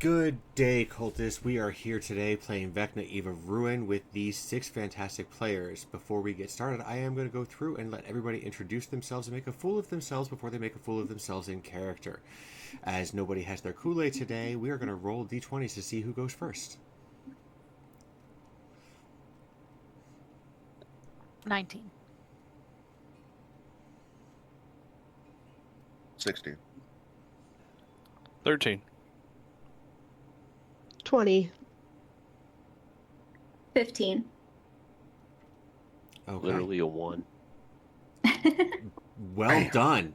Good day, cultists. We are here today playing Vecna Eve of Ruin with these 6 fantastic players. Before we get started, I am going to go through and let everybody introduce themselves and make a fool of themselves before they make a fool of themselves in character. As nobody has their Kool-Aid today, we are going to roll d20s to see who goes first. 19. 16. 13. 20. 15. Okay. Literally a 1. Well done.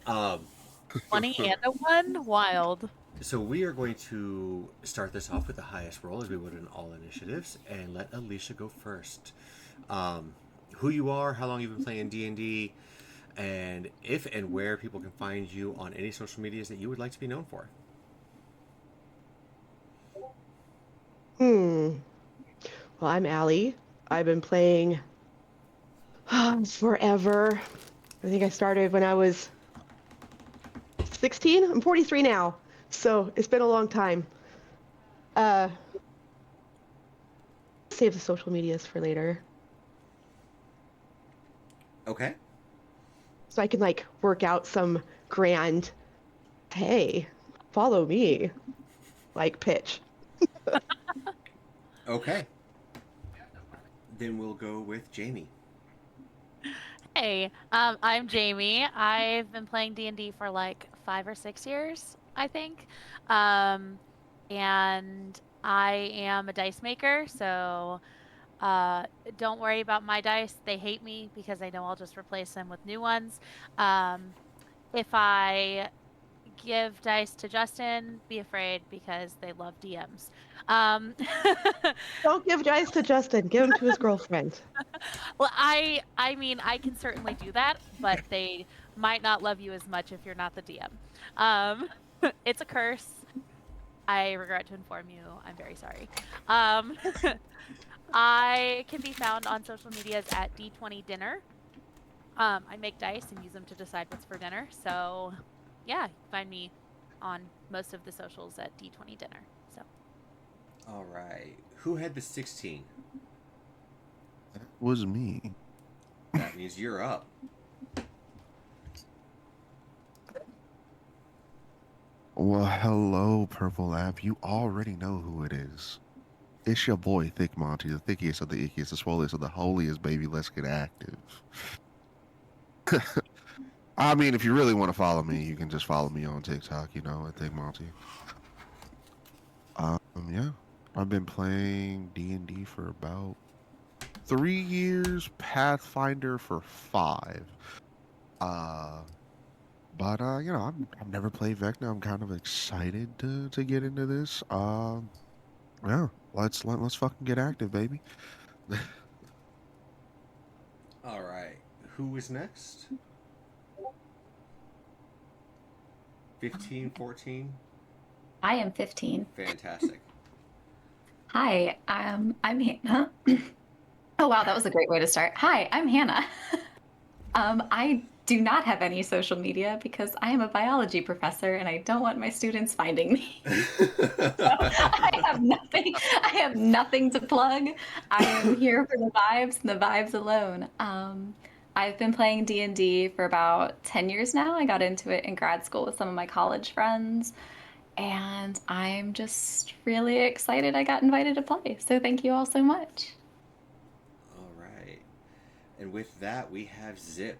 20 and a 1? Wild. So we are going to start this off with the highest roll as we would in all initiatives, and let Alicia go first. Who you are, how long you've been playing D&D, and if and where people can find you on any social medias that you would like to be known for. Well, I'm Allie. I've been playing forever. I think I started when I was 16. I'm 43 now, so it's been a long time. Save the social medias for later, Okay. so I can work out some grand, hey, follow me, pitch. Okay. Then we'll go with Jamie. Hey, I'm Jamie. I've been playing D&D for 5 or 6 years, I think. And I am a dice maker, so don't worry about my dice. They hate me because I know I'll just replace them with new ones. If I give dice to Justin, be afraid because they love DMs. Don't give dice to Justin. Give them to his girlfriend. Well, I mean, I can certainly do that, but they might not love you as much if you're not the DM. It's a curse. I regret to inform you. I'm very sorry. I can be found on social medias at D20 Dinner. I make dice and use them to decide what's for dinner. So, yeah, you can find me on most of the socials at D20 Dinner. So. All right. Who had the 16? That was me. That means you're up. Well, hello, Purple App. You already know who it is. It's your boy, Thick Monty, the thickiest of the ickiest, the swolliest of the holiest, baby. Let's get active. I mean, if you really want to follow me, you can just follow me on TikTok, at Thick Monty. Yeah. I've been playing D&D for about 3 years, Pathfinder for 5. But I've never played Vecna. I'm kind of excited to get into this. Yeah, let's fucking get active, baby. All right. Who is next? 15, 14? I am 15. Fantastic. Hi, I'm Hannah. Oh wow, that was a great way to start. Hi, I'm Hannah. I do not have any social media because I am a biology professor and I don't want my students finding me. So I have nothing to plug. I am here for the vibes and the vibes alone. I've been playing D&D for about 10 years now. I got into it in grad school with some of my college friends, and I'm just really excited I got invited to play. So thank you all so much. All right. And with that, we have Zip.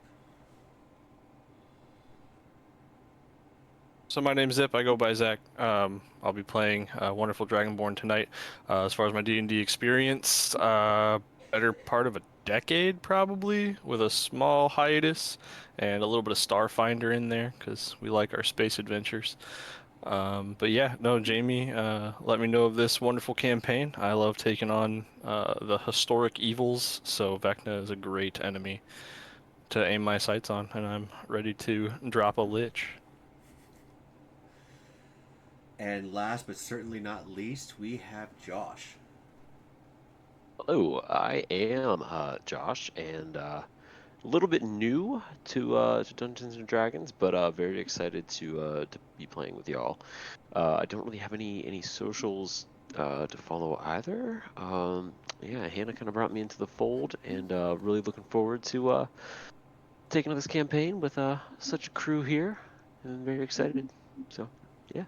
So my name's Zip. I go by Zach. I'll be playing Wonderful Dragonborn tonight. As far as my D&D experience, better part of a decade probably, with a small hiatus and a little bit of Starfinder in there because we like our space adventures. But yeah, no, Jamie, let me know of this wonderful campaign. I love taking on the historic evils, so Vecna is a great enemy to aim my sights on, and I'm ready to drop a lich. And last but certainly not least, we have Josh. Hello, I am Josh, and a little bit new to Dungeons and Dragons, but very excited to be playing with y'all. I don't really have any socials to follow either. Yeah, Hannah kind of brought me into the fold, and really looking forward to taking on this campaign with such a crew here, and very excited. So, yeah.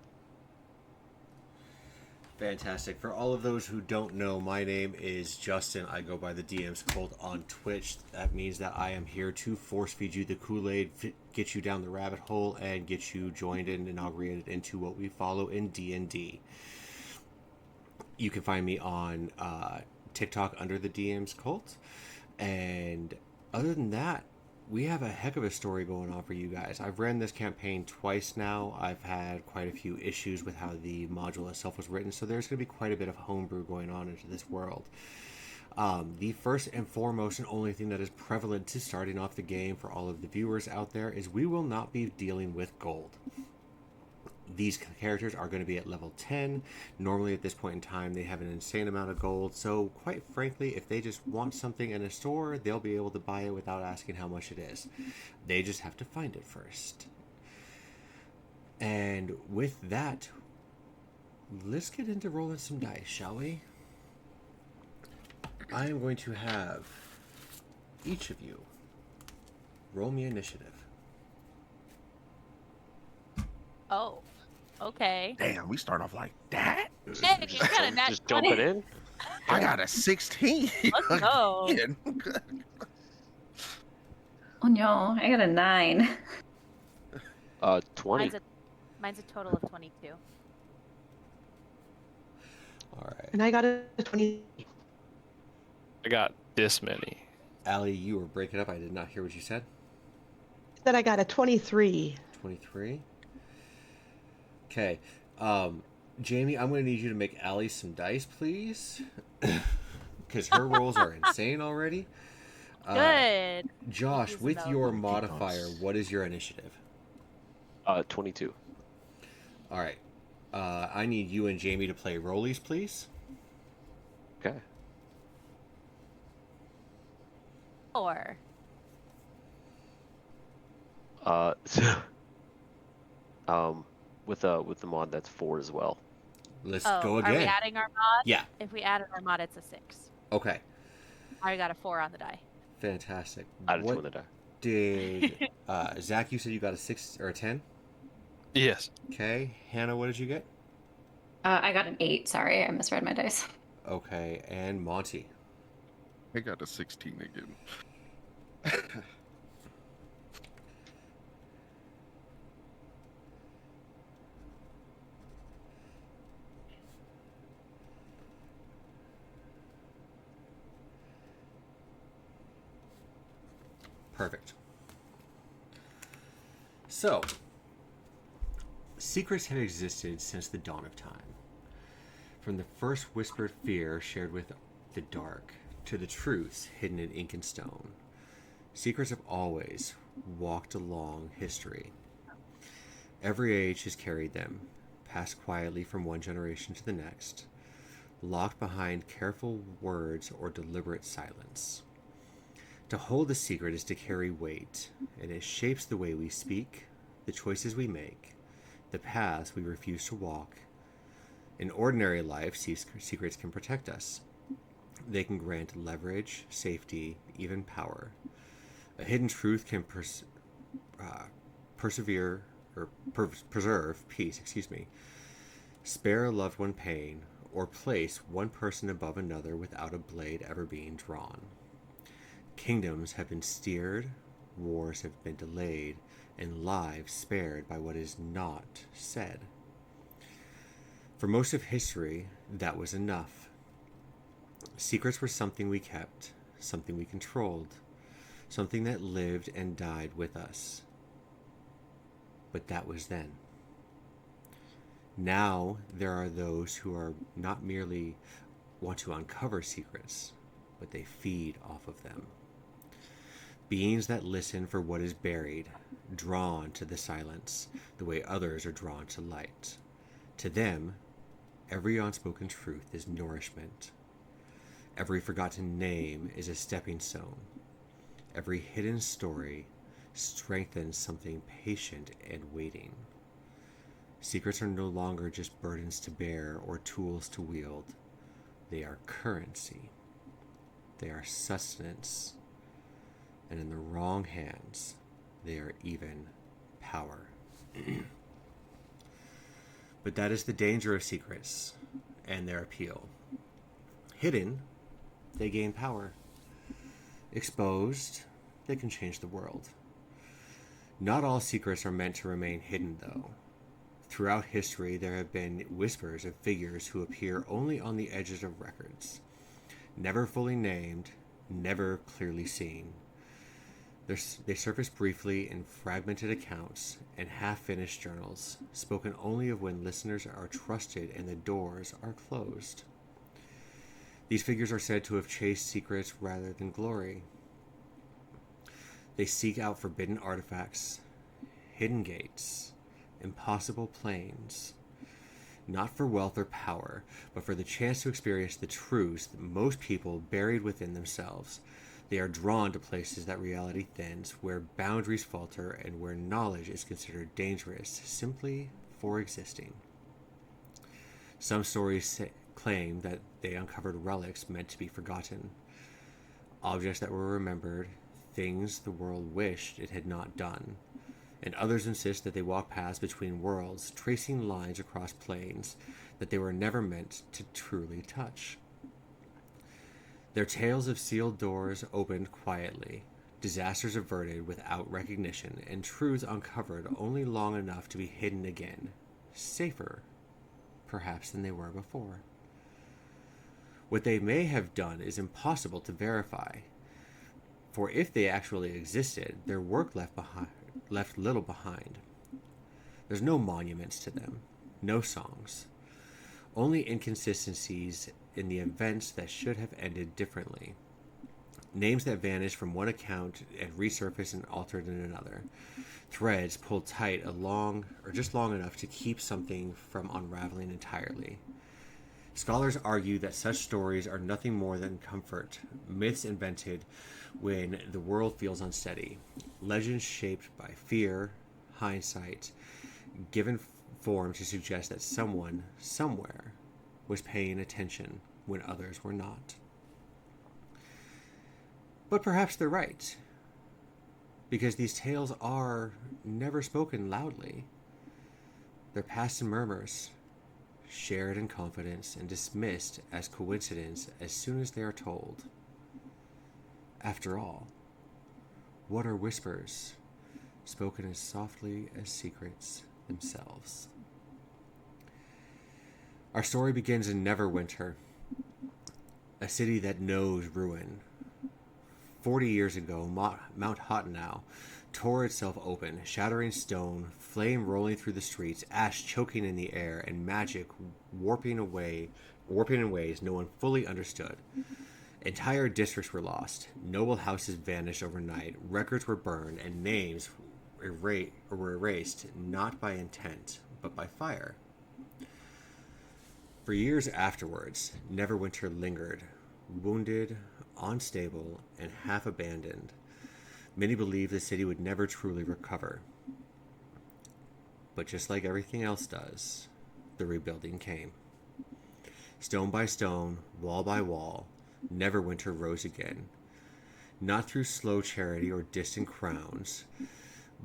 Fantastic. For all of those who don't know, my name is Justin. I go by the DM's Cult on Twitch. That means that I am here to force feed you the Kool-Aid, get you down the rabbit hole, and get you joined and inaugurated into what we follow in D&D. You can find me on TikTok under the DM's Cult. And other than that, we have a heck of a story going on for you guys. I've ran this campaign twice now. I've had quite a few issues with how the module itself was written, so there's going to be quite a bit of homebrew going on into this world. The first and foremost and only thing that is prevalent to starting off the game for all of the viewers out there is we will not be dealing with gold. These characters are going to be at level 10. Normally at this point in time they have an insane amount of gold, so quite frankly, if they just want something in a store, they'll be able to buy it without asking how much it is. They just have to find it first. And with that, let's get into rolling some dice, shall we? I am going to have each of you roll me initiative. Oh, okay. Damn, we start off like that. Hey, you got a nat Just 20. jumping in. I got a 16. Let's go. Again. Oh no, I got a 9. 20. Mine's a total of 22. All right. And I got a 20. I got this many. Allie, you were breaking up. I did not hear what you said. Then I got a 23. 23. Okay. Jamie, I'm going to need you to make Allie some dice, please. Because her rolls are insane already. Good. Josh, Use with those. your modifier, what is your initiative? 22. All right. I need you and Jamie to play rollies, please. Okay. 4. With the mod, that's 4 as well. Let's Oh, go are we again. adding our mod? Yeah. If we added our mod, it's a 6. Okay. I got a 4 on the die. Fantastic. Added to What in the die. did Zach? You said you got a 6 or a 10. Yes. Okay. Hannah, what did you get? I got an 8. Sorry, I misread my dice. Okay. And Monty. I got a 16 again. Perfect. So, secrets have existed since the dawn of time. From the first whispered fear shared with the dark to the truths hidden in ink and stone, secrets have always walked along history. Every age has carried them, passed quietly from one generation to the next, locked behind careful words or deliberate silence. To hold a secret is to carry weight, and it shapes the way we speak, the choices we make, the paths we refuse to walk. In ordinary life, secrets can protect us. They can grant leverage, safety, even power. A hidden truth can preserve peace, spare a loved one pain, or place one person above another without a blade ever being drawn. Kingdoms have been steered, wars have been delayed, and lives spared by what is not said. For most of history, that was enough. Secrets were something we kept, something we controlled, something that lived and died with us. But that was then. Now there are those who are not merely want to uncover secrets, but they feed off of them. Beings that listen for what is buried, drawn to the silence, the way others are drawn to light. To them, every unspoken truth is nourishment. Every forgotten name is a stepping stone. Every hidden story strengthens something patient and waiting. Secrets are no longer just burdens to bear or tools to wield. They are currency. They are sustenance. And in the wrong hands, they are even power. But that is the danger of secrets and their appeal. Hidden, they gain power. Exposed, they can change the world. Not all secrets are meant to remain hidden, though. Throughout history, there have been whispers of figures who appear only on the edges of records, never fully named, never clearly seen. They surface briefly in fragmented accounts and half-finished journals, spoken only of when listeners are trusted and the doors are closed. These figures are said to have chased secrets rather than glory. They seek out forbidden artifacts, hidden gates, impossible planes, not for wealth or power, but for the chance to experience the truths that most people buried within themselves. They are drawn to places that reality thins, where boundaries falter, and where knowledge is considered dangerous simply for existing. Some stories claim that they uncovered relics meant to be forgotten, objects that were remembered, things the world wished it had not done, and others insist that they walk paths between worlds, tracing lines across planes that they were never meant to truly touch. Their tales of sealed doors opened quietly, disasters averted without recognition, and truths uncovered only long enough to be hidden again, safer, perhaps, than they were before. What they may have done is impossible to verify, for if they actually existed, their work left little behind. There's no monuments to them, no songs, only inconsistencies in the events that should have ended differently. Names that vanish from one account and resurface and altered in another. Threads pulled tight along, or just long enough to keep something from unraveling entirely. Scholars argue that such stories are nothing more than comfort, myths invented when the world feels unsteady, legends shaped by fear, hindsight, given form to suggest that someone, somewhere, was paying attention when others were not. But perhaps they're right, because these tales are never spoken loudly. They're passed in murmurs, shared in confidence, and dismissed as coincidence as soon as they are told. After all, what are whispers, spoken as softly as secrets themselves? Our story begins in Neverwinter, a city that knows ruin. 40 years ago, Mount Hottenau tore itself open, shattering stone, flame rolling through the streets, ash choking in the air, and magic warping in ways no one fully understood. Entire districts were lost, noble houses vanished overnight, records were burned, and names were erased not by intent, but by fire. For years afterwards, Neverwinter lingered, wounded, unstable, and half abandoned. Many believed the city would never truly recover. But just like everything else does, the rebuilding came. Stone by stone, wall by wall, Neverwinter rose again. Not through slow charity or distant crowns,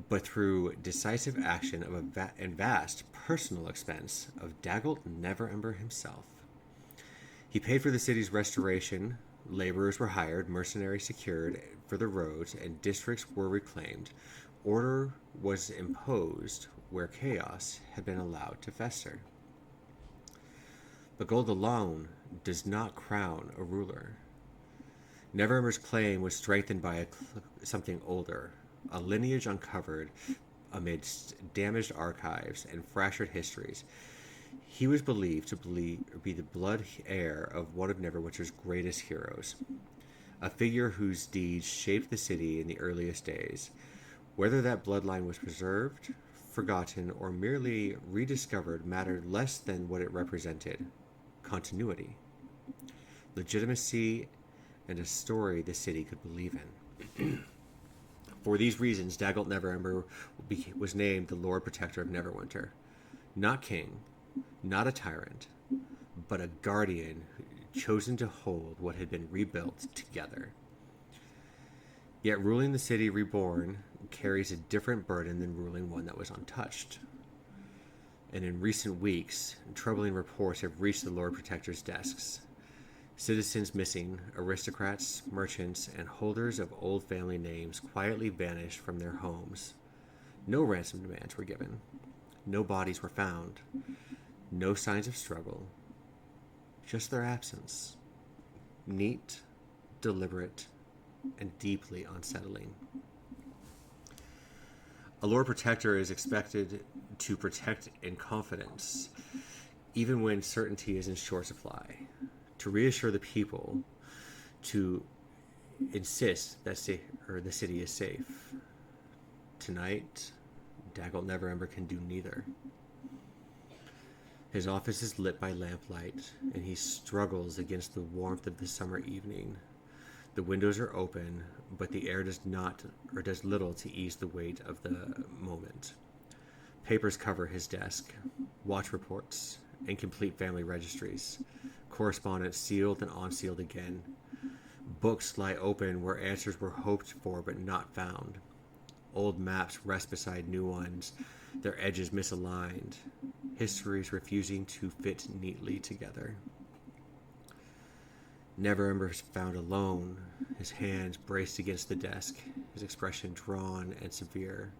but through decisive action and vast personal expense of Daggelt Neverember himself. He paid for the city's restoration, laborers were hired, mercenaries secured for the roads, and districts were reclaimed. Order was imposed where chaos had been allowed to fester. But gold alone does not crown a ruler. Neverember's claim was strengthened by something older, a lineage uncovered amidst damaged archives and fractured histories. He was believed to be the blood heir of one of Neverwinter's greatest heroes, a figure whose deeds shaped the city in the earliest days. Whether that bloodline was preserved, forgotten, or merely rediscovered mattered less than what it represented: continuity, legitimacy, and a story the city could believe in. For these reasons, Dagult Neverember was named the Lord Protector of Neverwinter. Not king, not a tyrant, but a guardian chosen to hold what had been rebuilt together. Yet ruling the city reborn carries a different burden than ruling one that was untouched. And in recent weeks, troubling reports have reached the Lord Protector's desks. Citizens missing, aristocrats, merchants, and holders of old family names quietly vanished from their homes. No ransom demands were given. No bodies were found. No signs of struggle. Just their absence. Neat, deliberate, and deeply unsettling. A Lord Protector is expected to protect in confidence, even when certainty is in short supply. To reassure the people, to insist that the city is safe. Tonight, Dagult Neverember can do neither. His office is lit by lamplight, and he struggles against the warmth of the summer evening. The windows are open, but the air does little to ease the weight of the moment. Papers cover his desk, watch reports, incomplete family registries, correspondence sealed and unsealed again. Books lie open where answers were hoped for but not found. Old maps rest beside new ones, their edges misaligned, histories refusing to fit neatly together. Neverember is found alone, his hands braced against the desk, his expression drawn and severe.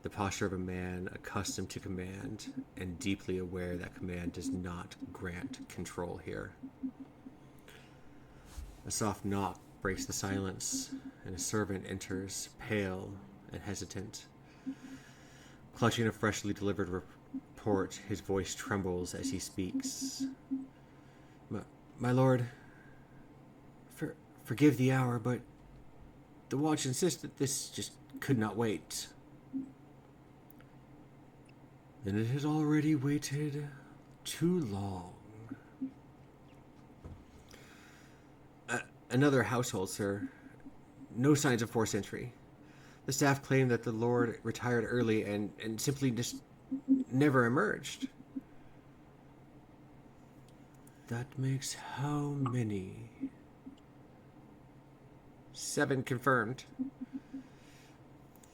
The posture of a man accustomed to command and deeply aware that command does not grant control here. A soft knock breaks the silence, and a servant enters, pale and hesitant. Clutching a freshly delivered report, his voice trembles as he speaks. My lord, forgive the hour, but the watch insists that this just could not wait. Then it has already waited too long. Another household, sir. No signs of forced entry. The staff claim that the Lord retired early and simply just never emerged. That makes how many? 7 confirmed.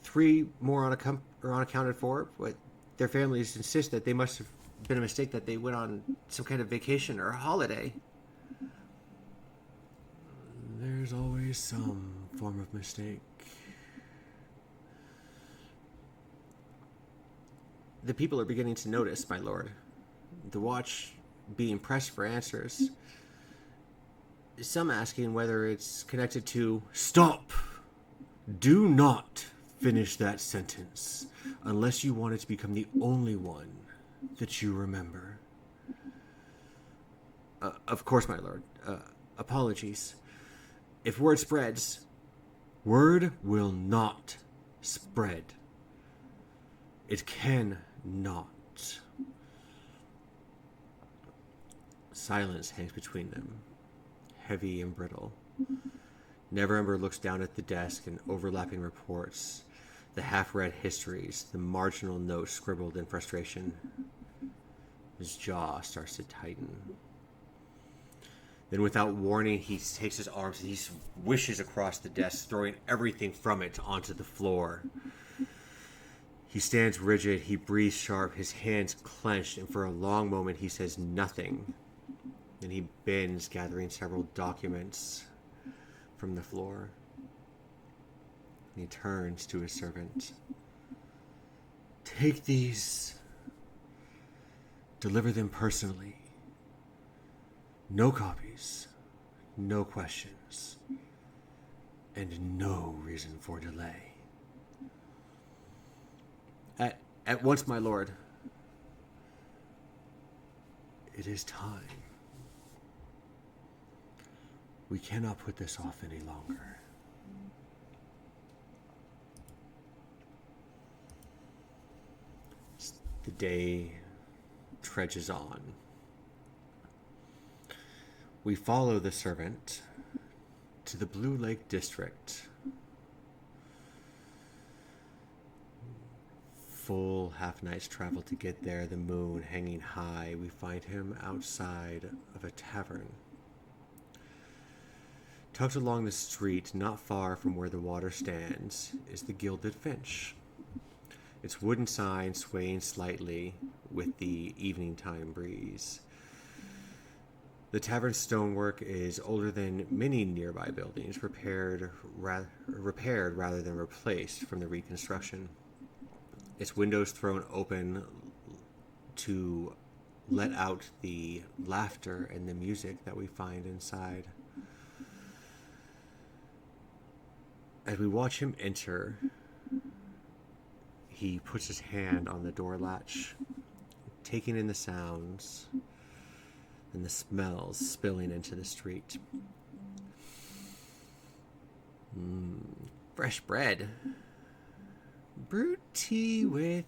3 more unaccounted for, but their families insist that they must have been a mistake, that they went on some kind of vacation or holiday. There's always some form of mistake. The people are beginning to notice, my lord. The watch being pressed for answers. Some asking whether it's connected to... Stop! Do not finish that sentence unless you want it to become the only one that you remember. Of course, my lord. Apologies. If word spreads, word will not spread. It cannot. Silence hangs between them, heavy and brittle. Neverember looks down at the desk and overlapping reports, the half-read histories, the marginal notes scribbled in frustration. His jaw starts to tighten. Then without warning, he takes his arms and he swishes across the desk, throwing everything from it onto the floor. He stands rigid, he breathes sharp, his hands clenched, and for a long moment he says nothing. Then he bends, gathering several documents from the floor. And he turns to his servant. Take these. Deliver them personally. No copies, no questions, and no reason for delay. At once, my lord. It is time. We cannot put this off any longer. The day trudges on. We follow the servant to the Blue Lake District. full half night's travel to get there, the moon hanging high, we find him outside of a tavern. Tucked along the street, not far from where the water stands, is the Gilded Finch. Its wooden sign swaying slightly with the evening time breeze. The tavern's stonework is older than many nearby buildings, repaired rather than replaced from the reconstruction. Its windows thrown open to let out the laughter and the music that we find inside. As we watch him enter, he puts his hand on the door latch, taking in the sounds and the smells spilling into the street. Fresh bread. Brewed tea with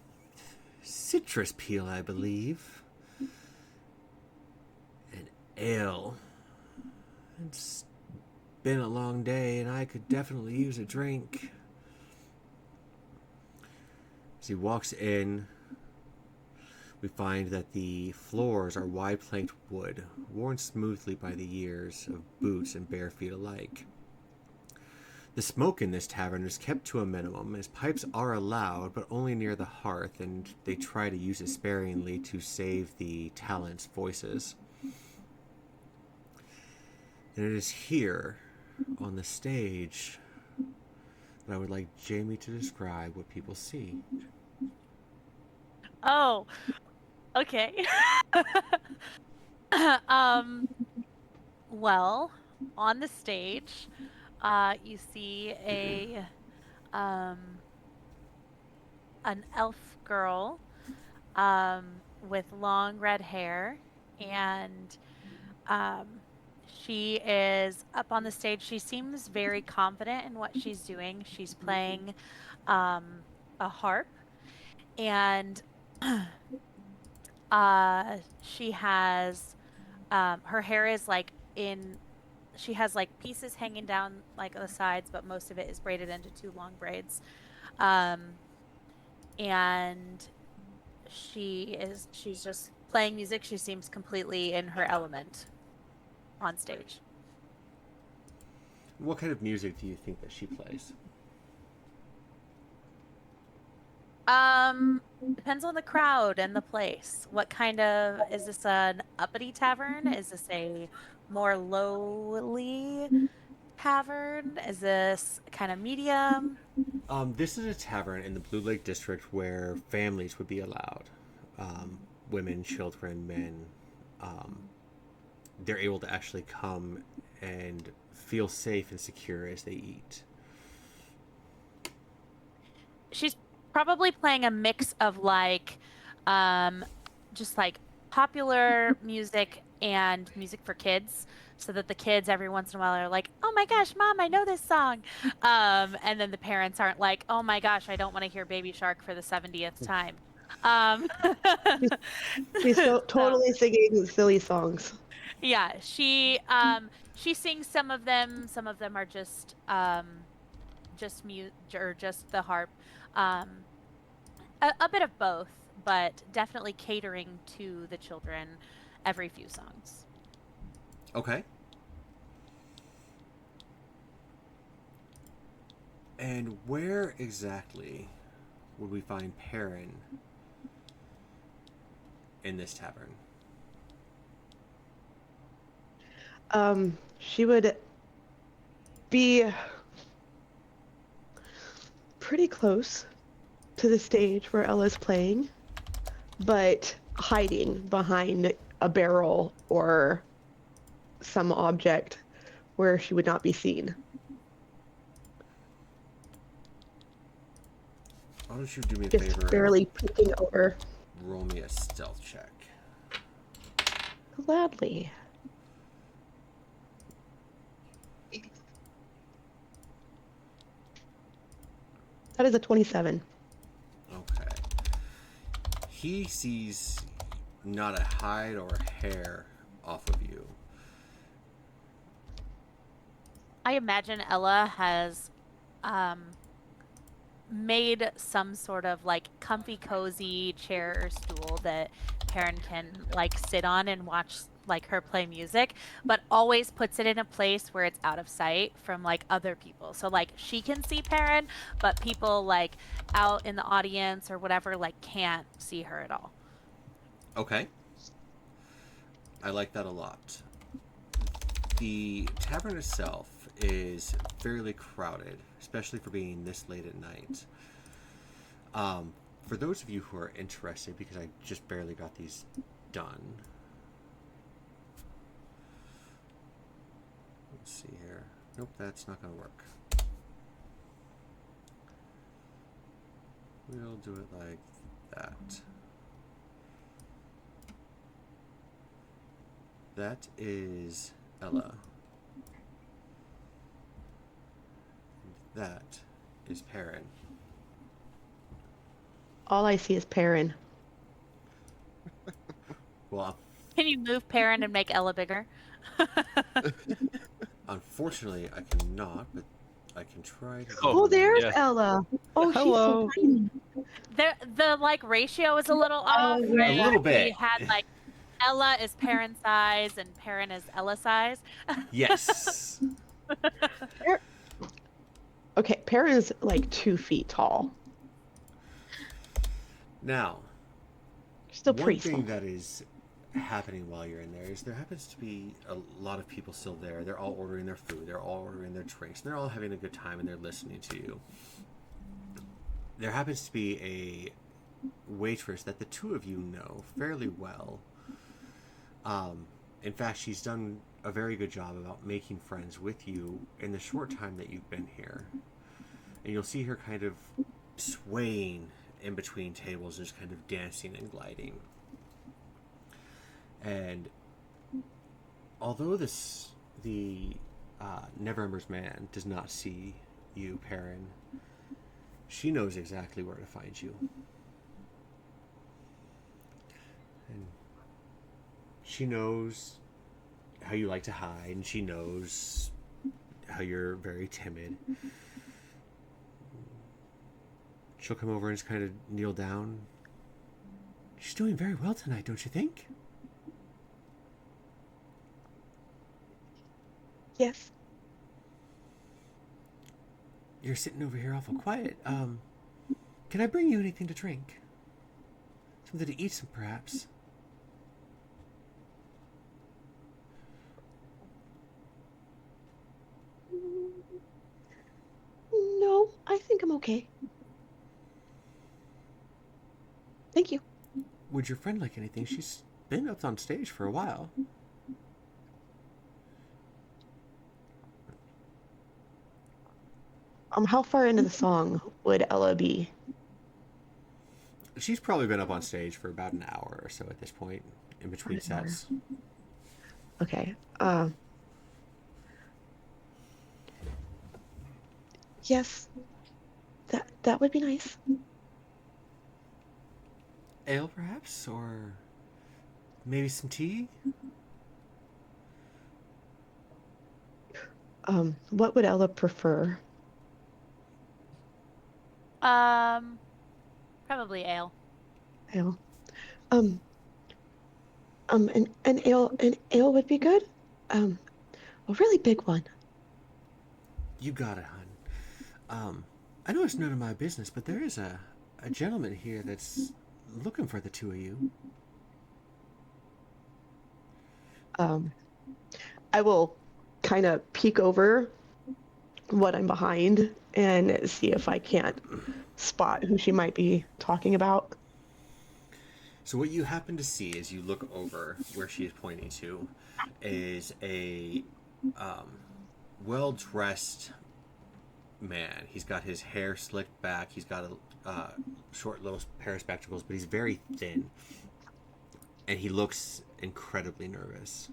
citrus peel, I believe. And ale. It's been a long day, and I could definitely use a drink. As he walks in, we find that the floors are wide planked wood, worn smoothly by the years of boots and bare feet alike. The smoke in this tavern is kept to a minimum, as pipes are allowed, but only near the hearth, and they try to use it sparingly to save the talent's voices. And it is here, on the stage, that I would like Jamie to describe what people see. Oh, okay. Well, on the stage, you see an elf girl, with long red hair, and she is up on the stage. She seems very confident in what she's doing. She's playing a harp, and she has her hair is like she has like pieces hanging down like the sides, but most of it is braided into two long braids. And she's just playing music. She seems completely in her element on stage. What kind of music do you think that she plays? Depends on the crowd and the place. What kind of, is this an uppity tavern? Is this a more lowly tavern? Is this kind of medium? This is a tavern in the Blue Lake District where families would be allowed. Women, children, men. They're able to actually come and feel safe and secure as they eat. She's probably playing a mix of like just like popular music and music for kids, so that the kids every once in a while are like, oh my gosh, mom, I know this song, and then the parents aren't like, oh my gosh, I don't want to hear Baby Shark for the 70th time. She's totally singing silly songs. Yeah, she sings some of them are just mute or just the harp. A bit of both, but definitely catering to the children every few songs. Okay. And where exactly would we find Perrin in this tavern? She would be pretty close to the stage where Ella's playing, but hiding behind a barrel or some object where she would not be seen. Why don't you do me a Just favor? barely peeking over. Roll me a stealth check. Gladly. That is a 27. Okay. He sees not a hide or a hair off of you. I imagine Ella has made some sort of like comfy, cozy chair or stool that Perrin can like sit on and watch like her play music, but always puts it in a place where it's out of sight from like other people. So like she can see Perrin, but people like out in the audience or whatever like can't see her at all. Okay. I like that a lot. The tavern itself is fairly crowded, especially for being this late at night. For those of you who are interested, because I just barely got these done. Let's see here. Nope, that's not going to work. We'll do it like that. That is Ella. That is Perrin. All I see is Perrin. Well, Can you move Perrin and make Ella bigger? unfortunately, I cannot, but I can try to. Oh, there's yeah. Ella. Oh, Hello. she's so tiny. The like ratio is a little off, yeah. right? A little We bit. had like Ella is Perrin size and Perrin is Ella size. Yes. Okay, Perrin's like 2 feet tall. Now, Still one pretty thing small. that is happening while you're in there is there happens to be a lot of people still there. They're all ordering their food, they're all ordering their drinks, and they're all having a good time and they're listening to you. There happens to be a waitress that the two of you know fairly well. In fact, she's done a very good job about making friends with you in the short time that you've been here. And you'll see her kind of swaying in between tables, just kind of dancing and gliding. And although the Neverwinter's man does not see you, Perrin, she knows exactly where to find you. And she knows how you like to hide, and she knows how you're very timid. She'll come over and just kind of kneel down. She's doing very well tonight, don't you think? Yes. You're sitting over here awful quiet. Can I bring you anything to drink? Something to eat, perhaps? No, I think I'm okay. Thank you. Would your friend like anything? She's been up on stage for a while. How far into the song would Ella be? She's probably been up on stage for about an hour or so at this point, in between About an hour. sets. Okay. Yes. That would be nice. Ale, perhaps? Or maybe some tea? What would Ella prefer? Probably ale. Ale. An ale would be good. A really big one. You got it, hon. I know it's none of my business, but there is a gentleman here that's looking for the two of you. I will kind of peek over what I'm behind and see if I can't spot who she might be talking about. So what you happen to see as you look over where she is pointing to is a well-dressed man. He's got his hair slicked back. He's got a short little pair of spectacles, but he's very thin. And he looks incredibly nervous.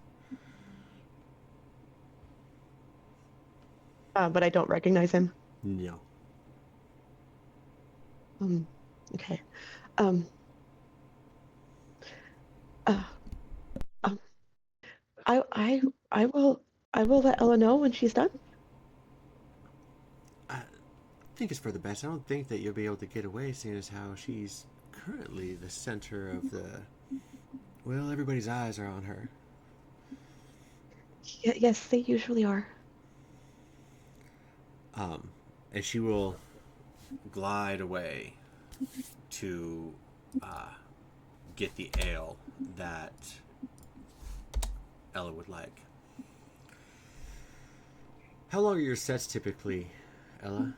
But I don't recognize him. No. Okay. I will let Ella know when she's done. think it's for the best. I don't think that you'll be able to get away, seeing as how she's currently the center of the. Well, everybody's eyes are on her. Yes, they usually are. And she will glide away to get the ale that Ella would like. How long are your sets typically, Ella?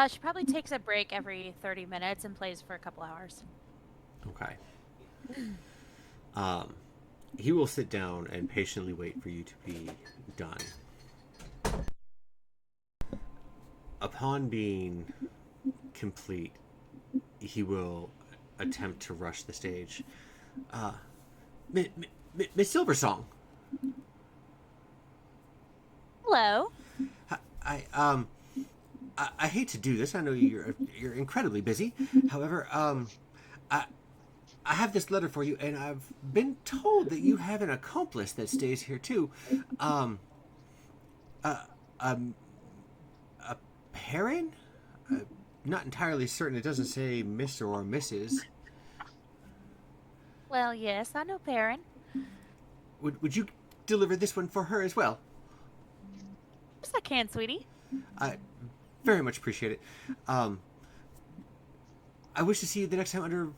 She probably takes a break every 30 minutes and plays for a couple hours. Okay. He will sit down and patiently wait for you to be done. Upon being complete, he will attempt to rush the stage. Miss Silversong. Hello. I hate to do this. I know you're incredibly busy. However, I have this letter for you, and I've been told that you have an accomplice that stays here too. A Perrin? Not entirely certain. It doesn't say Mr. or Mrs. Well, yes, I know Perrin. Would you deliver this one for her as well? Yes, I can, sweetie. I very much appreciate it. I wish to see you the next time under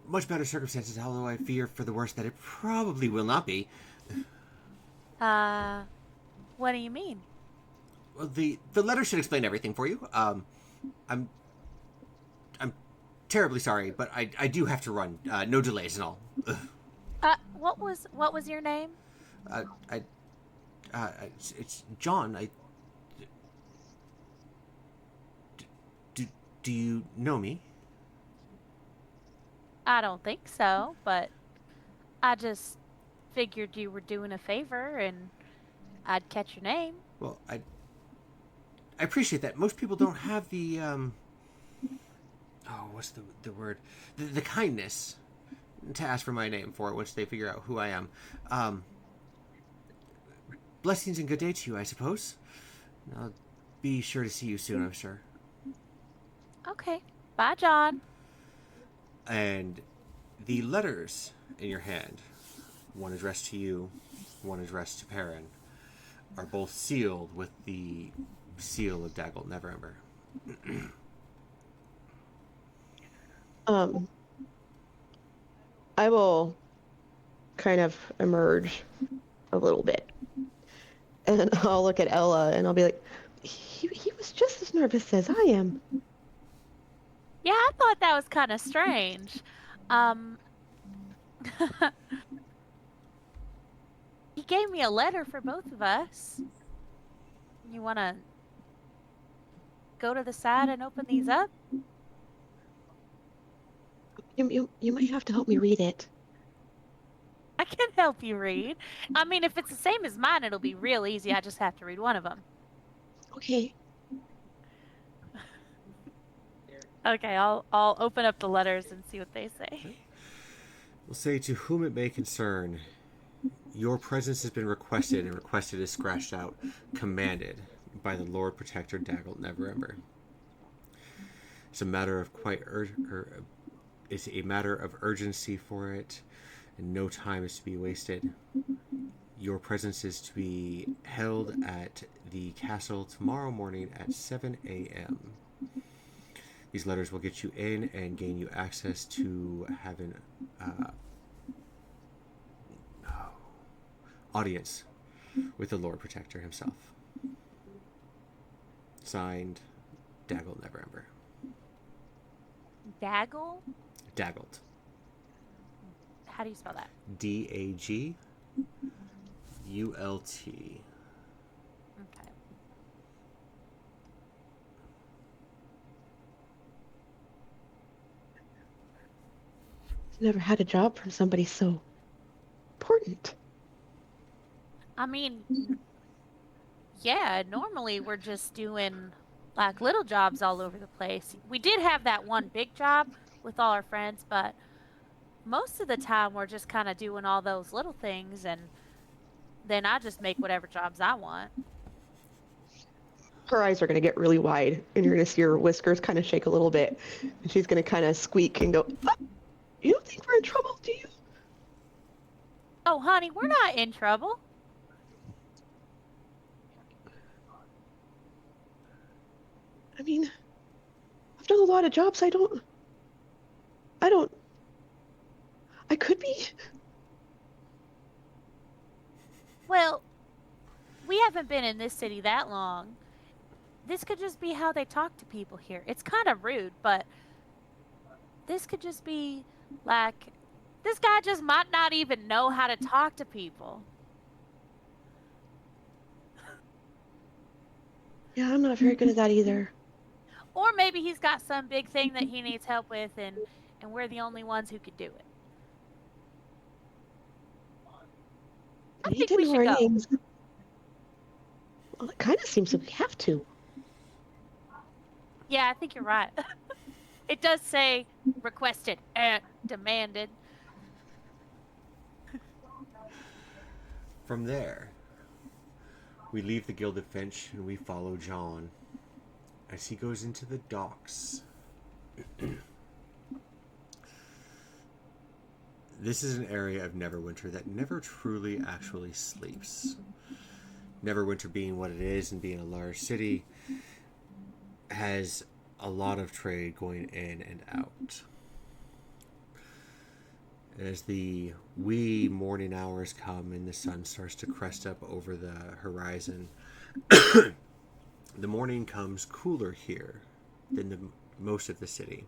much better circumstances, although I fear for the worst that it probably will not be. What do you mean? Well, the letter should explain everything for you. I'm terribly sorry, but I do have to run. No delays and all. What was your name? It's John. Do you know me? I don't think so, but I just figured you were doing a favor and I'd catch your name. Well, I appreciate that. Most people don't have the what's the word? The kindness to ask for my name for it once they figure out who I am. Blessings and good day to you, I suppose. I'll be sure to see you soon, I'm sure. Okay. Bye, John. And the letters in your hand, one addressed to you, one addressed to Perrin, are both sealed with the seal of Daggle Neverember. I will kind of emerge a little bit. And I'll look at Ella and I'll be like, he was just as nervous as I am. Yeah, I thought that was kind of strange. He gave me a letter for both of us. You want to go to the side and open these up? You might have to help me read it. I can help you read. I mean, if it's the same as mine, it'll be real easy. I just have to read one of them. Okay. Okay, I'll open up the letters and see what they say. We'll say, to whom it may concern, your presence has been requested, and requested is scratched out, commanded by the Lord Protector Daggle Neverember. It's a matter of it's a matter of urgency for it, and no time is to be wasted. Your presence is to be held at the castle tomorrow morning at 7 a.m. These letters will get you in and gain you access to have an audience with the Lord Protector himself. Signed, Daggle Neverember. Daggle? Daggled. How do you spell that? Dagult. Okay. Never had a job from somebody so important. I mean, yeah, normally we're just doing like little jobs all over the place. We did have that one big job with all our friends, but most of the time we're just kind of doing all those little things, and then I just make whatever jobs I want. her eyes are going to get really wide, and you're going to see her whiskers kind of shake a little bit, and she's going to kind of squeak and go, "Ah, you don't think we're in trouble, do you?" Oh, honey, we're not in trouble. I mean, I've done a lot of jobs. I don't, I could be. Well, we haven't been in this city that long. This could just be how they talk to people here. It's kind of rude, but this could just be like this guy just might not even know how to talk to people. Yeah, I'm not very good at that either. Or maybe he's got some big thing that he needs help with and we're the only ones who could do it. I We need think to we know should our go. names. Well, it kind of seems that we have to. Yeah, I think you're right. It does say requested and demanded. From there, we leave the Gilded Finch and we follow John as he goes into the docks. This is an area of Neverwinter that never truly actually sleeps. Neverwinter being what it is and being a large city has a lot of trade going in and out. As the wee morning hours come and the sun starts to crest up over the horizon, the morning comes cooler here than most of the city.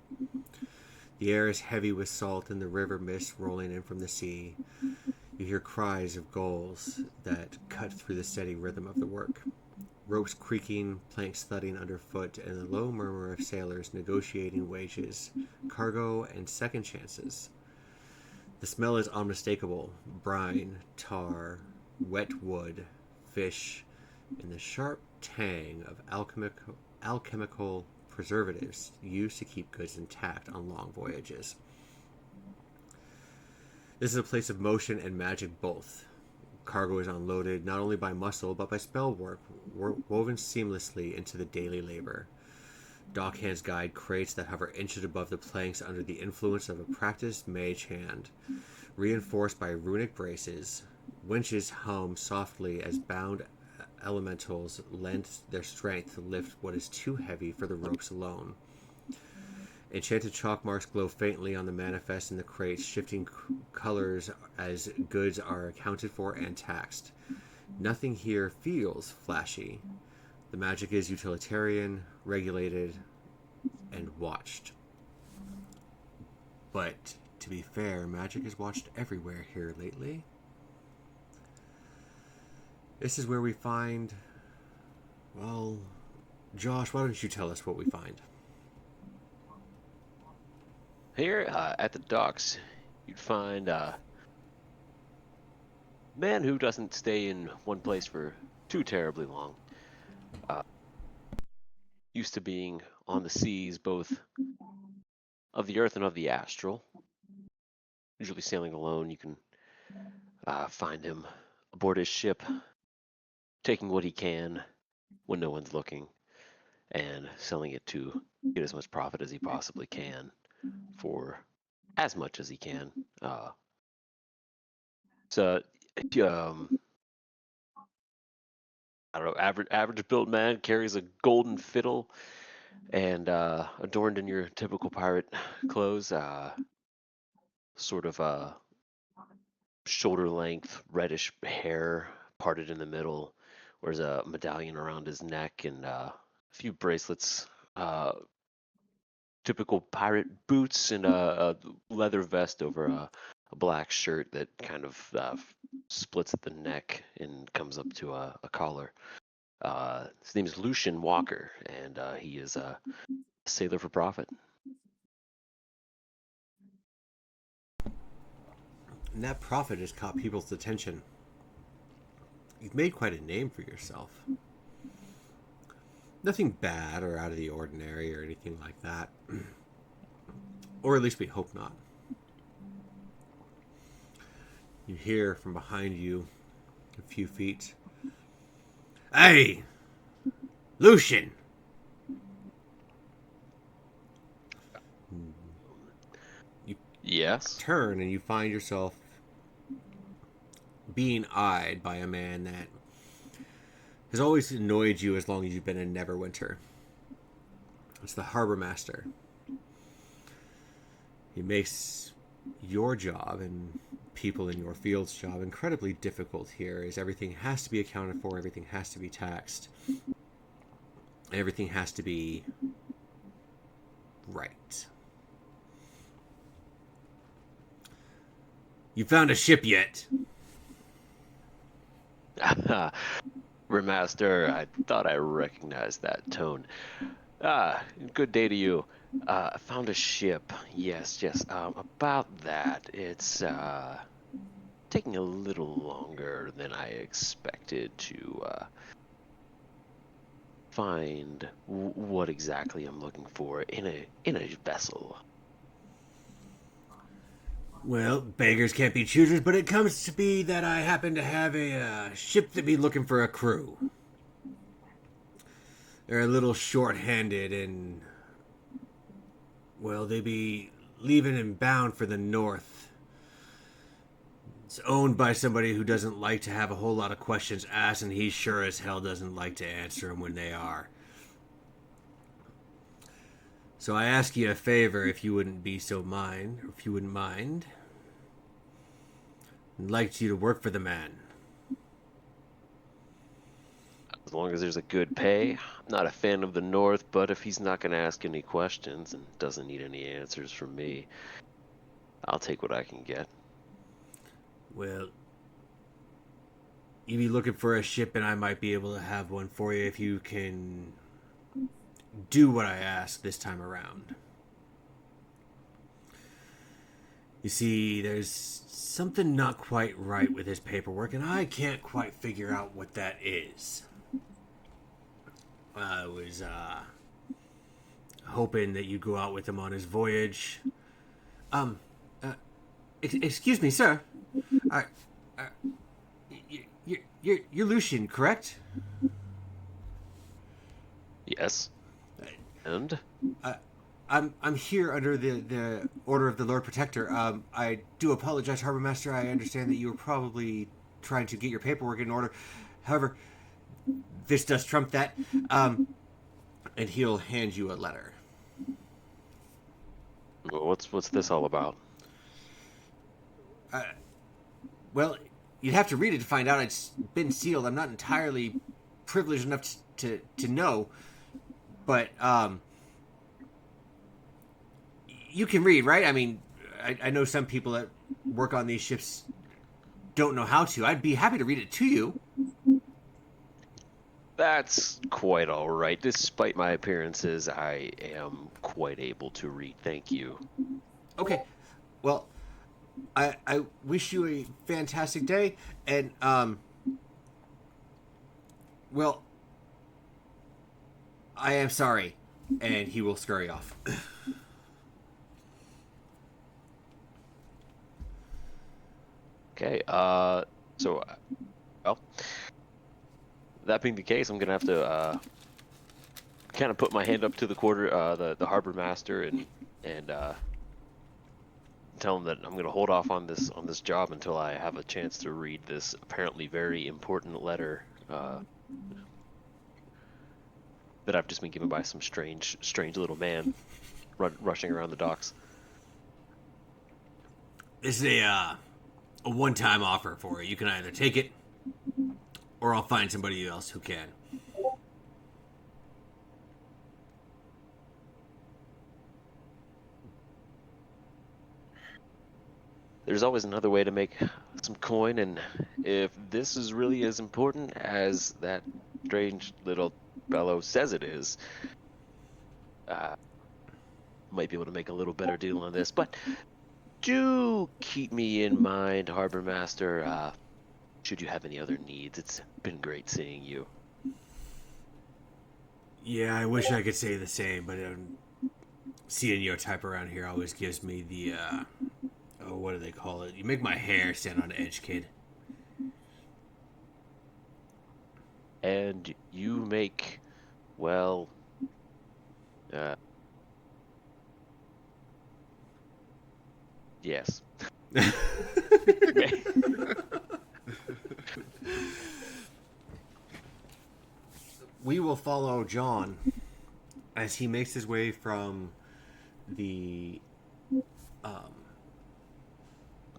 The air is heavy with salt and the river mist rolling in from the sea. You hear cries of gulls that cut through the steady rhythm of the work. Ropes creaking, planks thudding underfoot, and the low murmur of sailors negotiating wages, cargo, and second chances. The smell is unmistakable: brine, tar, wet wood, fish, and the sharp tang of alchemical preservatives used to keep goods intact on long voyages. This is a place of motion and magic both. Cargo is unloaded not only by muscle but by spell work, woven seamlessly into the daily labor. Dockhands guide crates that hover inches above the planks under the influence of a practiced mage hand. Reinforced by runic braces, winches hum softly as bound elementals lend their strength to lift what is too heavy for the ropes alone. Enchanted chalk marks glow faintly on the manifest in the crates, shifting colors as goods are accounted for and taxed. Nothing here feels flashy. The magic is utilitarian, regulated, and watched. But, to be fair, magic is watched everywhere here lately. This is where we find... Well, Josh, why don't you tell us what we find? Here at the docks, you'd find a man who doesn't stay in one place for too terribly long. Used to being on the seas, both of the earth and of the astral. Usually sailing alone, you can find him aboard his ship, taking what he can when no one's looking, and selling it to get as much profit as he possibly can for as much as he can. So, I don't know, average built man, carries a golden fiddle, and adorned in your typical pirate clothes, sort of shoulder length reddish hair parted in the middle. Wears a medallion around his neck and a few bracelets. Typical pirate boots and a leather vest over a black shirt that kind of splits at the neck and comes up to a collar. His name is Lucian Walker, and he is a sailor for profit. And that profit has caught people's attention. You've made quite a name for yourself. Nothing bad or out of the ordinary or anything like that. Or at least we hope not. You hear from behind you, a few feet, "Hey! Lucian! Yes. Turn and you find yourself being eyed by a man that has always annoyed you as long as you've been in Neverwinter. It's the harbor master. He makes your job and people in your field's job incredibly difficult here, as everything has to be accounted for, everything has to be taxed, everything has to be right. You found a ship yet? Remaster, I thought I recognized that tone. Good day to you. I found a ship. Yes, yes. About that, it's taking a little longer than I expected to find what exactly I'm looking for in a vessel. Well, beggars can't be choosers, but it comes to be that I happen to have a ship to be looking for a crew. They're a little short-handed and, well, they be leaving and bound for the north. It's owned by somebody who doesn't like to have a whole lot of questions asked, and he sure as hell doesn't like to answer them when they are. So I ask you a favor, if you wouldn't be so mind, or if you wouldn't mind. I'd like you to work for the man. As long as there's a good pay. I'm not a fan of the North, but if he's not going to ask any questions and doesn't need any answers from me, I'll take what I can get. Well, you'd be looking for a ship, and I might be able to have one for you if you can do what I ask this time around. You see, there's something not quite right with his paperwork, and I can't quite figure out what that is. I was hoping that you'd go out with him on his voyage. Excuse me, sir. You're Lucian, correct? Yes. And? I'm here under the order of the Lord Protector. I do apologize, Harbor Master. I understand that you were probably trying to get your paperwork in order. However, this does trump that. And he'll hand you a letter. What's this all about? Well, you'd have to read it to find out. It's been sealed. I'm not entirely privileged enough to know, but you can read, right? I mean, I know some people that work on these ships don't know how to. I'd be happy to read it to you. That's quite all right. Despite my appearances, I am quite able to read. Thank you. Okay. Well, I wish you a fantastic day, and well, I am sorry, and he will scurry off. Okay. So, well, that being the case, I'm gonna have to kind of put my hand up to the harbor master and tell him that I'm gonna hold off on this job until I have a chance to read this apparently very important letter that I've just been given by some strange little man rushing around the docks. This is a one-time offer for you. You can either take it, or I'll find somebody else who can. There's always another way to make some coin, and if this is really as important as that strange little fellow says it is, might be able to make a little better deal on this. But do keep me in mind, Harbor Master, should you have any other needs. It's been great seeing you. Yeah, I wish I could say the same, but seeing your type around here always gives me the, what do they call it? You make my hair stand on edge, kid. And you make Well, yes. We will follow John as he makes his way from the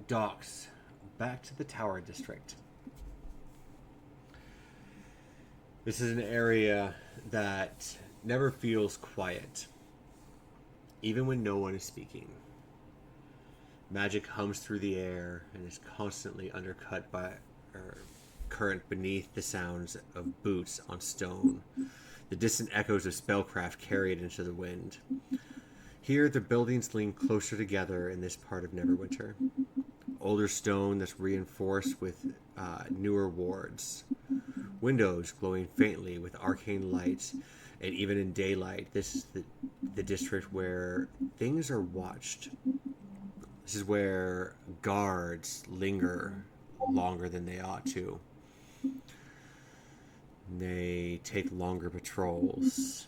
docks back to the Tower District. This is an area that never feels quiet, even when no one is speaking. Magic hums through the air and is constantly undercut by current beneath the sounds of boots on stone. The distant echoes of spellcraft carried into the wind. Here, the buildings lean closer together in this part of Neverwinter. Older stone that's reinforced with newer wards. Windows glowing faintly with arcane lights, and even in daylight, this is the district where things are watched. This is where guards linger longer than they ought to. They take longer patrols.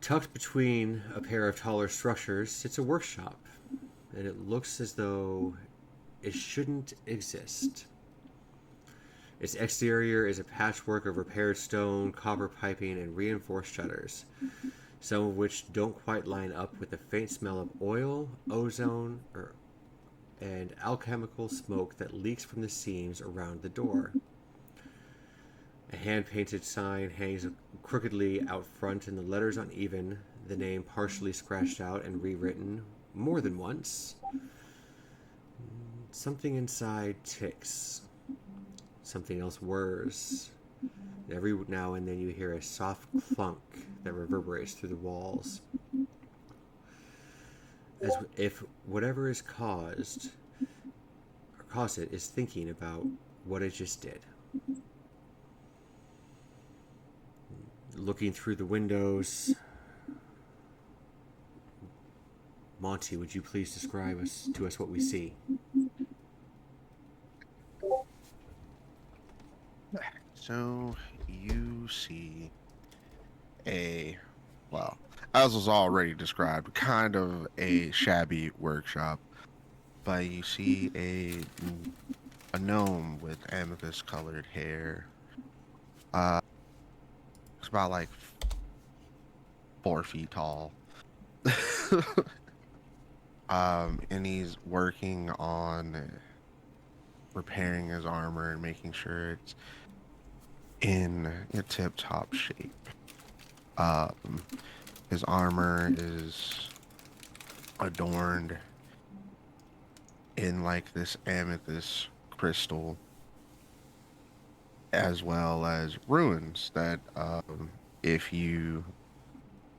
Tucked between a pair of taller structures sits a workshop, and it looks as though it shouldn't exist. Its exterior is a patchwork of repaired stone, copper piping, and reinforced shutters, some of which don't quite line up with the faint smell of oil, ozone, and alchemical smoke that leaks from the seams around the door. A hand-painted sign hangs crookedly out front, and the letters uneven, the name partially scratched out and rewritten more than once. Something inside ticks. Something else whirs. Every now and then you hear a soft clunk that reverberates through the walls, as if whatever is caused it is thinking about what it just did. Looking through the windows, Monty, would you please describe to us what we see? So you see well, as was already described, kind of a shabby workshop, but you see a gnome with amethyst-colored hair. It's about like 4 feet tall. And he's working on repairing his armor and making sure it's in a tip-top shape. His armor is adorned in like this amethyst crystal, as well as runes that if you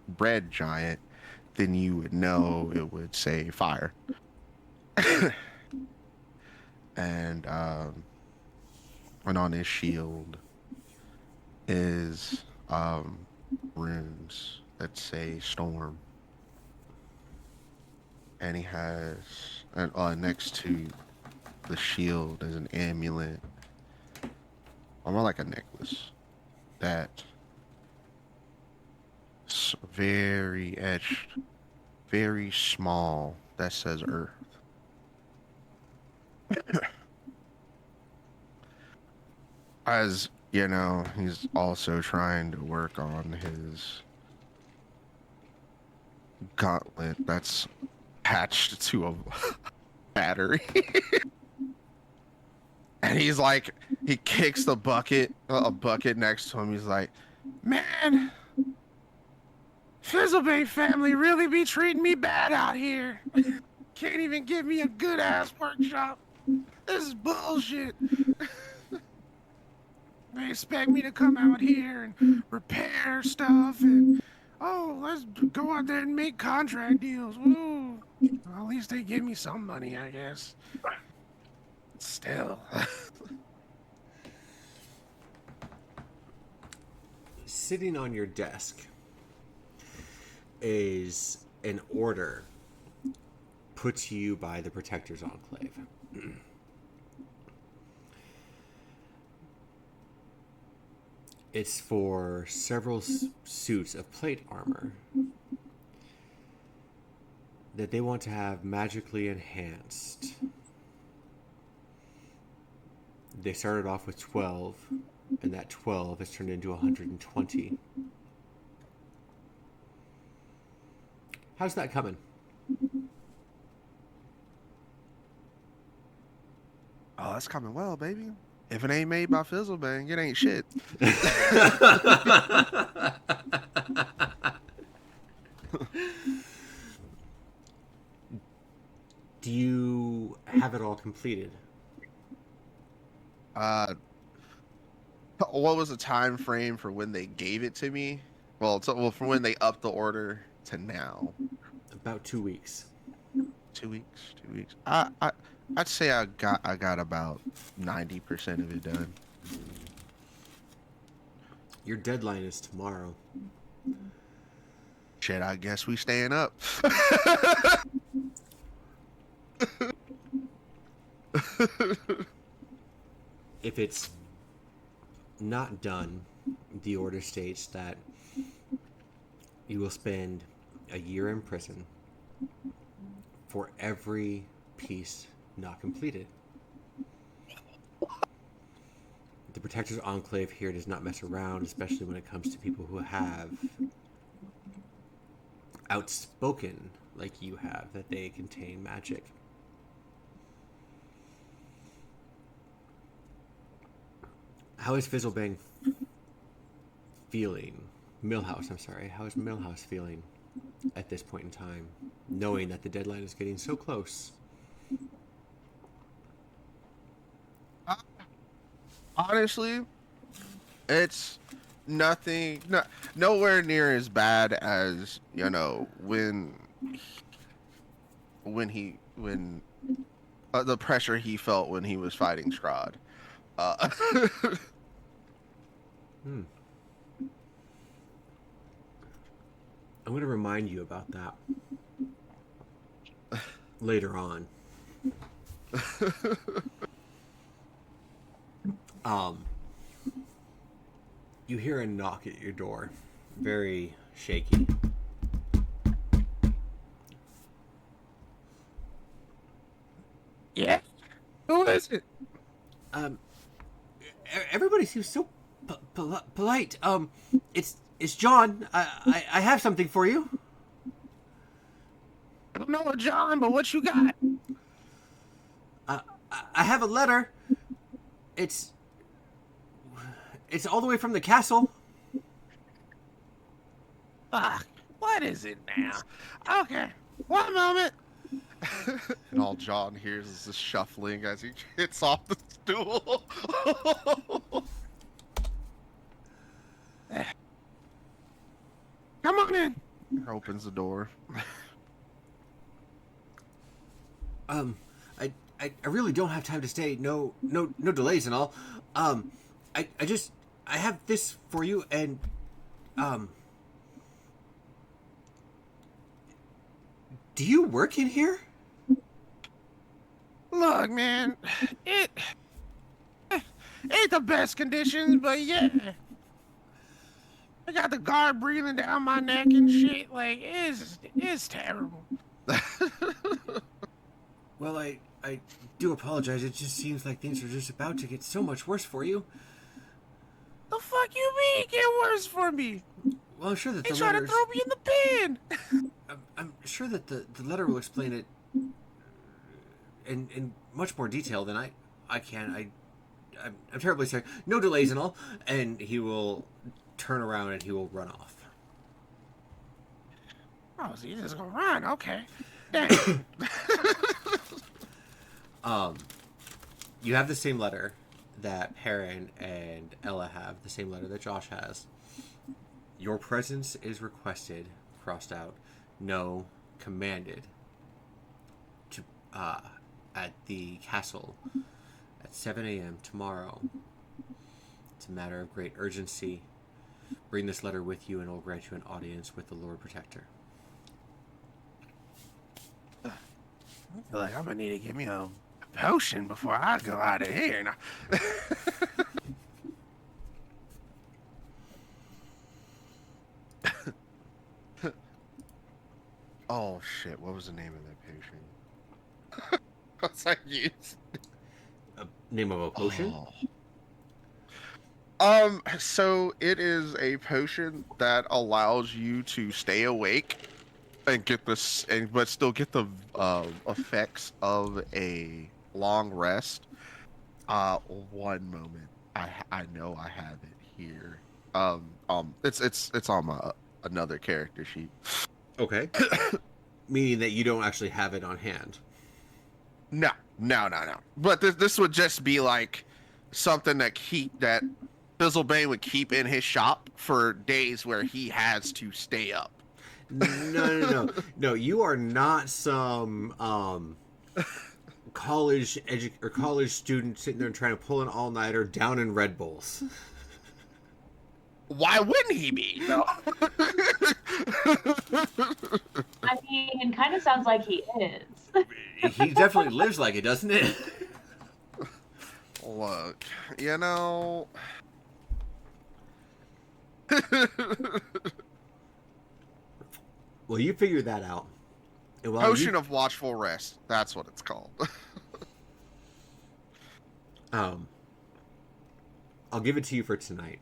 bred giant, then you would know it would say fire. And on his shield is runes that say storm. And he has, next to the shield is an amulet, or more like a necklace, that very etched, very small, that says Earth. As you know, he's also trying to work on his gauntlet that's attached to a battery. And he's like, he kicks the bucket, a bucket next to him. He's like, man, Fizzlebane family really be treating me bad out here. Can't even give me a good ass workshop. This is bullshit. They expect me to come out here and repair stuff and, oh, let's go out there and make contract deals. Woo. Well, at least they give me some money, I guess. Still. Sitting on your desk is an order put to you by the Protector's Enclave. It's for several suits of plate armor that they want to have magically enhanced. They started off with 12, and that 12 has turned into 120. How's that coming? Oh, that's coming well, baby. If it ain't made by Fizzlebang, it ain't shit. Do you have it all completed? What was the time frame for when they gave it to me? Well, from when they upped the order to now. About 2 weeks. 2 weeks. 2 weeks. I'd say I got about 90% of it done. Your deadline is tomorrow. Shit, I guess we staying up. If it's not done, the order states that you will spend a year in prison for every piece not completed. The Protector's Enclave here does not mess around, especially when it comes to people who have outspoken, like you have, that they contain magic. How is Fizzlebang feeling? Millhouse, I'm sorry. How is Millhouse feeling at this point in time, knowing that the deadline is getting so close? Honestly, it's nothing, nowhere near as bad as, you know, when the pressure he felt when he was fighting Strahd. I'm going to remind you about that later on. You hear a knock at your door, very shaky. Yeah? Who is it? Everybody seems so polite. It's John. I have something for you. I don't know a John, but what you got? I have a letter. It's all the way from the castle. Fuck. What is it now? Okay. One moment. And all John hears is the shuffling as he hits off the stool. Come on in. Opens the door. I really don't have time to stay. No delays and all. I have this for you, and do you work in here? Look, man, it ain't the best conditions, but yeah. I got the guard breathing down my neck and shit. Like, it's terrible. Well, I do apologize. It just seems like things are just about to get so much worse for you. The fuck you mean get worse for me? Well, I'm sure that They the trying to letter. throw me in the pen. I'm sure that the letter will explain it in much more detail than I can. I'm terribly sorry. No delays and all. And he will turn around and he will run off. Oh, so you're just gonna run? Okay. Dang. You have the same letter that Perrin and Ella have. The same letter that Josh has. Your presence is requested. Crossed out. No, commanded. To at the castle at 7 a.m. tomorrow. It's a matter of great urgency. Bring this letter with you, and I'll grant you an audience with the Lord Protector. I feel like I'm gonna need to give me a potion before I go out of here. Now. Oh shit! What was the name of that potion? What's I used? Name of a potion? So it is a potion that allows you to stay awake and get this, and but still get the effects of a long rest. One moment. I know I have it here. It's on my another character sheet. Okay. Meaning that you don't actually have it on hand. No. But this would just be like something that Fizzlebane would keep in his shop for days where he has to stay up. No. You are not some college student sitting there trying to pull an all-nighter down in Red Bulls. Why wouldn't he be? No. I mean, it kind of sounds like he is. He definitely lives like it, doesn't it? Look, you know. Well, you figure that out. And Potion of Watchful Rest. That's what it's called. I'll give it to you for tonight.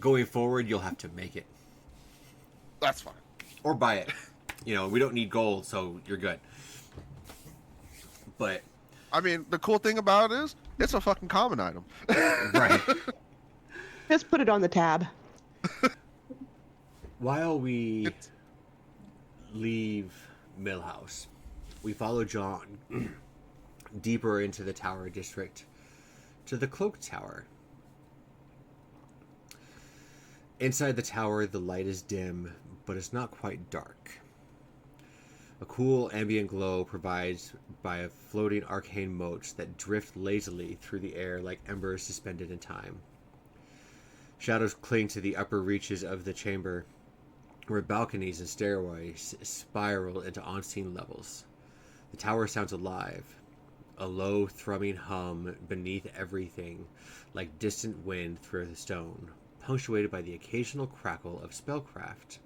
Going forward, you'll have to make it. That's fine. Or buy it. You know, we don't need gold, so you're good. But I mean, the cool thing about it is, it's a fucking common item. right. Just put it on the tab. While we leave Millhouse, we follow John deeper into the Tower District to the Cloak Tower. Inside the tower, the light is dim, but it's not quite dark. A cool ambient glow provides by a floating arcane motes that drift lazily through the air like embers suspended in time. Shadows cling to the upper reaches of the chamber, where balconies and stairways spiral into unseen levels. The tower sounds alive, a low thrumming hum beneath everything, like distant wind through the stone, punctuated by the occasional crackle of spellcraft,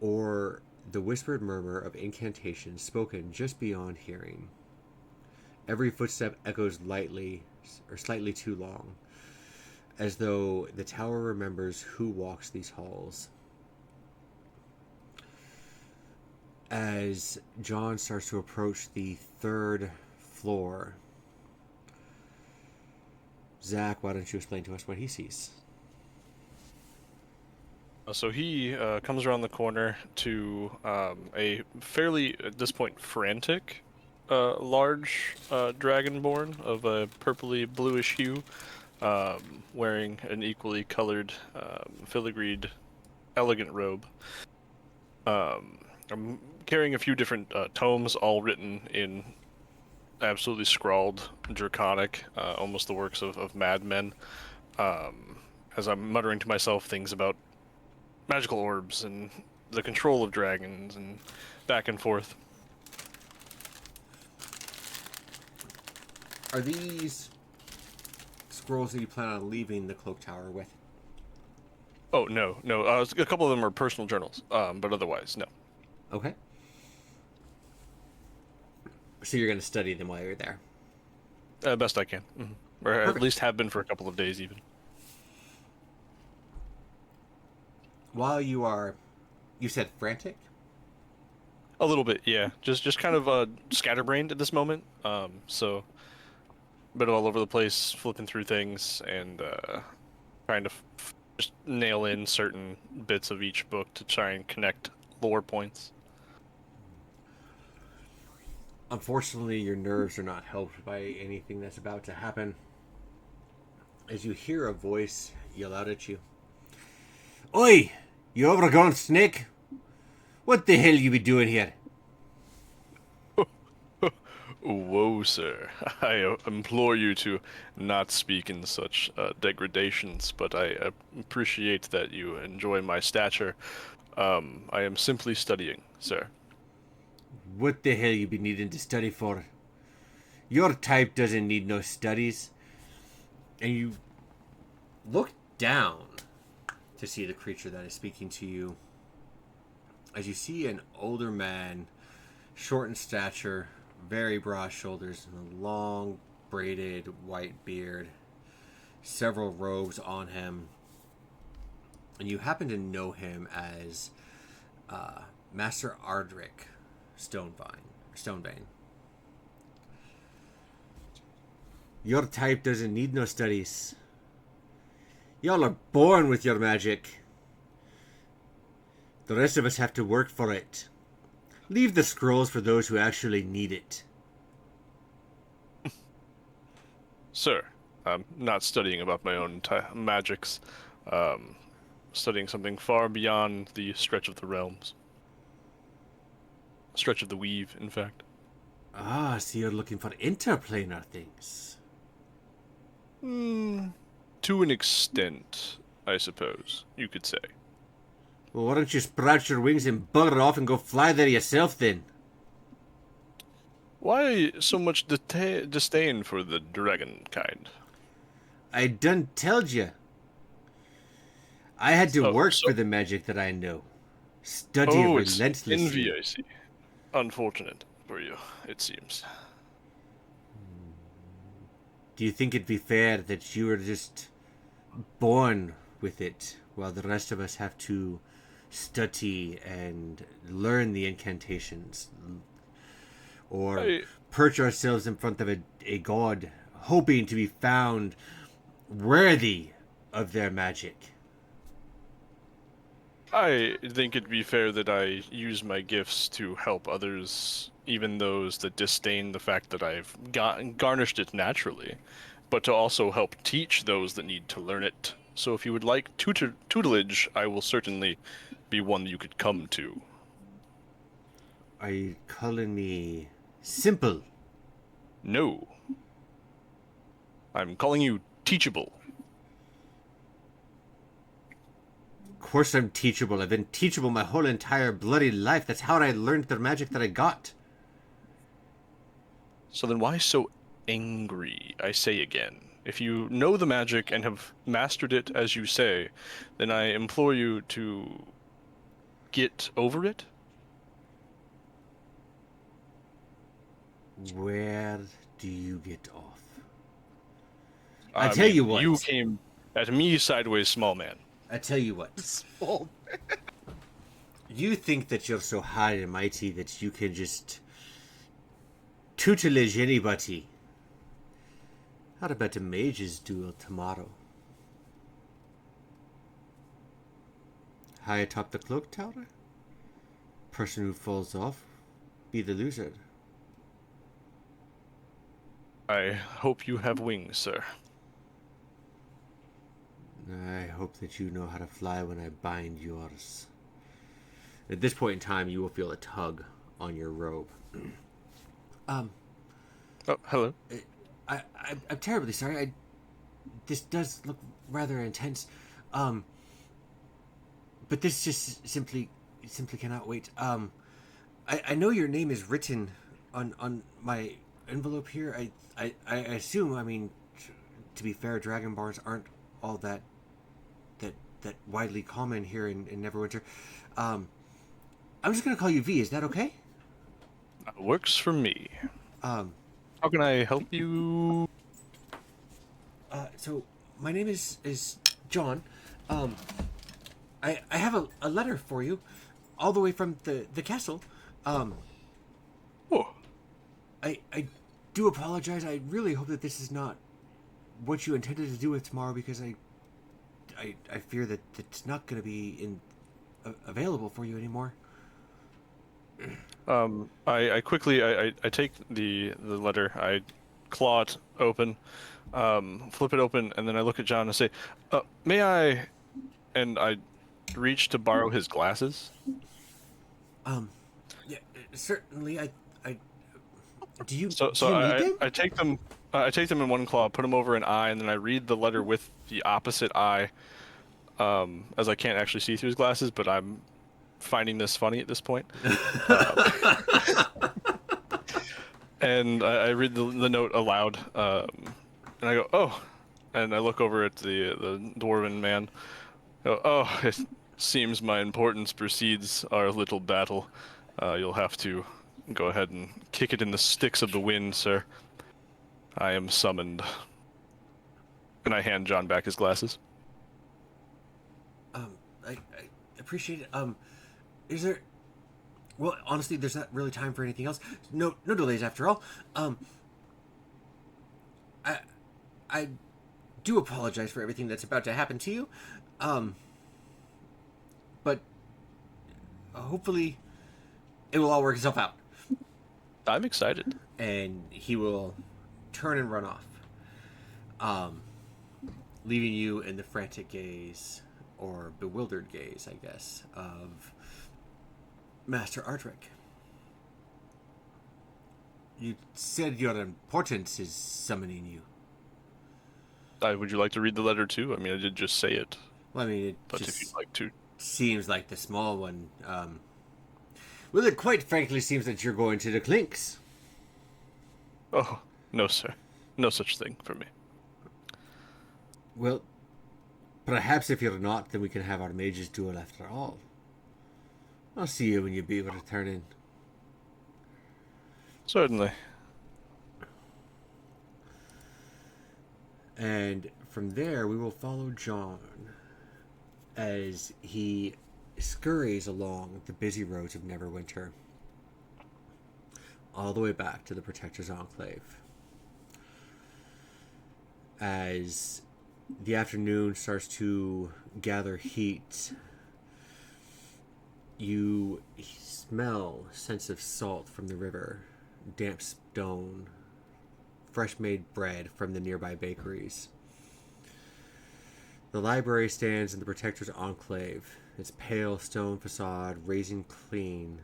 or the whispered murmur of incantations spoken just beyond hearing. Every footstep echoes lightly or slightly too long, as though the tower remembers who walks these halls. As John starts to approach the third floor, Zach, why don't you explain to us what he sees? So he comes around the corner to a fairly, at this point, frantic, large dragonborn of a purpley bluish hue, wearing an equally colored, filigreed, elegant robe. I'm carrying a few different tomes, all written in absolutely scrawled, draconic, almost the works of madmen. As I'm muttering to myself things about magical orbs and the control of dragons and back and forth. Are these scrolls that you plan on leaving the Cloak Tower with? Oh, no. A couple of them are personal journals, but otherwise, no. Okay. So you're going to study them while you're there? Best I can. Mm-hmm. Or at least have been for a couple of days, even. While you said frantic? A little bit, yeah. Just kind of scatterbrained at this moment. So, a bit all over the place, flipping through things, and trying to just nail in certain bits of each book to try and connect lore points. Unfortunately, your nerves are not helped by anything that's about to happen, as you hear a voice yell out at you. Oi! You overgrown snake! What the hell you be doing here? Whoa, sir. I implore you to not speak in such degradations, but I appreciate that you enjoy my stature. I am simply studying, sir. What the hell you be needing to study for? Your type doesn't need no studies. And you look down to see the creature that is speaking to you. As you see an older man, short in stature, very broad shoulders, and a long braided white beard, several robes on him, and you happen to know him as Master Ardric Stonebane. Your type doesn't need no studies. Y'all are born with your magic. The rest of us have to work for it. Leave the scrolls for those who actually need it. Sir, I'm not studying about my own magics. Studying something far beyond the stretch of the realms. Stretch of the weave, in fact. Ah, so you're looking for interplanar things. To an extent, I suppose, you could say. Well, why don't you sprout your wings and bugger off and go fly there yourself then? Why so much disdain for the dragon kind? I done told you. I had to work for the magic that I know. Study it it's relentlessly. envy, I see. Unfortunate for you, it seems. Do you think it'd be fair that you were just born with it, while the rest of us have to study and learn the incantations? Or perch ourselves in front of a god, hoping to be found worthy of their magic? I think it'd be fair that I use my gifts to help others, even those that disdain the fact that I've garnished it naturally, but to also help teach those that need to learn it. So if you would like tutelage, I will certainly be one you could come to. Are you calling me simple? No. I'm calling you teachable. Of course I'm teachable. I've been teachable my whole entire bloody life. That's how I learned the magic that I got. So then why so angry, I say again? If you know the magic and have mastered it as you say, then I implore you to get over it. Where do you get off? I tell mean, you what. You came at me sideways, small man. I tell you what. Small. You think that you're so high and mighty that you can just tutelage anybody. How about a mage's duel tomorrow? High atop the cloak tower? Person who falls off, be the loser. I hope you have wings, sir. I hope that you know how to fly when I bind yours. At this point in time, you will feel a tug on your robe. Oh, hello. I'm terribly sorry. This does look rather intense. But this just simply cannot wait. I know your name is written on my envelope here. I assume. I mean, to be fair, Dragonborns aren't all that widely common here in Neverwinter. I'm just gonna call you V. Is that okay? Works for me. How can I help you? So my name is John. I have a letter for you, all the way from the castle. Oh. I do apologize. I really hope that this is not what you intended to do with tomorrow, because I fear that it's not going to be available for you anymore. I quickly take the letter, I claw it open, flip it open, and then I look at John and say, may I, and I reach to borrow his glasses. Yeah, certainly. Do you? So do you need them? I take them. I take them in one claw, put them over an eye, and then I read the letter with the opposite eye, as I can't actually see through his glasses, but I'm finding this funny at this point. And I read the note aloud, and I go, oh, and I look over at the dwarven man, It seems my importance precedes our little battle. You'll have to go ahead and kick it in the sticks of the wind, sir. I am summoned. And I hand John back his glasses. I appreciate it. Is there? Well, honestly, there's not really time for anything else. No delays after all. I do apologize for everything that's about to happen to you. But hopefully, it will all work itself out. I'm excited. And he will turn and run off, leaving you in the frantic gaze, or bewildered gaze, I guess, of Master Ardric. You said your importance is summoning you. Would you like to read the letter too? I mean, I did just say it. Well, I mean, it But if just you'd like to. seems like the small one. Well, it quite frankly seems that you're going to the Clinks. Oh, no, sir. No such thing for me. Well, perhaps if you're not, then we can have our mages duel after all. I'll see you when you be able to turn in. Certainly. And from there, we will follow John as he scurries along the busy roads of Neverwinter, all the way back to the Protector's Enclave. As the afternoon starts to gather heat, you smell scents of salt from the river, damp stone, fresh made bread from the nearby bakeries. The library stands in the Protector's Enclave, its pale stone facade raising clean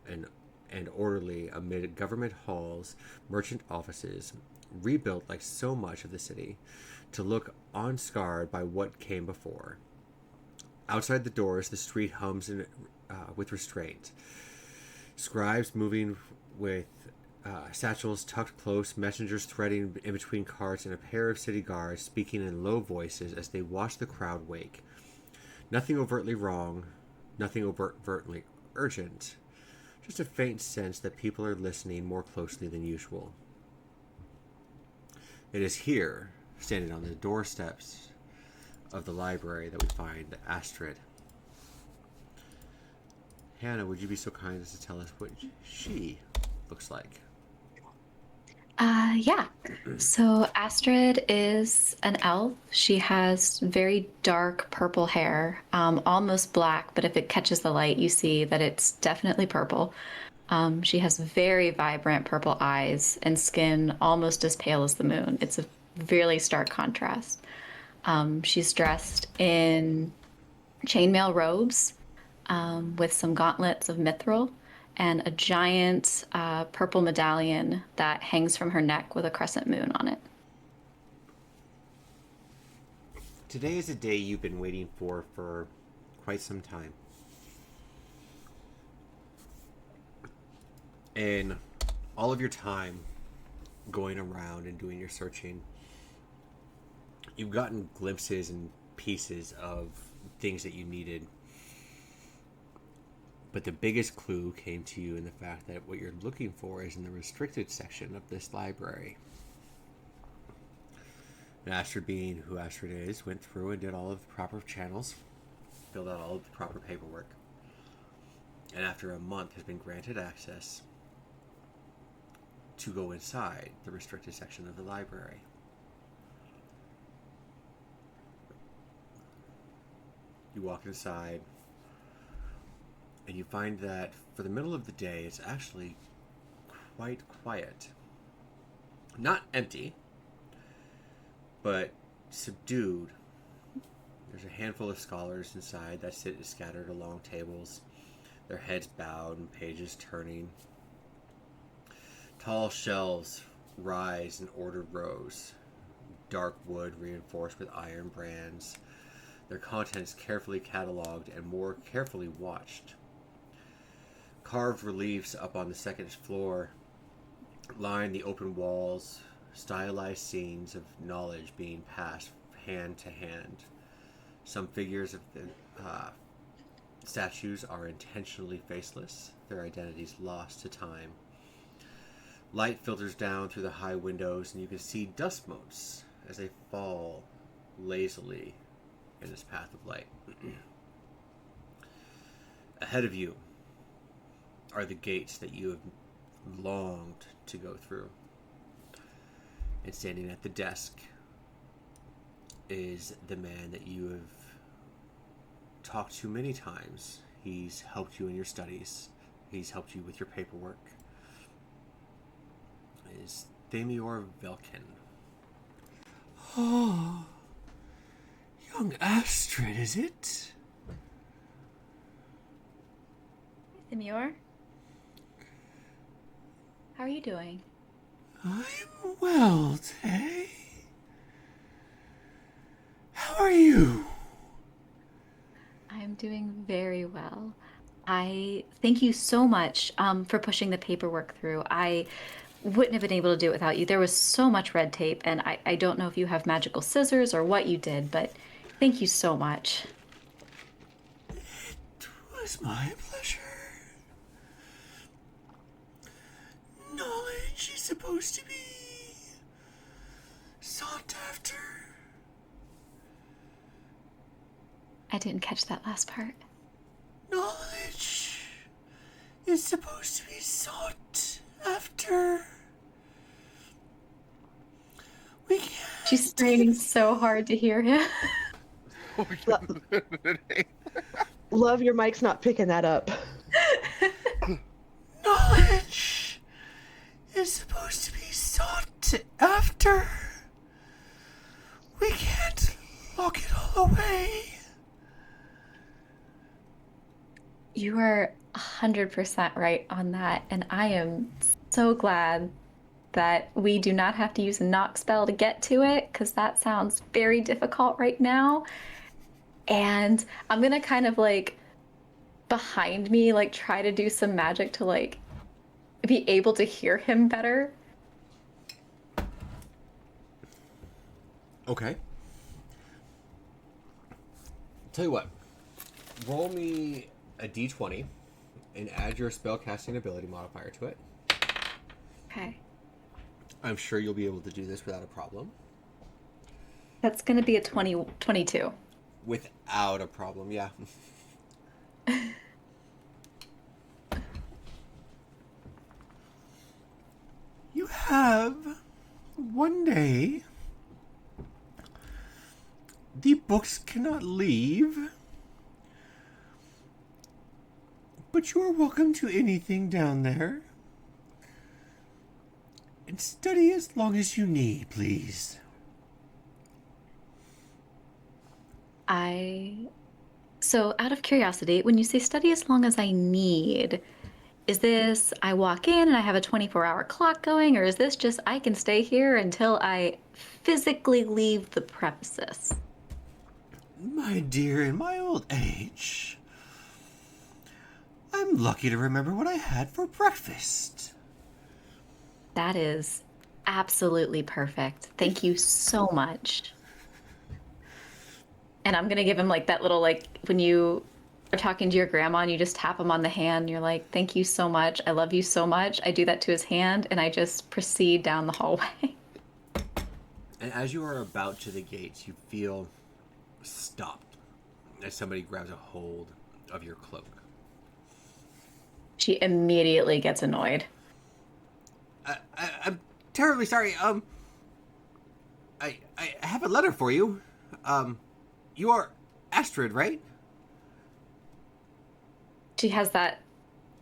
and orderly amid government halls, merchant offices, rebuilt like so much of the city, to look unscarred by what came before. Outside the doors, the street hums with restraint. Scribes moving with satchels tucked close, messengers threading in between carts, and a pair of city guards speaking in low voices as they watch the crowd wake. Nothing overtly wrong, nothing overtly urgent, just a faint sense that people are listening more closely than usual. It is here, standing on the doorsteps of the library, that we find Astrid. Hannah, would you be so kind as to tell us what she looks like? Yeah. So Astrid is an elf. She has very dark purple hair, almost black, but if it catches the light, you see that it's definitely purple. She has very vibrant purple eyes and skin almost as pale as the moon. It's a really stark contrast. She's dressed in chainmail robes with some gauntlets of mithril and a giant purple medallion that hangs from her neck with a crescent moon on it. Today is a day you've been waiting for quite some time. And all of your time going around and doing your searching, you've gotten glimpses and pieces of things that you needed. But the biggest clue came to you in the fact that what you're looking for is in the restricted section of this library. And Astrid, being who Astrid is, went through and did all of the proper channels, filled out all of the proper paperwork, and after a month has been granted access to go inside the restricted section of the library. You walk inside, and you find that for the middle of the day, it's actually quite quiet. Not empty, but subdued. There's a handful of scholars inside that sit scattered along tables, their heads bowed and pages turning. Tall shelves rise in ordered rows, dark wood reinforced with iron brands, their contents carefully cataloged and more carefully watched. Carved reliefs up on the second floor line the open walls, stylized scenes of knowledge being passed hand to hand, Some figures of the statues are intentionally faceless, their identities lost to time. Light filters down through the high windows, and you can see dust motes as they fall lazily in this path of light. Ahead of you are the gates that you have longed to go through. And standing at the desk is the man that you have talked to many times. He's helped you in your studies. He's helped you with your paperwork. It is Thamior Velkin. Oh, young Astrid, is it? Thamior? How are you doing? I'm well, Tay. How are you? I am doing very well. I thank you so much for pushing the paperwork through. I wouldn't have been able to do it without you. There was so much red tape, and I don't know if you have magical scissors or what you did, but thank you so much. It was my pleasure. Knowledge is supposed to be sought after. I didn't catch that last part. Knowledge is supposed to be sought after. We can't. She's straining so hard to hear him. Love, your mic's not picking that up. Knowledge is supposed to be sought after. We can't lock it all away. You are 100% right on that, and I am so glad that we do not have to use a knock spell to get to it, because that sounds very difficult right now. And I'm gonna kind of like behind me, like try to do some magic to like be able to hear him better. Okay. Tell you what, roll me a d20 and add your spellcasting ability modifier to it. Okay. I'm sure you'll be able to do this without a problem. That's gonna be a 22. Without a problem, yeah. You have one day. The books cannot leave. But you are welcome to anything down there. And study as long as you need, please. So out of curiosity, when you say study as long as I need, is this I walk in and I have a 24-hour clock going, or is this just I can stay here until I physically leave the premises? My dear, in my old age, I'm lucky to remember what I had for breakfast. That is absolutely perfect. Thank you so much. And I'm gonna give him like that little, like when you are talking to your grandma and you just tap him on the hand and you're like, thank you so much. I love you so much. I do that to his hand and I just proceed down the hallway. And as you are about to the gates, you feel stopped as somebody grabs a hold of your cloak. She immediately gets annoyed. I'm terribly sorry. I have a letter for you. You are Astrid, right? She has that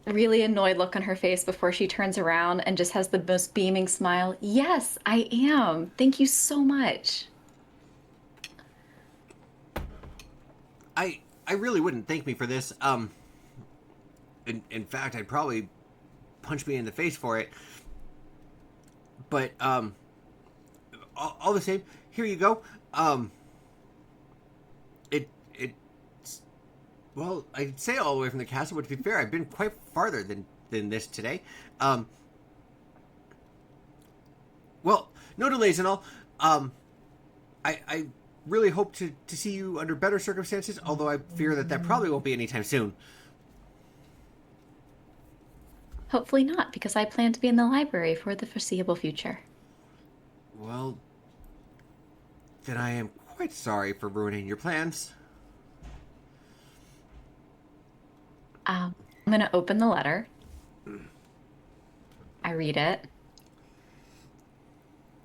really annoyed look on her face before she turns around and just has the most beaming smile. Yes, I am. Thank you so much. I really wouldn't thank me for this. In fact, I'd probably punch me in the face for it. But all the same, here you go. Well, I'd say all the way from the castle, but to be fair, I've been quite farther than this today. Well, no delays and all. I really hope to see you under better circumstances, although I fear that probably won't be anytime soon. Hopefully not, because I plan to be in the library for the foreseeable future. Well, then I am quite sorry for ruining your plans. I'm going to open the letter. I read it.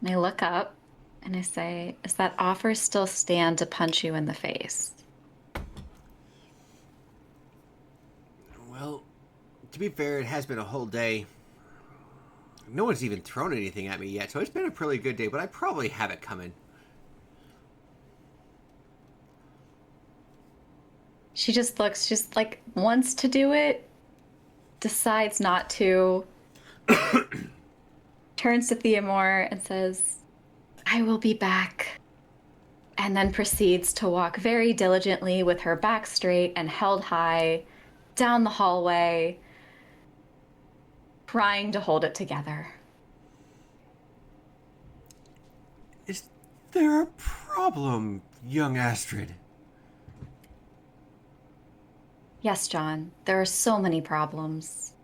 And I look up and I say, "Does that offer still stand to punch you in the face?" Well, to be fair, it has been a whole day. No one's even thrown anything at me yet, so it's been a pretty good day, but I probably have it coming. She just looks, just like wants to do it, decides not to, turns to Theomore and says, "I will be back," and then proceeds to walk very diligently with her back straight and held high down the hallway, trying to hold it together. Is there a problem, young Astrid? Yes, John, there are so many problems.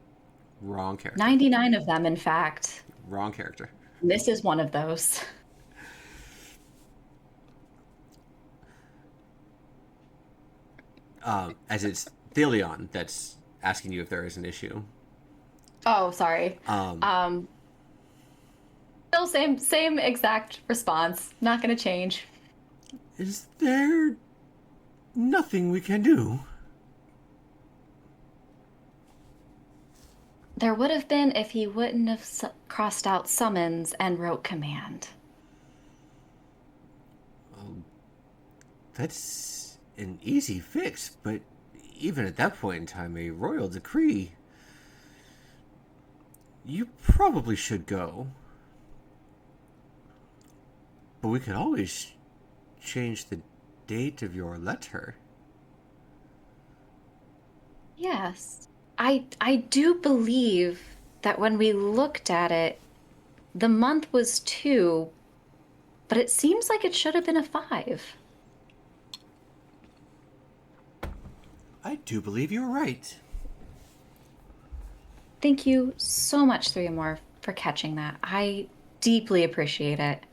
Wrong character. 99 of them, in fact. Wrong character. This is one of those. As it's Thelion that's asking you if there is an issue. Oh, sorry. Still same exact response. Not gonna change. Is there nothing we can do? There would have been if he wouldn't have crossed out summons and wrote command. That's an easy fix, but even at that point in time, a royal decree. You probably should go. But we could always change the date of your letter. Yes. I do believe that when we looked at it, the month was 2, but it seems like it should have been a 5. I do believe you're right. Thank you so much, Theomore, for catching that. I deeply appreciate it.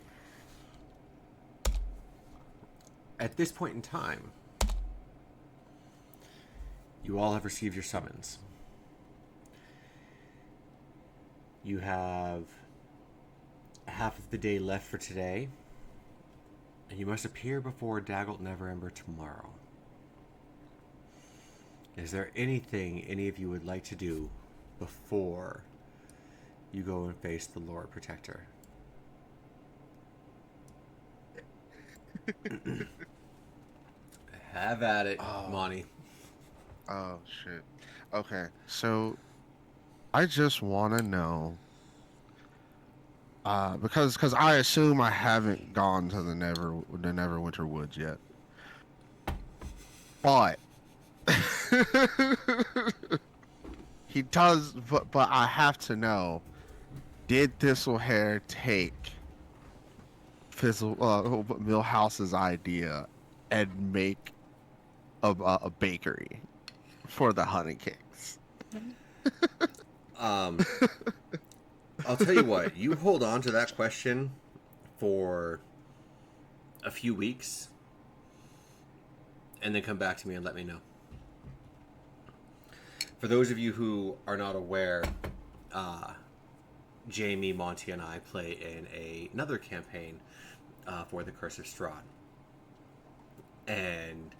At this point in time, you all have received your summons. You have half of the day left for today, and you must appear before Daggled Neverember tomorrow. Is there anything any of you would like to do before you go and face the Lord Protector? Have at it, Monty. Oh shit. Okay, so I just want to know, because I assume I haven't gone to the Neverwinter Woods yet, but he does. But I have to know: did Thistlehair take Millhouse's idea and make a bakery for the honey cakes? I'll tell you what, you hold on to that question for a few weeks and then come back to me and let me know. For those of you who are not aware, Jamie, Monty, and I play in another campaign for the Curse of Strahd. And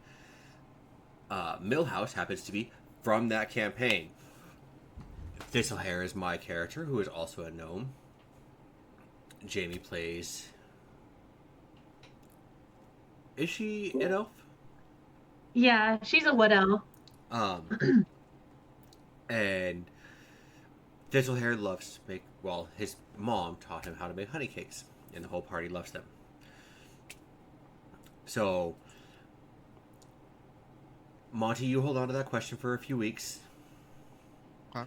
Millhouse happens to be from that campaign. Thistlehair is my character, who is also a gnome. Jamie plays... Is she an elf? Yeah, she's a wood elf. And Thistlehair loves to make... Well, his mom taught him how to make honey cakes, and the whole party loves them. So, Monty, you hold on to that question for a few weeks. Huh?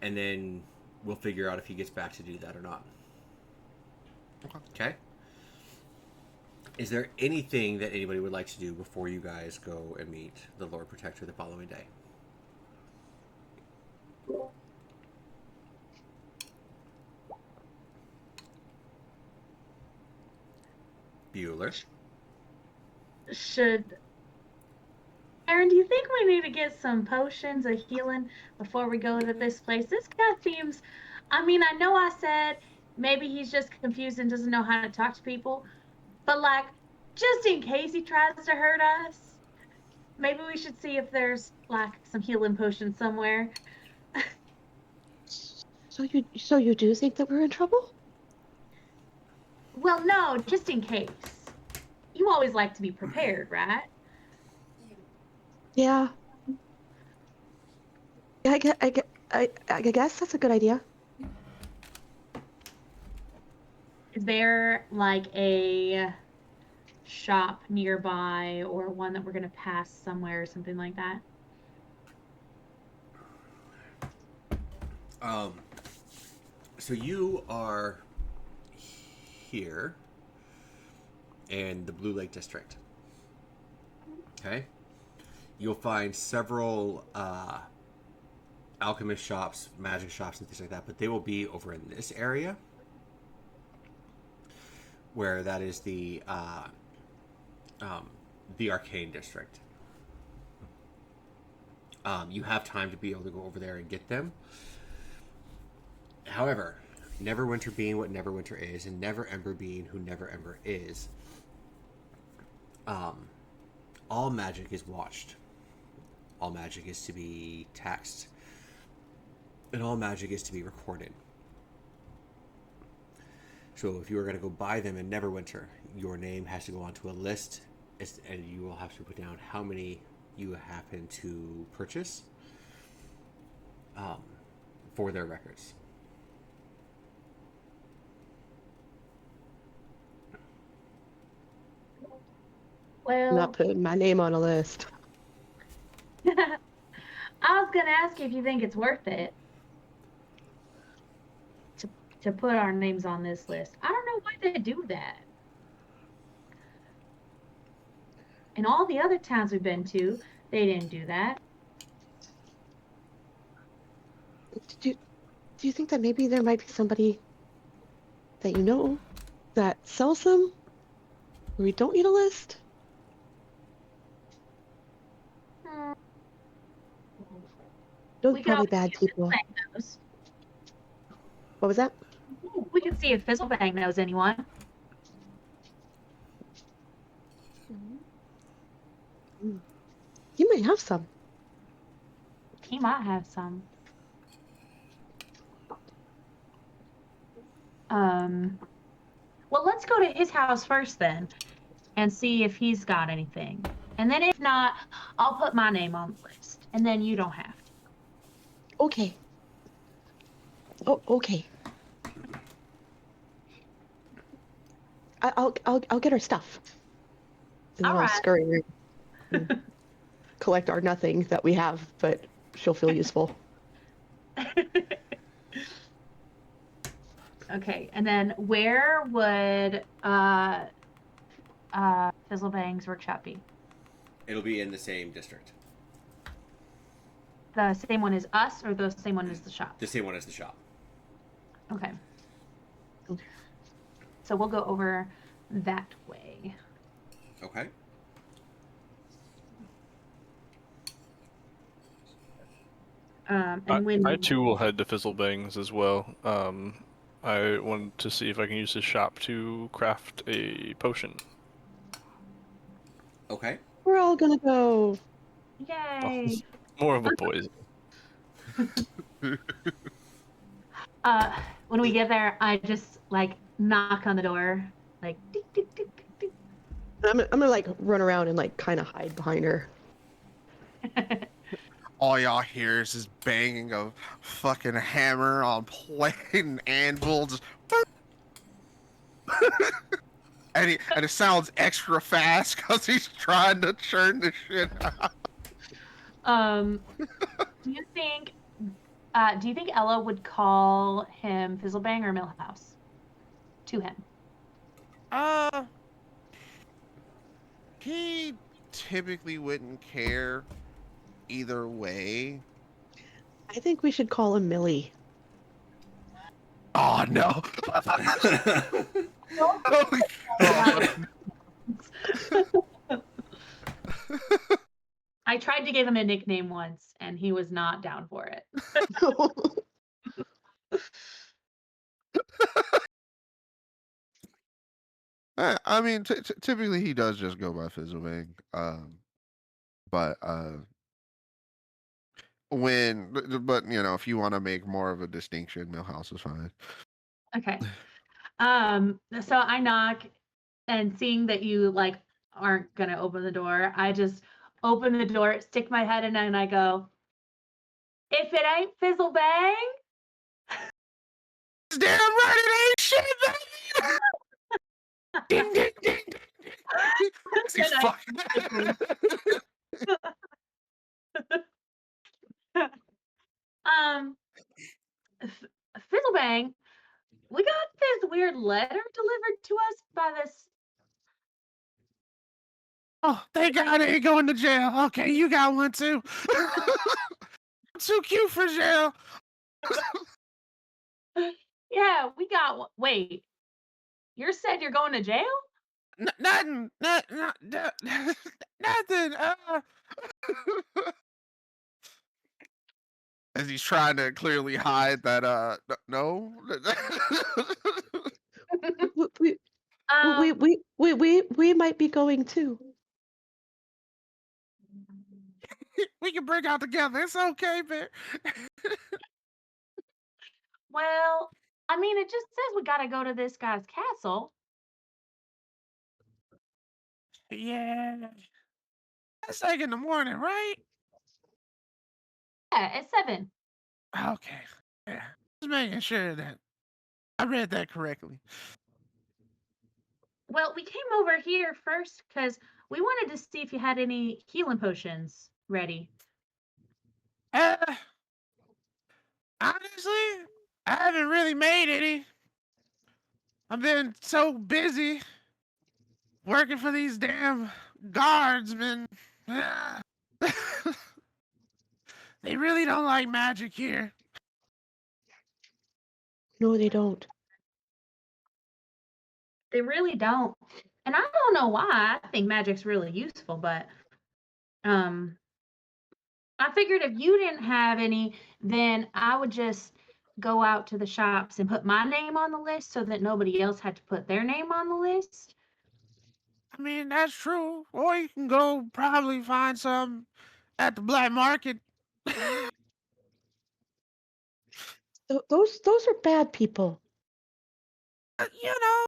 And then we'll figure out if he gets back to do that or not. Okay. Okay? Is there anything that anybody would like to do before you guys go and meet the Lord Protector the following day? Bueller? Aaron, do you think we need to get some potions of healing before we go to this place? This guy seems, I mean, I know I said maybe he's just confused and doesn't know how to talk to people, but like, just in case he tries to hurt us, maybe we should see if there's like some healing potion somewhere. So you do think that we're in trouble? Well, no, just in case. You always like to be prepared, right? Yeah. I guess that's a good idea. Is there like a shop nearby or one that we're going to pass somewhere or something like that? So you are here in the Blue Lake District. Okay? You'll find several alchemist shops, magic shops, and things like that, but they will be over in this area, where that is the Arcane District. You have time to be able to go over there and get them. However, Neverwinter being what Neverwinter is, and Neverember being who Neverember is, all magic is watched. All magic is to be taxed. And all magic is to be recorded. So if you are going to go buy them in Neverwinter, your name has to go onto a list, and you will have to put down how many you happen to purchase for their records. I'm Well, not putting my name on a list. I was going to ask you if you think it's worth it to put our names on this list. I don't know why they do that. In all the other towns we've been to, they didn't do that. Do you think that maybe there might be somebody that you know that sells them? Where we don't need a list? Those We are could probably always bad see if people. Fizzlebang knows. What was that? We can see if Fizzlebang knows anyone. You might have some. He might have some. Well, let's go to his house first then and see if he's got anything. And then if not, I'll put my name on the list. And then you don't have to. Okay. Oh, okay. I'll get our stuff. And then All I'll right. scurry and collect our nothing that we have, but she'll feel useful. Okay, and then where would Fizzlebang's workshop be? It'll be in the same district. The same one as us, or the same one as the shop? The same one as the shop. Okay. So we'll go over that way. Okay. And when I too will head to Fizzlebangs as well. I wanted to see if I can use his shop to craft a potion. Okay. We're all gonna go. Yay! More of a poison. When we get there, I just like knock on the door, like tick, tick, tick, tick, tick. I'm gonna like run around and like kind of hide behind her. All y'all hear is this banging of fucking hammer on plate and anvil. Just and it sounds extra fast because he's trying to churn the shit out. Do you think Ella would call him Fizzlebang or Millhouse to him? he typically wouldn't care either way. I think we should call him Millie. Oh no! I tried to give him a nickname once, and he was not down for it. I mean, typically he does just go by Fizzlebang. But but you know, if you want to make more of a distinction, Millhouse is fine. Okay. So I knock, and seeing that you like aren't gonna open the door, I just open the door, stick my head in, and I go, "If it ain't Fizzle Bang." Damn right it ain't shit, baby. Ding ding ding ding ding. And I- Fizzlebang, we got this weird letter delivered to us by this. Oh, thank God I ain't going to jail. Okay, you got one too. I'm too cute for jail. Yeah, we got one. Wait, you said you're going to jail? Nothing. Nothing. As he's trying to clearly hide that. No. We might be going too. We can break out together. It's okay, man. Well, I mean, it just says we gotta go to this guy's castle. Yeah. That's like in the morning, right? Yeah, at 7. Okay. Yeah. Just making sure that I read that correctly. Well, we came over here first because we wanted to see if you had any healing potions ready. Honestly, I haven't really made any. I've been so busy working for these damn guardsmen. They really don't like magic here. No, they don't. They really don't. And I don't know why. I think magic's really useful, but I figured if you didn't have any, then I would just go out to the shops and put my name on the list so that nobody else had to put their name on the list. I mean, that's true. Or you can go probably find some at the black market. Those are bad people. You know,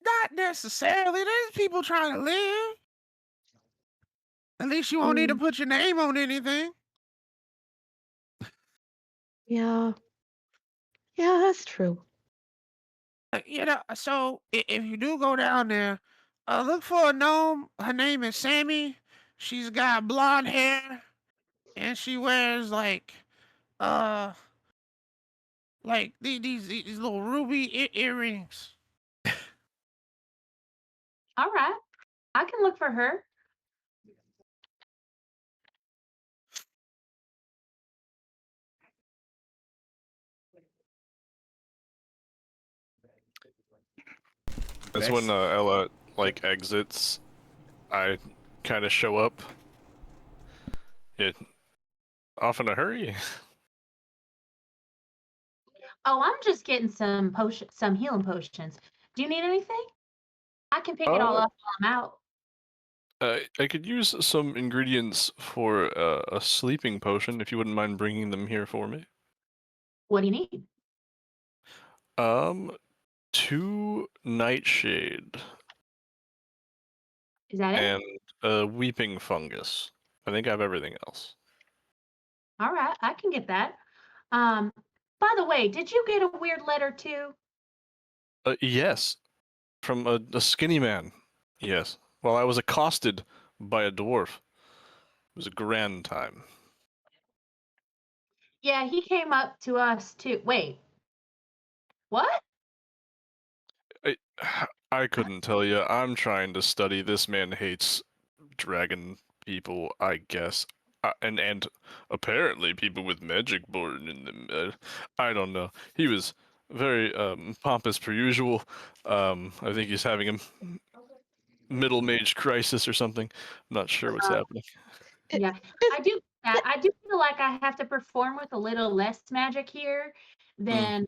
not necessarily. There's people trying to live. At least you won't need to put your name on anything. Yeah. Yeah, that's true. You know, so if you do go down there, look for a gnome. Her name is Sammy. She's got blonde hair, and she wears like these little ruby earrings. All right. I can look for her. That's when Ella like exits. I kind of show up. It off in a hurry. Oh, I'm just getting some healing potions. Do you need anything? I can pick it all up while I'm out. I could use some ingredients for a sleeping potion if you wouldn't mind bringing them here for me. What do you need? 2 nightshade. Is that it? And a weeping fungus. I think I have everything else. All right, I can get that. By the way, did you get a weird letter too? Yes, from a skinny man. Yes. Well, I was accosted by a dwarf. It was a grand time. Yeah, he came up to us too. Wait. What? I couldn't tell you. I'm trying to study. This man hates dragon people, I guess. And apparently people with magic born in them. I don't know. He was very pompous per usual. I think he's having a middle mage crisis or something. I'm not sure what's happening. Yeah, I do. I do feel like I have to perform with a little less magic here than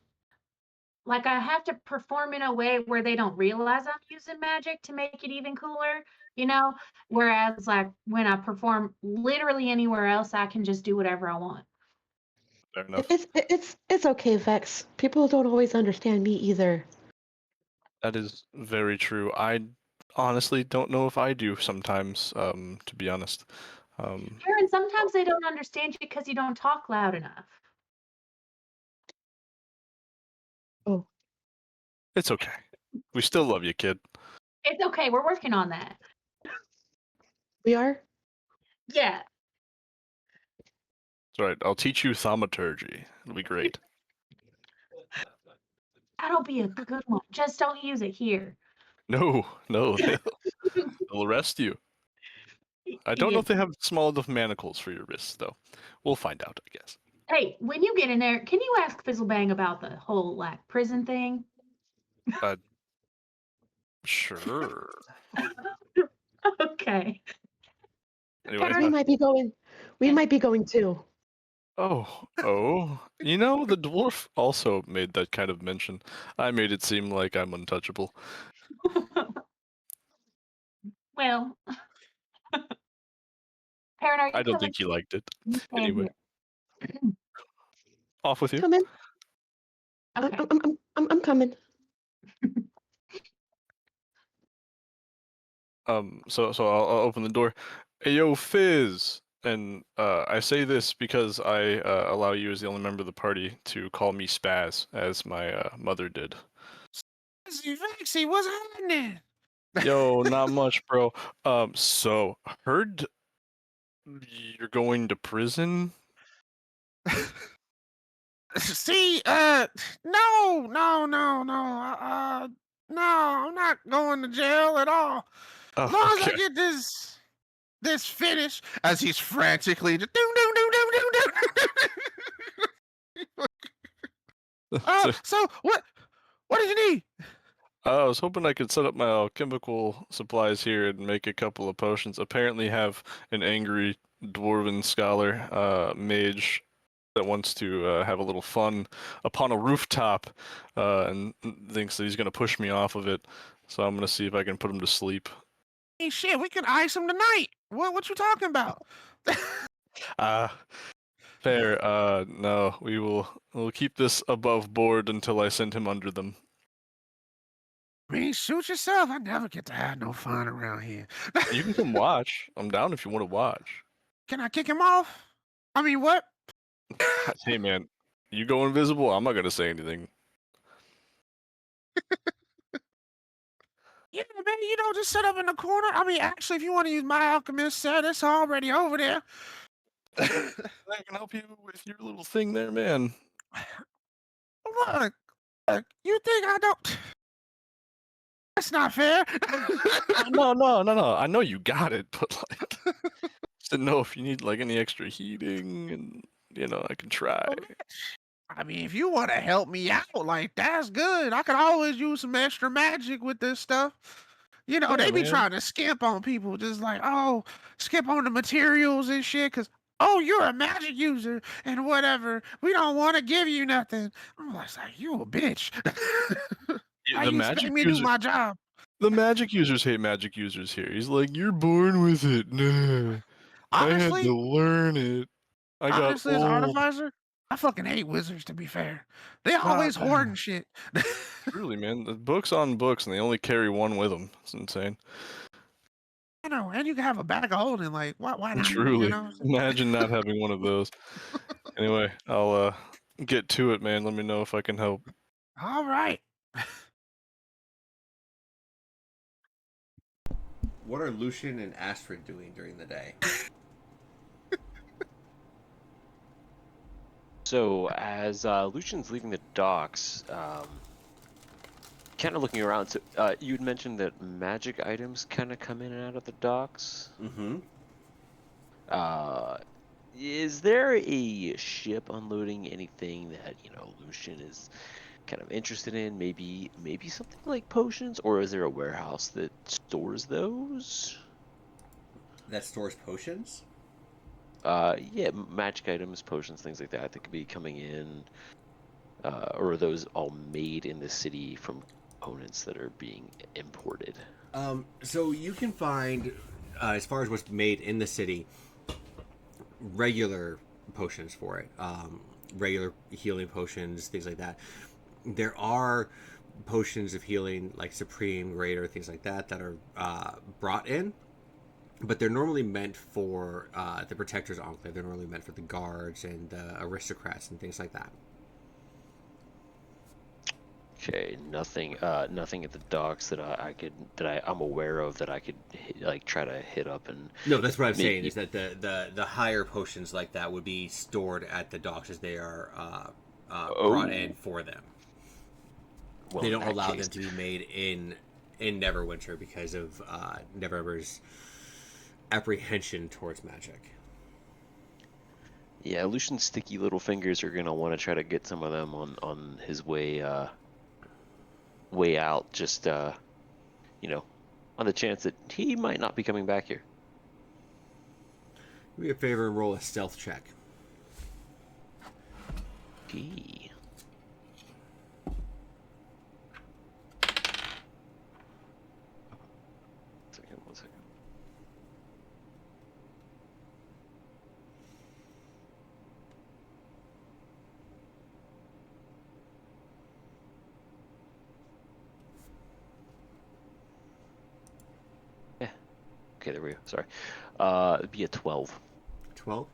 like I have to perform in a way where they don't realize I'm using magic to make it even cooler, you know? Whereas like when I perform literally anywhere else, I can just do whatever I want. Fair enough. It's okay, Vex. People don't always understand me either. That is very true. I honestly don't know if I do sometimes, to be honest. Aaron, sometimes they don't understand you because you don't talk loud enough. Oh, It's okay. We still love you, kid. It's okay. We're working on that. we are? Yeah. That's right. I'll teach you thaumaturgy. It'll be great. That'll be a good one. Just don't use it here. No, they'll arrest you. I don't know Yeah. if they have small enough manacles for your wrists, though. We'll find out, I guess. Hey, when you get in there, can you ask Fizzlebang about the whole like prison thing? Sure. Okay. Anyway, We might be going. We might be going too. oh. You know, the dwarf also made that kind of mention. I made it seem like I'm untouchable. Well, Perrin, are you I don't coming? think he liked it. You staying Anyway, here. off with you. Coming. Okay. I'm coming. So I'll open the door. Hey, yo, Fizz! And I say this because I allow you as the only member of the party to call me Spaz, as my mother did. Vexy, what's happening? Yo, not much, bro. So heard you're going to prison? See, no, no, I'm not going to jail at all. As long Oh, as I okay. get this finished, as he's frantically just doom doom doom doom doom doom. So what did you need? I was hoping I could set up my alchemical supplies here and make a couple of potions. Apparently have an angry dwarven scholar, mage, that wants to have a little fun upon a rooftop, and thinks that he's going to push me off of it. So I'm going to see if I can put him to sleep. Hey, shit, we can ice him tonight. What you talking about? Fair. No, we'll keep this above board until I send him under them. I mean, shoot yourself. I never get to have no fun around here. You can come watch. I'm down if you want to watch. Can I kick him off? I mean, what? Hey, man, you go invisible. I'm not going to say anything. Yeah, man, just sit up in the corner. I mean, actually, if you want to use my alchemist set, it's already over there. I can help you with your little thing there, man. Look, you think I don't? That's not fair. No. I know you got it, but like, just didn't know if you need like any extra heating, and I can try. I mean, if you want to help me out, like that's good. I could always use some extra magic with this stuff. Yeah, They be man. trying to skimp on people, just like, oh, skip on the materials and shit, cause you're a magic user and whatever. We don't want to give you nothing. I'm like, you a bitch. How The you expect me to do my job? The magic users hate magic users here. He's like, you're born with it. Nah, I had Honestly, to learn it. I got as old. artificer, I fucking hate wizards. To be fair, they always hoarding shit. Really, man. The books on books, and they only carry one with them. It's insane. I know, and you can have a bag of holding. Like, why not? Truly. Imagine not having one of those. Anyway, I'll get to it, man. Let me know if I can help. All right. What are Lucian and Astrid doing during the day? So as Lucian's leaving the docks, kind of looking around. So, you had mentioned that magic items kind of come in and out of the docks. Mm-hmm. Is there a ship unloading anything that Lucian is kind of interested in? Maybe something like potions, or is there a warehouse that stores those? That stores potions? Yeah, magic items, potions, things like that could be coming in, or are those all made in the city from components that are being imported? So you can find, as far as what's made in the city, regular potions for it, regular healing potions, things like that. There are potions of healing like Supreme, Greater, things like that that are brought in, but they're normally meant for the Protector's Enclave. They're normally meant for the guards and the aristocrats and things like that. Okay, nothing at the docks that I'm aware of that I could try to hit up and. No, that's what I'm maybe... saying is that the higher potions like that would be stored at the docks as they are brought in for them. Well, they don't allow them to be made in Neverwinter because of Neverwinter's apprehension towards magic. Yeah, Lucian's sticky little fingers are gonna want to try to get some of them on his way out, just on the chance that he might not be coming back here. Do me a favor and roll a stealth check. Okay. One second. Yeah. Okay, there we go. Sorry. It'd be a 12. 12.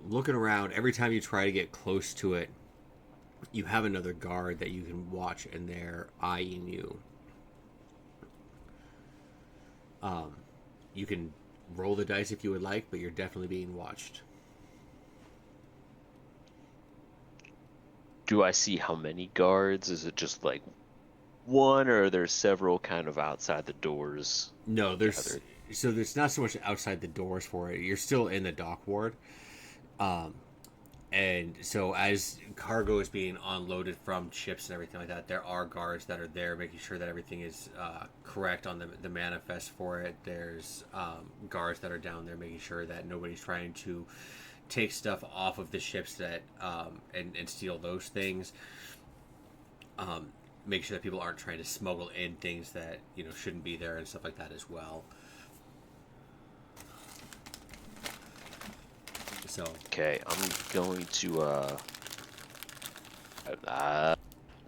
Looking around, every time you try to get close to it, you have another guard that you can watch, and they're eyeing you. You can roll the dice if you would like, but you're definitely being watched. Do I see how many guards? Is it just like one, or are there several kind of outside the doors? No, there's not so much outside the doors for it. You're still in the dock ward. And so as cargo is being unloaded from ships and everything like that, there are guards that are there making sure that everything is correct on the manifest for it. There's guards that are down there making sure that nobody's trying to take stuff off of the ships that and steal those things. Make sure that people aren't trying to smuggle in things that shouldn't be there and stuff like that as well. So okay, I'm going to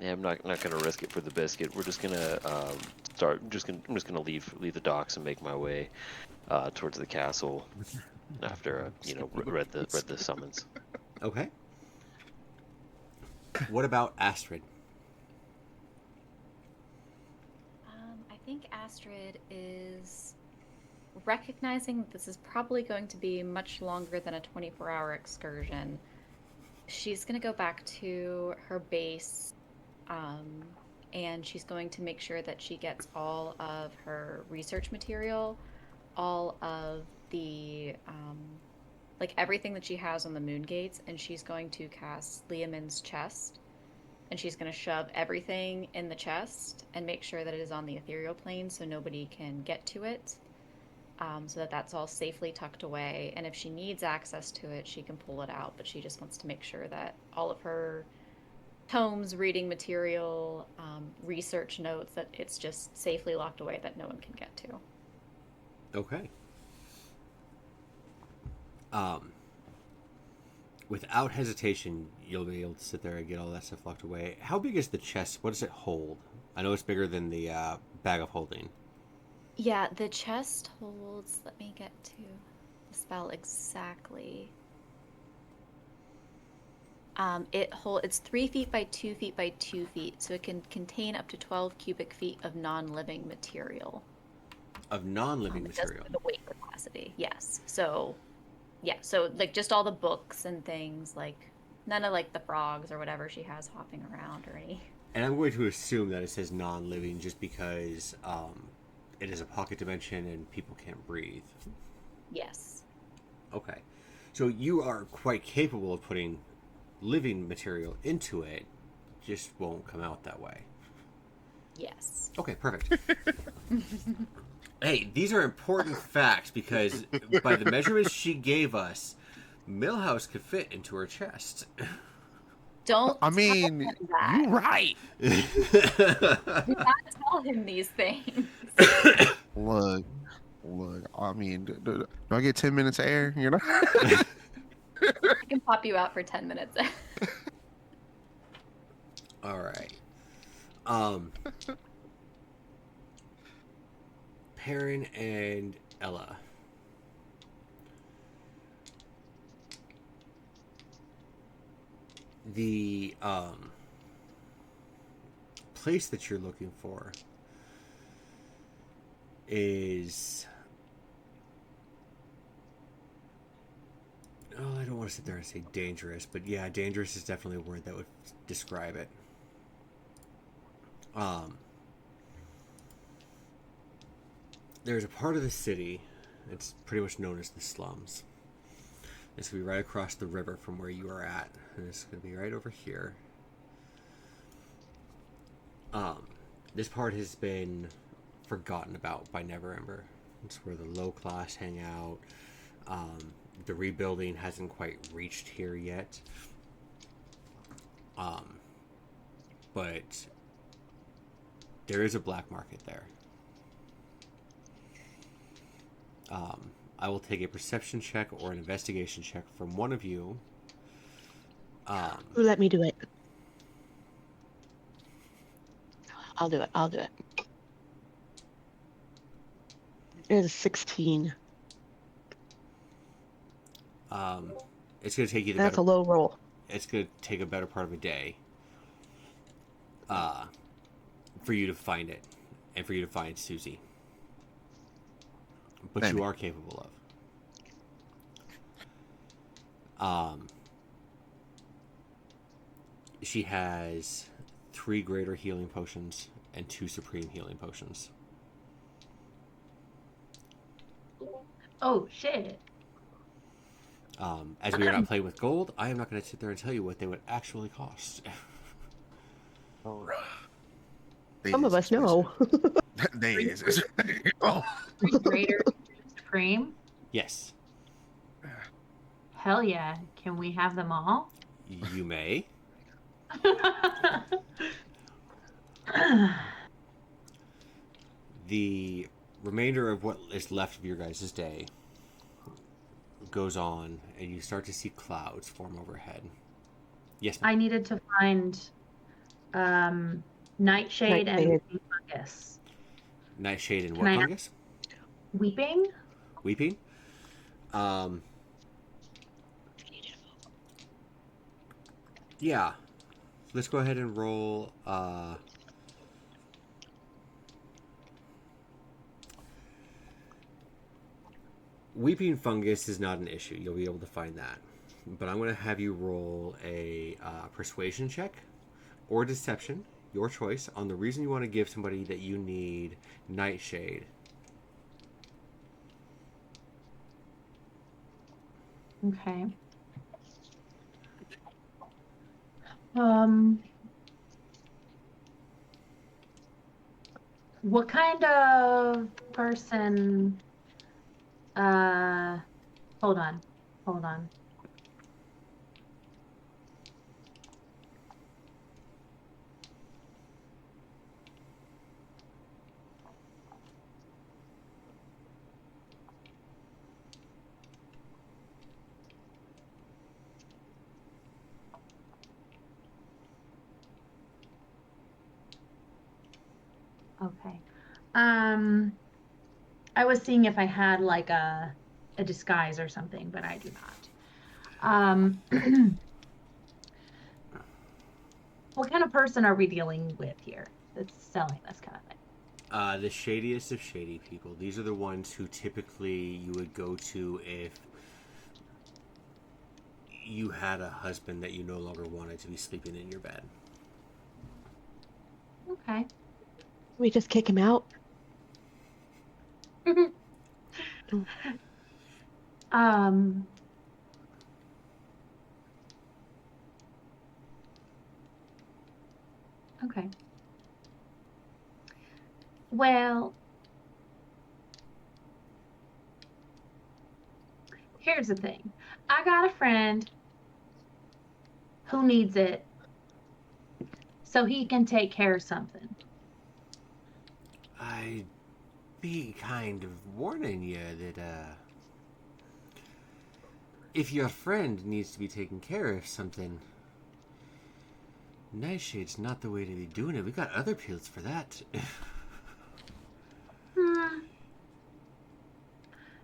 I'm not gonna risk it for the biscuit. We're just gonna I'm just gonna leave the docks and make my way towards the castle after read the summons. Okay. What about Astrid? I think Astrid is recognizing that this is probably going to be much longer than a 24-hour excursion. She's going to go back to her base, and she's going to make sure that she gets all of her research material, all of the everything that she has on the moon gates, and she's going to cast Liamin's chest, and she's going to shove everything in the chest and make sure that it is on the ethereal plane so nobody can get to it. So that that's all safely tucked away, and if she needs access to it, she can pull it out, but she just wants to make sure that all of her tomes, reading material, research notes, that it's just safely locked away that no one can get to. Okay. Without hesitation, you'll be able to sit there and get all that stuff locked away. How big is the chest? What does it hold? I know it's bigger than the bag of holding. Yeah, the chest holds, let me get to the spell exactly. It's 3 feet by 2 feet by 2 feet, so it can contain up to 12 cubic feet of non-living material. Of non-living material? The weight capacity, yes. So, yeah, so just all the books and things, None of like the frogs or whatever she has hopping around or any. And I'm going to assume that it says non-living just because it is a pocket dimension and people can't breathe. Yes. Okay. So you are quite capable of putting living material into it, just won't come out that way. Yes. Okay, perfect. Hey, these are important facts because by the measurements she gave us, Millhouse could fit into her chest. Don't. I mean, you right. Do not tell him these things. Look. I mean, do I get 10 minutes of air? You know. I can pop you out for 10 minutes. All right. Perrin and Ella. The place that you're looking for is... Oh, I don't want to sit there and say dangerous, but yeah, dangerous is definitely a word that would describe it. There's a part of the city, it's pretty much known as the slums. It's going to be right across the river from where you are at, and it's going to be right over here. This part has been forgotten about by Neverwinter. It's where the low class hang out. The rebuilding hasn't quite reached here yet. But there is a black market there. I will take a perception check or an investigation check from one of you. Let me do it. I'll do it. It is 16. It's going to take you That's a low roll. It's going to take a better part of a day for you to find it and for you to find Susie. But you are capable of. She has 3 greater healing potions and 2 supreme healing potions. Oh, shit. As we are not playing with gold, I am not going to sit there and tell you what they would actually cost. Some of us know. They is. Oh. Greater Supreme? Yes. Hell yeah. Can we have them all? You may. The remainder of what is left of your guys' day goes on, and you start to see clouds form overhead. Yes, ma'am. I needed to find Nightshade and Weeping Fungus. Nightshade and Can what I- fungus? Weeping? Weeping? Yeah. Let's go ahead and roll Weeping fungus is not an issue. You'll be able to find that. But I'm going to have you roll a persuasion check or deception, your choice, on the reason you want to give somebody that you need Nightshade. Okay. What kind of person? Hold on. Okay. I was seeing if I had like a disguise or something, but I do not. What kind of person are we dealing with here that's selling this kind of thing? The shadiest of shady people. These are the ones who typically you would go to if you had a husband that you no longer wanted to be sleeping in your bed. Okay. We just kick him out. um. Okay. Well, here's the thing. I got a friend who needs it so he can take care of something. I'd be kind of warning you that, if your friend needs to be taken care of something, Nightshade's not the way to be doing it. We got other pills for that.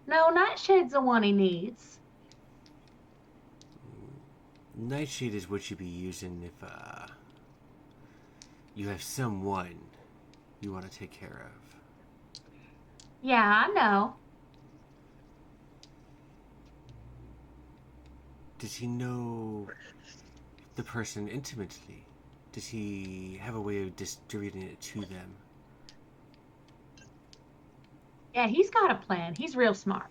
No, Nightshade's the one he needs. Nightshade is what you'd be using if, you have someone you want to take care of. Yeah, I know. Does he know the person intimately? Does he have a way of distributing it to them? Yeah, he's got a plan. He's real smart.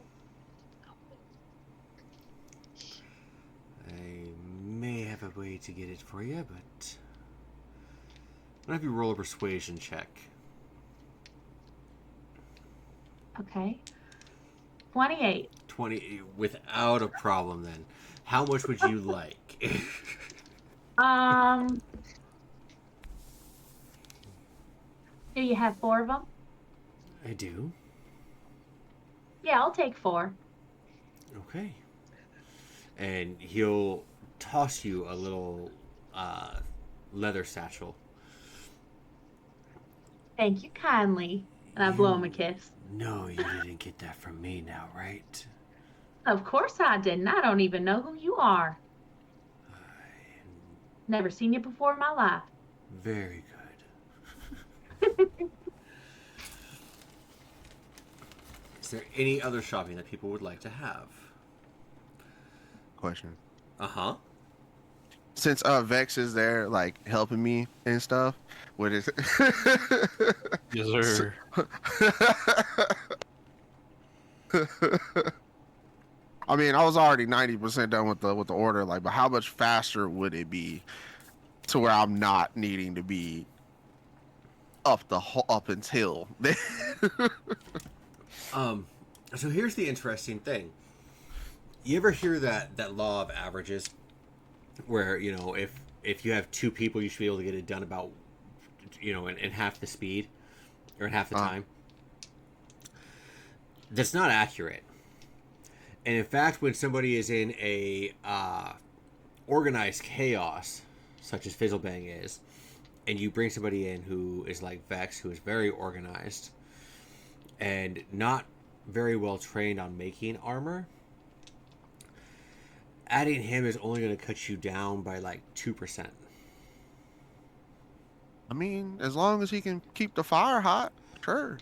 I may have a way to get it for you, but I'll have you roll a persuasion check. Okay. 28. 20 without a problem then. How much would you like? Do you have 4 of them? I do. Yeah, I'll take 4. Okay. And he'll toss you a little leather satchel. Thank you kindly. And I blow him a kiss. No, you didn't get that from me now, right? Of course I didn't. I don't even know who you are. Never seen you before in my life. Very good. Is there any other shopping that people would like to have? Question. Uh-huh. Since Vex is there, like helping me and stuff, what is it? Yes, sir. I mean, I was already 90% done with the order, like, but how much faster would it be to where I'm not needing to be up until? So here's the interesting thing. You ever hear that law of averages, where if you have 2 people, you should be able to get it done about in half the speed or in half the time? That's not accurate. And in fact, when somebody is in a organized chaos, such as Fizzlebang is, and you bring somebody in who is like Vex, who is very organized and not very well trained on making armor, adding him is only going to cut you down by like 2%. I mean, as long as he can keep the fire hot, sure.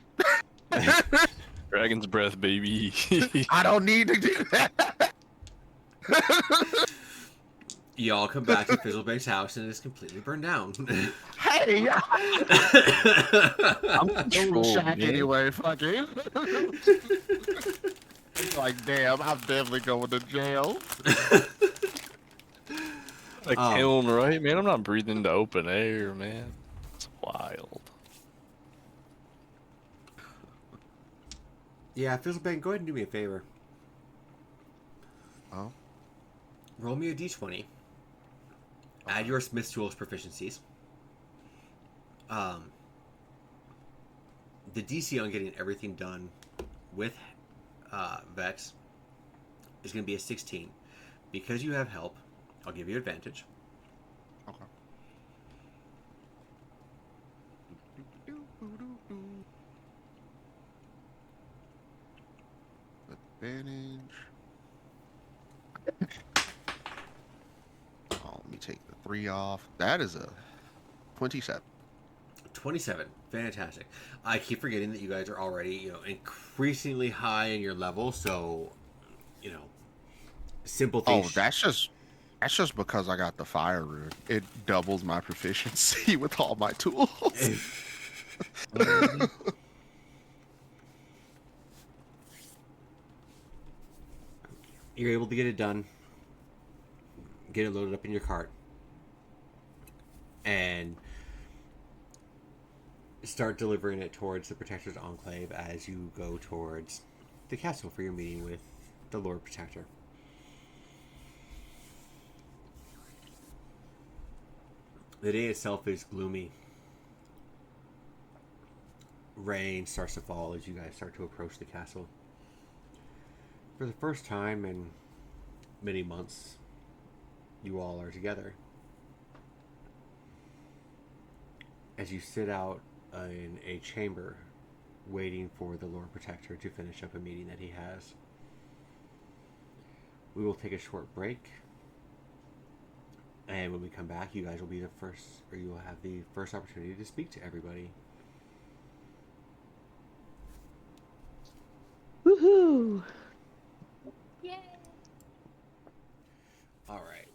Dragon's breath, baby. I don't need to do that. Y'all come back to Fizzlebang's house and it's completely burned down. Hey, I'm I'm controlled, Shaq man. anyway. Fuck it. It's like, damn, I'm definitely going to jail. Like kiln, right, man? I'm not breathing into open air, man. It's wild. Yeah, Fizzlebang, go ahead and do me a favor. Oh. Roll me a d20. Add your Smith's Tools proficiencies. The DC on getting everything done with Vex is going to be a 16. Because you have help, I'll give you advantage. Okay. Advantage. Oh, let me take the 3 off. That is a 27. 27. Fantastic. I keep forgetting that you guys are already, increasingly high in your level, so, simple things. Oh, that's just That's just because I got the fire rune. It doubles my proficiency with all my tools. You're able to get it done, get it loaded up in your cart, and start delivering it towards the Protector's Enclave as you go towards the castle for your meeting with the Lord Protector. The day itself is gloomy. Rain starts to fall as you guys start to approach the castle. For the first time in many months, you all are together. As you sit out in a chamber waiting for the Lord Protector to finish up a meeting that he has. We will take a short break. And when we come back, you guys will be the first, or you will have the first opportunity to speak to everybody. Woohoo! Yay! All right.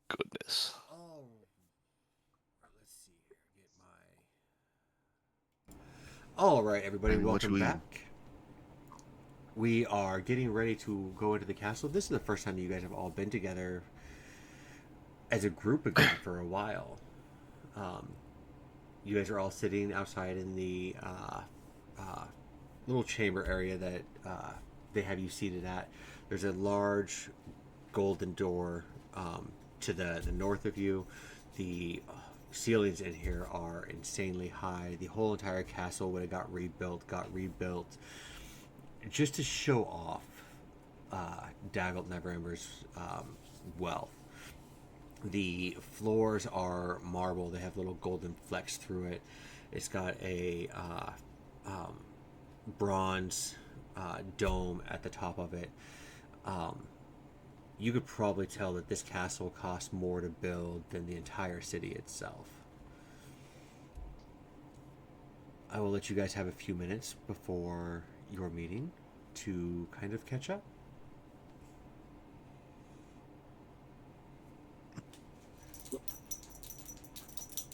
goodness. Oh, let's see here. Get my. All right, everybody, Hey, what welcome you eating? back. We are getting ready to go into the castle. This is the first time you guys have all been together as a group again for a while. You guys are all sitting outside in the little chamber area that they have you seated at. There's a large golden door to the north of you. The ceilings in here are insanely high. The whole entire castle, when it got rebuilt just to show off Daggled Neverember's wealth. The floors are marble. They have little golden flecks through it. It's got a bronze dome at the top of it. You could probably tell that this castle cost more to build than the entire city itself. I will let you guys have a few minutes before your meeting to kind of catch up.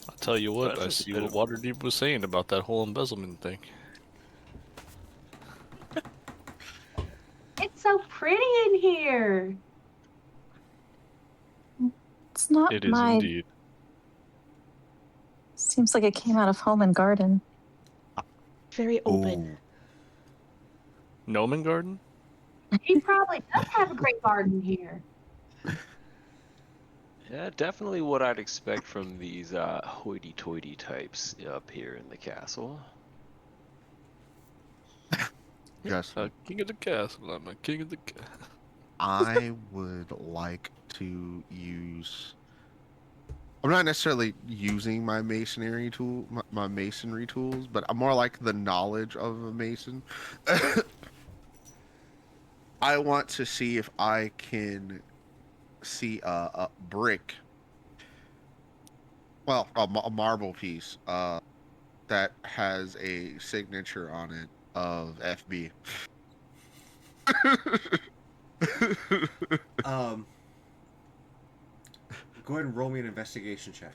I'll tell you what, I That's see kind what of- Waterdeep was saying about that whole embezzlement thing. It's so pretty in here. It's not It is my. indeed. Seems like it came out of Home and Garden. Very open. Ooh. Gnomon Garden? He probably does have a great garden here. Yeah, definitely what I'd expect from these hoity-toity types up here in the castle. Yes. King of the castle. I'm a king of the castle. I would like to use. I'm not necessarily using my masonry tool, my masonry tools, but I'm more like the knowledge of a mason. I want to see if I can see a brick, well, a marble piece, that has a signature on it of FB. Go ahead and roll me an investigation check.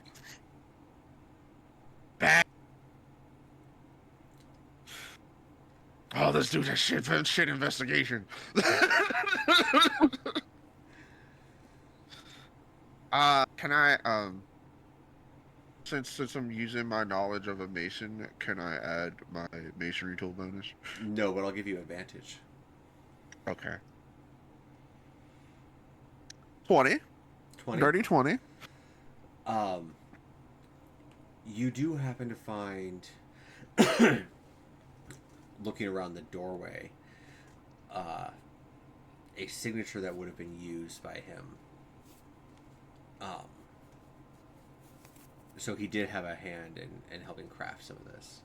Oh, this dude's a shit investigation. Can I since I'm using my knowledge of a mason, can I add my masonry tool bonus? No, but I'll give you advantage. Okay. 20. 20. Dirty 20. You do happen to find, looking around the doorway, a signature that would have been used by him. So he did have a hand in helping craft some of this.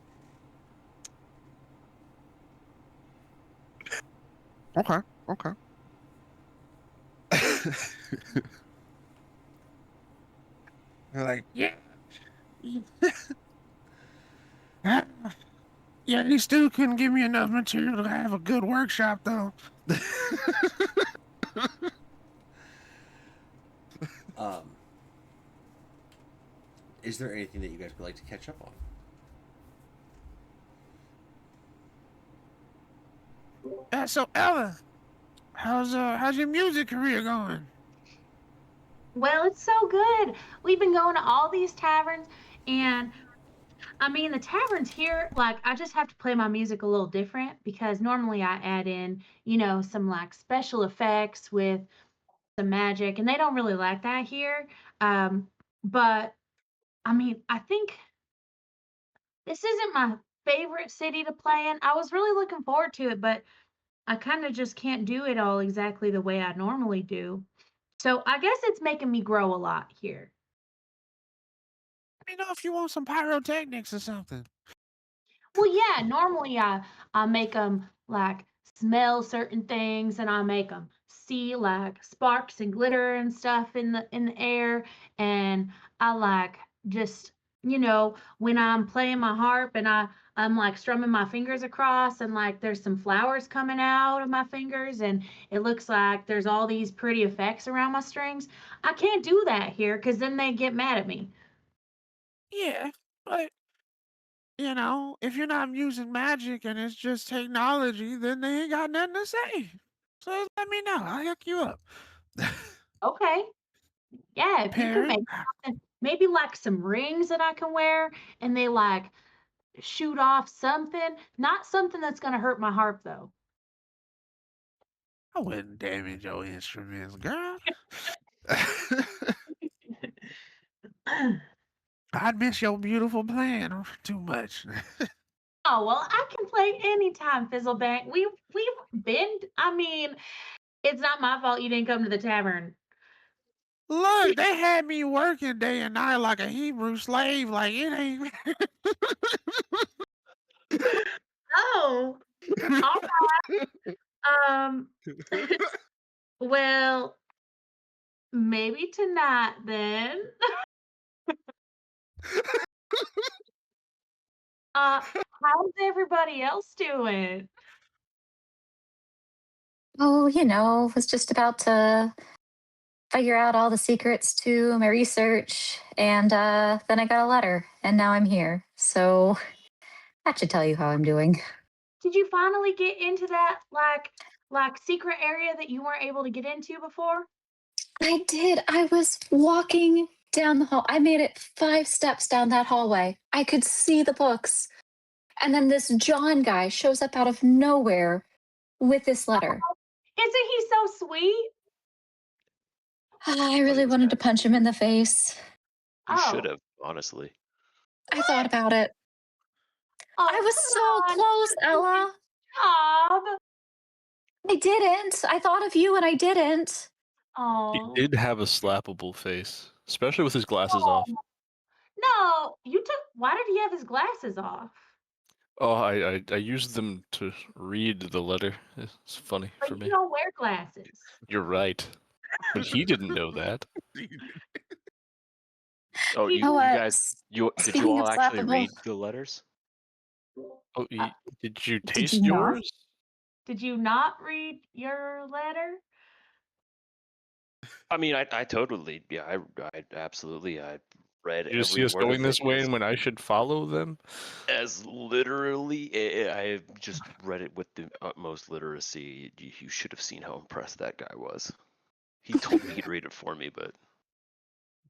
Okay. Okay. They're like, yeah. Yeah, he still couldn't give me enough material to have a good workshop, though. Is there anything that you guys would like to catch up on? So Ella, how's your music career going? Well, it's so good. We've been going to all these taverns, and I mean, the taverns here, like, I just have to play my music a little different because normally I add in, some like special effects with some magic, and they don't really like that here. But I mean, I think this isn't my favorite city to play in. I was really looking forward to it, but I kind of just can't do it all exactly the way I normally do. So I guess it's making me grow a lot here. Let me know if you want some pyrotechnics or something. Well, yeah, normally I make them like smell certain things, and I make them see like sparks and glitter and stuff in the air, and I like just when I'm playing my harp and I'm like strumming my fingers across and like there's some flowers coming out of my fingers and it looks like there's all these pretty effects around my strings. I can't do that here because then they get mad at me. Yeah, but if you're not using magic and it's just technology, then they ain't got nothing to say. So let me know. I'll hook you up. Okay. Yeah, if you could Parent, make something, maybe like some rings that I can wear and they like shoot off something, not something that's going to hurt my harp though. I wouldn't damage your instruments, girl. I'd miss your beautiful playing too much. Oh, well, I can play anytime, Fizzlebank. We've been, I mean, it's not my fault you didn't come to the tavern. Look, they had me working day and night like a Hebrew slave. Like it ain't. Oh, all right. Well, maybe tonight then. How's everybody else doing? Oh, was just about to figure out all the secrets to my research. And then I got a letter, and now I'm here. So that should tell you how I'm doing. Did you finally get into that like secret area that you weren't able to get into before? I did. I was walking down the hall. I made it 5 steps down that hallway. I could see the books. And then this John guy shows up out of nowhere with this letter. Isn't he so sweet? I really wanted to punch him in the face. You should Oh. have, honestly. I thought about it. Oh, I was come so on. close, Ella. Job. I didn't. I thought of you and I didn't. He Oh. did have a slappable face, especially with his glasses off. No, why did he have his glasses off? Oh, I used them to read the letter. It's funny But for you me. don't wear glasses. You're right, but he didn't know that. Oh, He- you guys, did you speaking all of actually slappable- read the letters? Oh, did you Did taste you not? yours? Did you not read your letter? I mean, I totally, yeah, I absolutely, I read Did you see every us word going of it this way and when I should follow them? as literally. I just read it with the utmost literacy. You should have seen how impressed that guy was. He told me he'd read it for me, but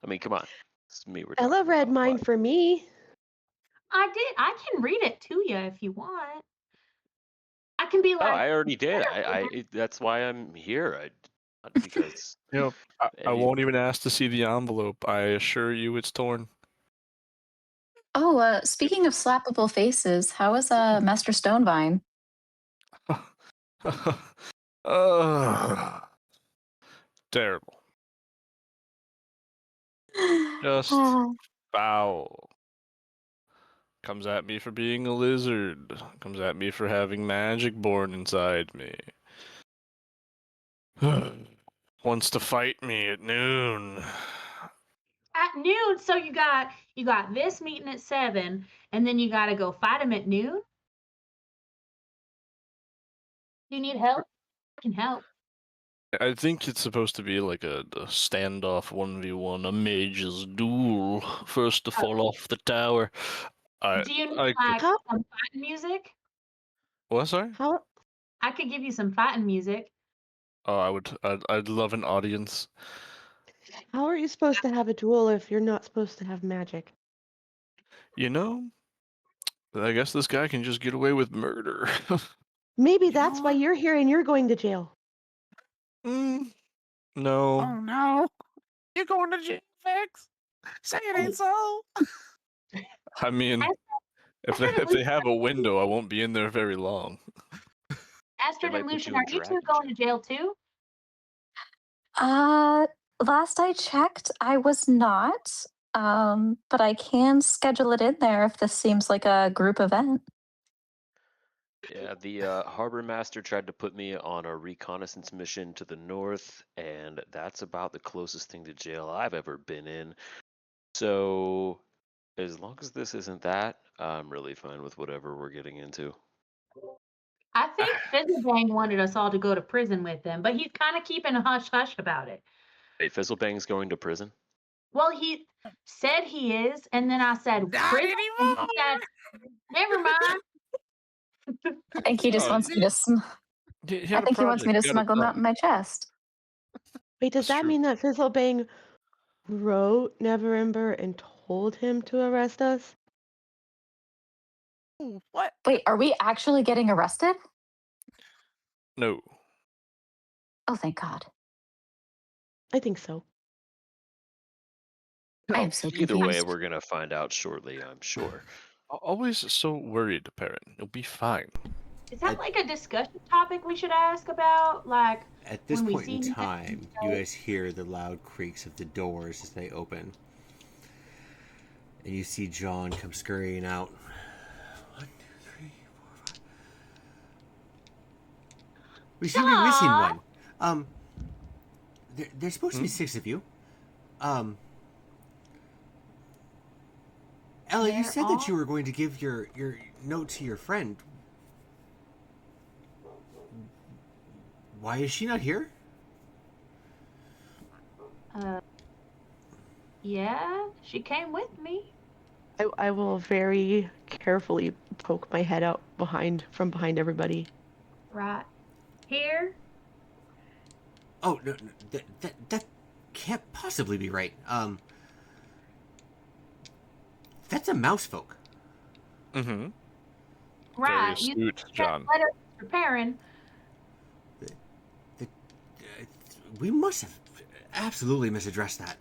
I mean, come on, it's me. We're Ella talking read about, mine but- for me. I did. I can read it to you if you want. I can be Oh, like, I already did. That's why I'm here. Not because I won't even ask to see the envelope. I assure you it's torn. Oh, speaking of slappable faces, how is Master Stonevine? Terrible. Just foul. Comes at me for being a lizard. Comes at me for having magic born inside me. Wants to fight me at noon. at noon. So you got this meeting at 7, and then you got to go fight him at noon. Do you need help? I can help. I think it's supposed to be like a standoff 1v1, a mage's duel. First to fall off the tower. Do you need I like How- some fighting music? what? Sorry? How I could give you some fighting music. Oh, I'd love an audience. how are you supposed to have a duel if you're not supposed to have magic? You know, I guess this guy can just get away with murder. Maybe You know that's why what? you're here and you're going to jail. No. Oh no, you're going to jail, Vex? Say it ain't so. I mean, if they have a window, I won't be in there very long. Astrid might and put Lucian, you in are you two dragon going to jail too? Last I checked, I was not. But I can schedule it in there if this seems like a group event. Yeah, the harbor master tried to put me on a reconnaissance mission to the north, and that's about the closest thing to jail I've ever been in. So As long as this isn't that, I'm really fine with whatever we're getting into. I think Fizzlebang wanted us all to go to prison with him, but he's kind of keeping a hush hush about it. Hey, Fizzlebang's going to prison? Well, he said he is, and then I said Not prison, and anymore. he said, "Never mind." I think he just Oh, wants me to. He I had a think he wants me project, to you gotta smuggle them tell out in him. my chest. Wait, does That's that true. mean that Fizzlebang wrote Neverwinter and told him to arrest us? Ooh, what? Wait, are we actually getting arrested? No. Oh, thank God. I think so. I Oh, am so either way, confused. we're gonna find out shortly, I'm sure. Always so worried, parent. You'll be fine. Is that like a discussion topic we should ask about? Like At this when we point in see him? time, you guys hear the loud creaks of the doors as they open. And you see John come scurrying out. 1, 2, 3, 4, 5. We seem to be missing John! one. There's supposed to be 6 of you. Ella, you They're said all- that you were going to give your note to your friend. Why is she not here? Yeah, she came with me. I will very carefully poke my head out from behind everybody. Right here. Oh, no, that can't possibly be right. That's a mouse folk. Mm-hmm. Right. Very astute, John. Letter preparing. We must have absolutely misaddressed that.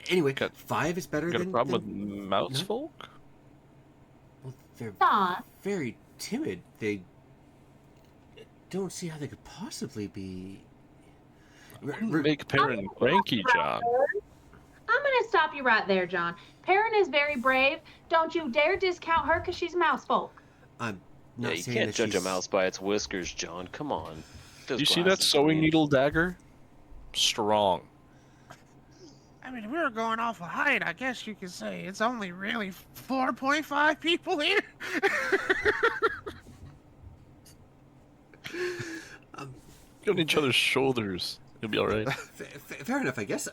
Anyway, Got- 5 is better You got a than... problem with mouse no? folk? Well, they're John. very timid. They don't see how they could possibly be... Make parent cranky, John. I'm going to stop you right there, John. Perrin is very brave. Don't you dare discount her because she's mouse folk. I'm Yeah, not you saying can't that judge she's... a mouse by its whiskers, John. Come on. Those You see that glasses, sewing dude. needle dagger? Strong. I mean, if we were going off of height, I guess you could say it's only really 4.5 people here. Get on each other's shoulders. You'll be all right. Fair enough, I guess.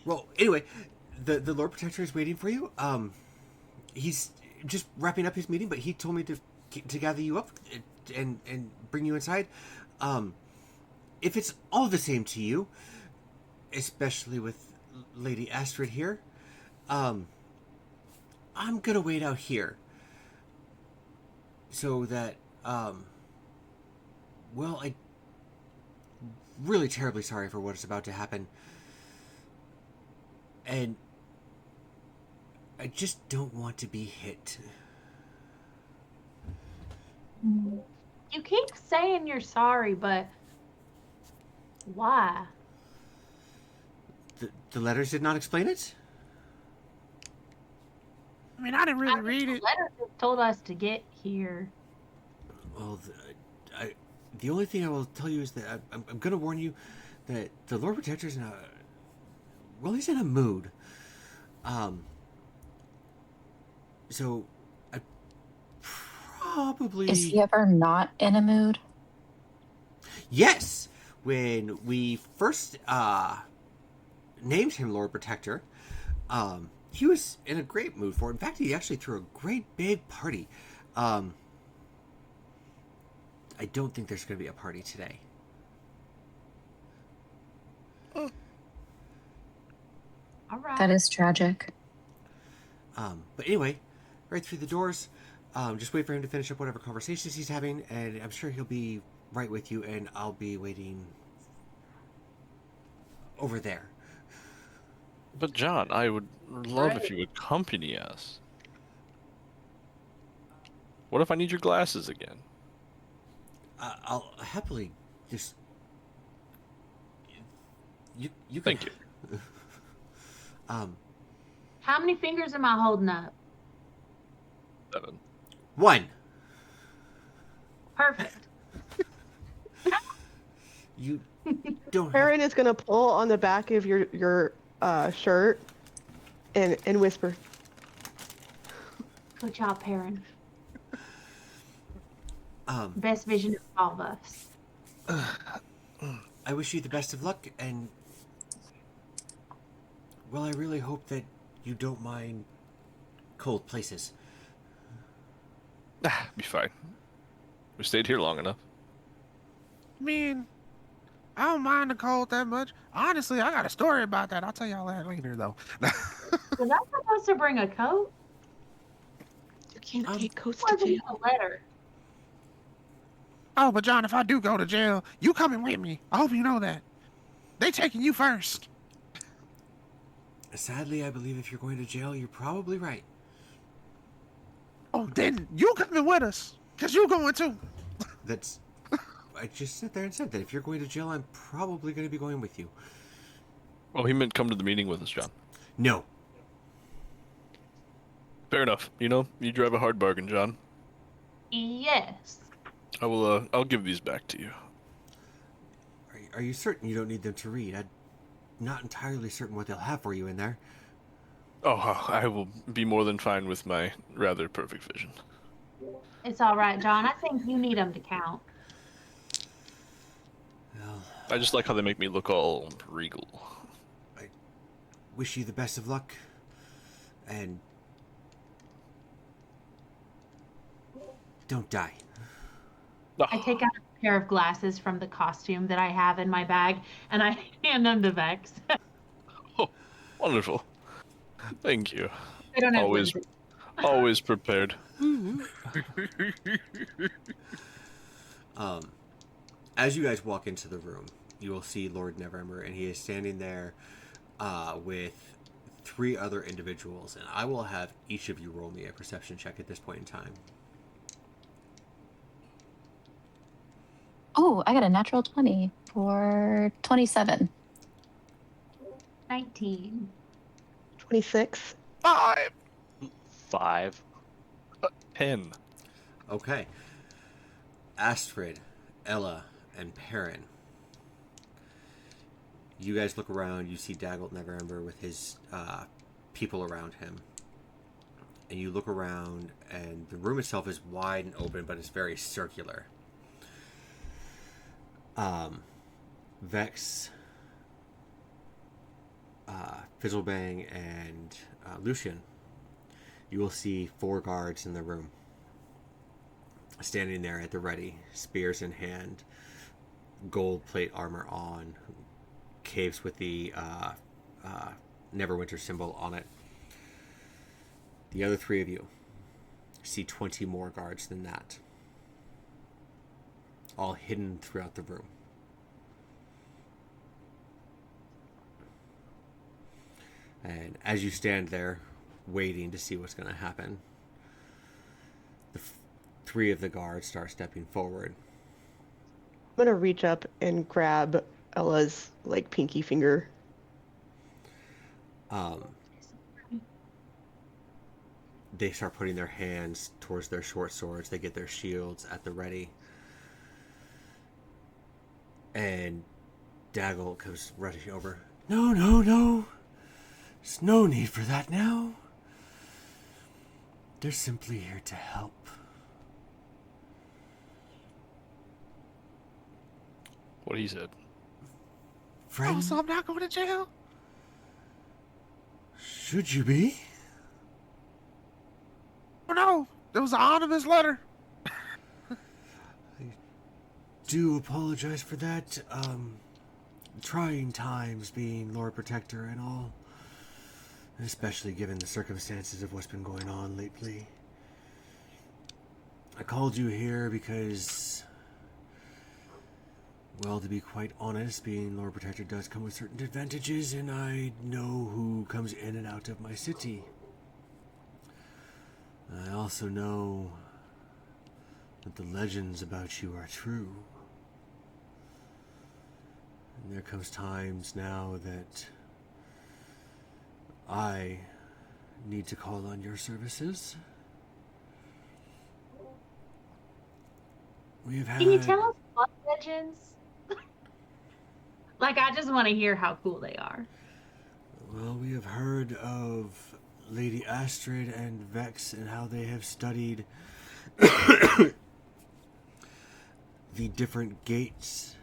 Well, anyway, the Lord Protector is waiting for you. He's just wrapping up his meeting, but he told me to gather you up and bring you inside. If it's all the same to you, especially with Lady Astrid here, I'm gonna wait out here so that well, I really terribly sorry for what is about to happen. And I just don't want to be hit. You keep saying you're sorry, but why? The letters did not explain it? I mean, I didn't really read The it. letter just told us to get here. Well, the only thing I will tell you is that I'm going to warn you that the Lord Protector's in a... Well, he's in a mood. So, I probably... Is he ever not in a mood? Yes! When we first named him Lord Protector, he was in a great mood for it. In fact, he actually threw a great big party. I don't think there's going to be a party today. All right. That is tragic. But anyway, right through the doors, just wait for him to finish up whatever conversations he's having, and I'm sure he'll be right with you, and I'll be waiting over there. But John, I would love if you would accompany us. What if I need your glasses again? I'll happily just... You can... Thank you. How many fingers am I holding up? 7. 1. Perfect. You don't have... Perrin is gonna pull on the back of your shirt and whisper. Good job, Perrin. Um, Best vision of all of us. I wish you the best of luck, and well, I really hope that you don't mind cold places. Be fine. We stayed here long enough. I mean, I don't mind the cold that much. Honestly, I got a story about that. I'll tell y'all that later, though. Was I supposed to bring a coat? You can't take coats What to was in jail. the letter? Oh, but John, if I do go to jail, you coming with me. I hope you know that. They taking you first. Sadly, I believe if you're going to jail, you're probably right. Oh, then you coming with us, because you going too. That's... I just sat there and said that if you're going to jail, I'm probably going to be going with you. Oh, he meant come to the meeting with us, John. No. Fair enough. You know, you drive a hard bargain, John. Yes. I will, I'll give these back to you. Are you certain you don't need them to read? I'm not entirely certain what they'll have for you in there. Oh, I will be more than fine with my rather perfect vision. It's all right, John. I think you need them to count. Well, I just like how they make me look all regal. I wish you the best of luck. And don't die. I take out a pair of glasses from the costume that I have in my bag, and I hand them to Vex. Oh, wonderful. Thank you. I don't have Always, lenses. always prepared. As you guys walk into the room, you will see Lord Neverwinter, and he is standing there with 3 other individuals, and I will have each of you roll me a perception check at this point in time. Oh, I got a natural 20 for 27. 19. 26. 5. 10. Okay. Astrid, Ella, and Perrin. You guys look around, you see Daggle Neverember with his people around him. And you look around, and the room itself is wide and open, but it's very circular. Vex, Fizzlebang, and Lucian. You will see 4 guards in the room, standing there at the ready, spears in hand, gold plate armor on, capes with the Neverwinter symbol on it. The other 3 of you see 20 more guards than that, all hidden throughout the room. And as you stand there, waiting to see what's going to happen, the 3 of the guards start stepping forward. I'm gonna reach up and grab Ella's pinky finger. They start putting their hands towards their short swords. They get their shields at the ready. And Daggle comes rushing over. No. There's no need for that now. They're simply here to help. What he said. Friend, Oh, so I'm not going to jail? should you be? Oh, no. There was an anonymous letter. Do apologize for that. Trying times being Lord Protector and all. Especially given the circumstances of what's been going on lately. I called you here because, well, to be quite honest, being Lord Protector does come with certain advantages, and I know who comes in and out of my city. I also know that the legends about you are true. And there comes times now that I need to call on your services. We have had... Can you tell us what legends? I just want to hear how cool they are. Well, we have heard of Lady Astrid and Vex and how they have studied the different gates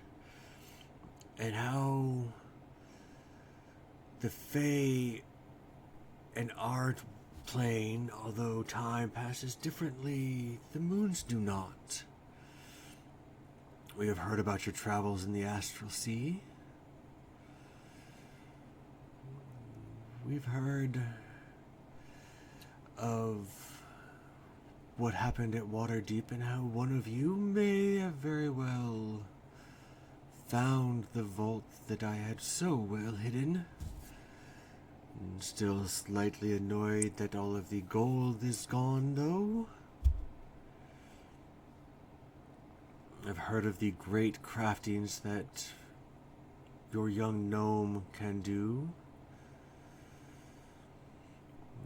and how the Fae and our plane, although time passes differently, the moons do not. We have heard about your travels in the Astral Sea. We've heard of what happened at Waterdeep and how one of you may have very well found the vault that I had so well hidden. And still slightly annoyed that all of the gold is gone, though. I've heard of the great craftings that your young gnome can do.